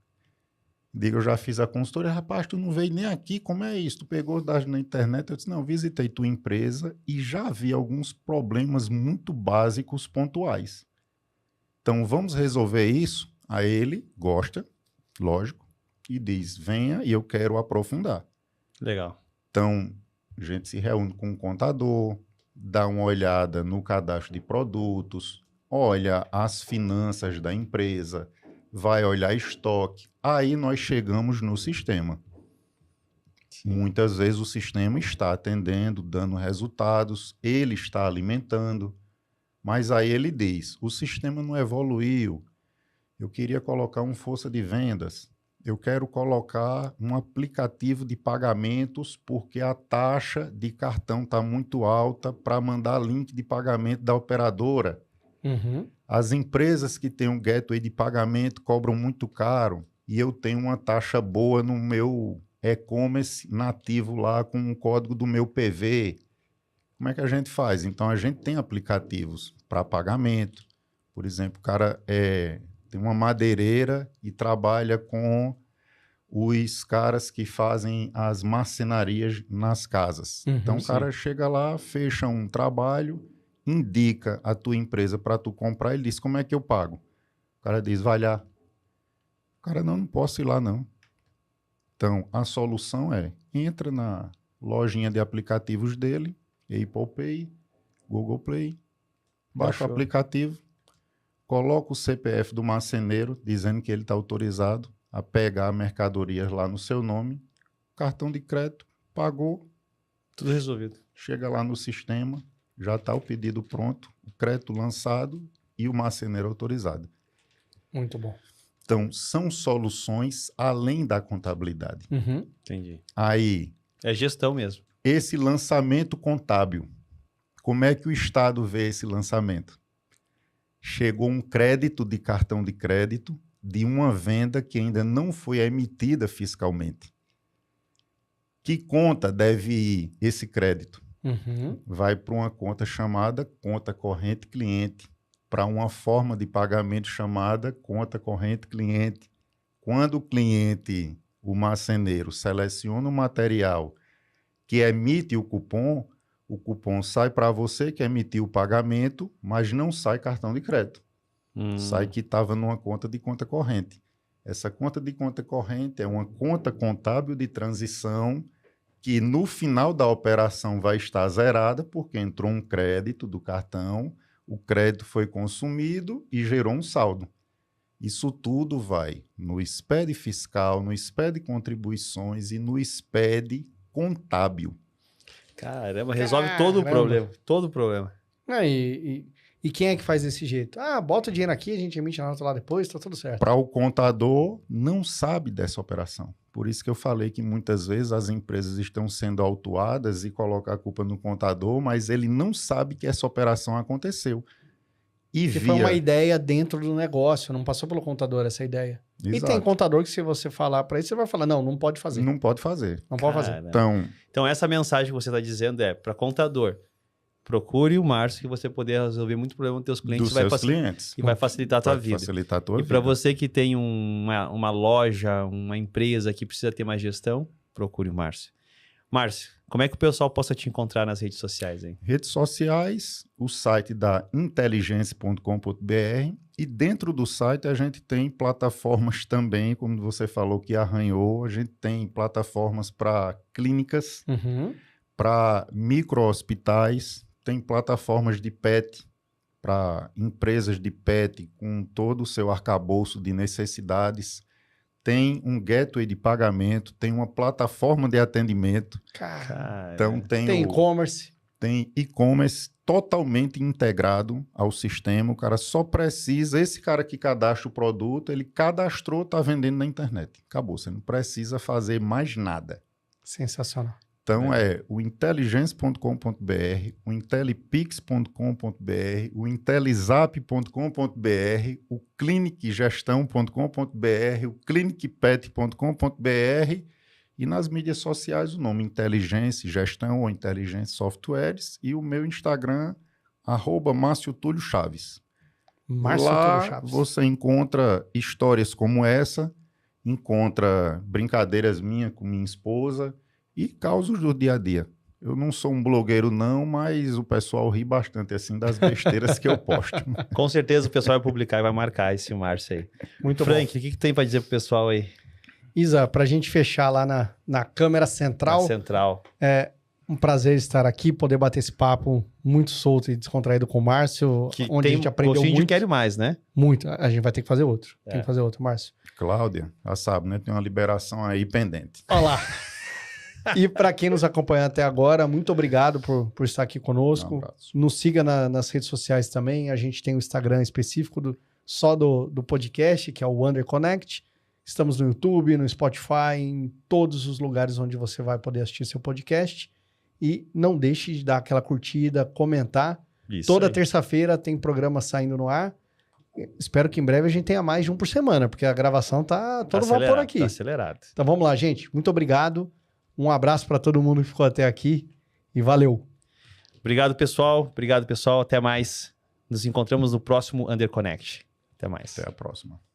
Digo, eu já fiz a consultoria, rapaz, tu não veio nem aqui, como é isso? Tu pegou dados na internet? Eu disse, não, visitei tua empresa e já vi alguns problemas muito básicos, pontuais. Então, vamos resolver isso? Aí ele gosta, lógico, e diz, venha e eu quero aprofundar. Legal. Então, a gente se reúne com o contador, dá uma olhada no cadastro de produtos, olha as finanças da empresa, vai olhar estoque. Aí nós chegamos no sistema. Muitas vezes o sistema está atendendo, dando resultados, ele está alimentando, mas aí ele diz, o sistema não evoluiu, eu queria colocar um força de vendas. eu quero colocar um aplicativo de pagamentos porque a taxa de cartão está muito alta para mandar link de pagamento da operadora. Uhum. As empresas que têm um gateway de pagamento cobram muito caro e eu tenho uma taxa boa no meu e-commerce nativo lá com o código do meu PV. Como é que a gente faz? Então, a gente tem aplicativos para pagamento. Por exemplo, o cara tem uma madeireira e trabalha com os caras que fazem as marcenarias nas casas. Então, o cara chega lá, fecha um trabalho, indica a tua empresa para tu comprar, ele diz, como é que eu pago? O cara diz, vai lá. O cara, não posso ir lá, não. Então, a solução entra na lojinha de aplicativos dele, Apple Pay, Google Play, baixa o aplicativo, coloca o CPF do marceneiro, dizendo que ele está autorizado a pegar mercadorias lá no seu nome, cartão de crédito, pagou, Tudo resolvido. chega lá no sistema, já está o pedido pronto, o crédito lançado e o marceneiro autorizado. Muito bom. Então, são soluções além da contabilidade. Uhum. Entendi. Aí, É gestão mesmo. esse lançamento contábil, como é que o Estado vê esse lançamento? Chegou um crédito de cartão de crédito de uma venda que ainda não foi emitida fiscalmente. Que conta deve ir esse crédito? Uhum. Vai para uma conta chamada conta corrente cliente, para uma forma de pagamento chamada conta corrente cliente. Quando o cliente, o marceneiro, seleciona o material que emite o cupom sai para você que emitiu o pagamento, mas não sai cartão de crédito. Sai que estava numa conta de conta corrente. Essa conta de conta corrente é uma conta contábil de transição que no final da operação vai estar zerada porque entrou um crédito do cartão, o crédito foi consumido e gerou um saldo. Isso tudo vai no SPED fiscal, no SPED contribuições e no SPED contábil. Caramba, resolve todo o problema. Todo o problema. Não, e quem é que faz desse jeito? Ah, bota o dinheiro aqui, a gente emite a nota lá depois, tá tudo certo. Para o contador, não sabe dessa operação. Por isso que eu falei que muitas vezes as empresas estão sendo autuadas e colocam a culpa no contador, mas ele não sabe que essa operação aconteceu. Que foi uma ideia dentro do negócio, não passou pelo contador essa ideia. Exato. E tem contador que se você falar para ele, você vai falar, não pode fazer. Não pode fazer. Não pode fazer. Então, essa mensagem que você está dizendo é para contador. Procure o Márcio que você poder resolver muito problema dos teus clientes. E vai facilitar a tua vida. Facilitar a tua vida. E para você que tem uma loja, uma empresa que precisa ter mais gestão, procure o Márcio. Márcio, como é que o pessoal possa te encontrar nas redes sociais, hein? Redes sociais, o site da inteligence.com.br e dentro do site a gente tem plataformas também, como você falou que arranhou, a gente tem plataformas para clínicas, para micro-hospitais, tem plataformas de PET para empresas de PET com todo o seu arcabouço de necessidades, tem um gateway de pagamento, tem uma plataforma de atendimento. Cara, então tem e-commerce. Tem e-commerce totalmente integrado ao sistema. O cara só precisa, esse cara que cadastra o produto, ele cadastrou, está vendendo na internet. Acabou, você não precisa fazer mais nada. Sensacional. Então é o inteligence.com.br, o intelipix.com.br, o intelizap.com.br, o clinicgestão.com.br, o clinicpet.com.br e nas mídias sociais o nome Inteligência Gestão ou Inteligência Softwares e o meu Instagram, @Márcio Túlio Chaves. Lá você encontra histórias como essa, encontra brincadeiras minhas com minha esposa, e causos do dia a dia. Eu não sou um blogueiro não, mas o pessoal ri bastante assim das besteiras que eu posto. Com certeza o pessoal vai publicar e vai marcar esse Márcio aí. Muito Frank, bom. o que tem para dizer pro pessoal aí? Isa, pra gente fechar lá na câmera central. É um prazer estar aqui, poder bater esse papo muito solto e descontraído com o Márcio, onde a gente aprendeu muito. A gente quer mais, né? Muito. A gente vai ter que fazer outro. Tem que fazer outro, Márcio. Cláudia, já sabe, né? Tem uma liberação aí pendente. Olha lá. E para quem nos acompanha até agora, muito obrigado por estar aqui conosco. Nos siga nas redes sociais também. A gente tem o Instagram específico só do podcast, que é o Under Connect. Estamos no YouTube, no Spotify, em todos os lugares onde você vai poder assistir seu podcast. E não deixe de dar aquela curtida, comentar. Isso Toda aí. terça-feira tem programa saindo no ar. Espero que em breve a gente tenha mais de um por semana, porque a gravação tá todo vapor aqui. Tá acelerado. Então vamos lá, gente. Muito obrigado. Um abraço para todo mundo que ficou até aqui e valeu. Obrigado, pessoal. Obrigado, pessoal. Até mais. Nos encontramos no próximo Underconnect. Até mais. Até a próxima.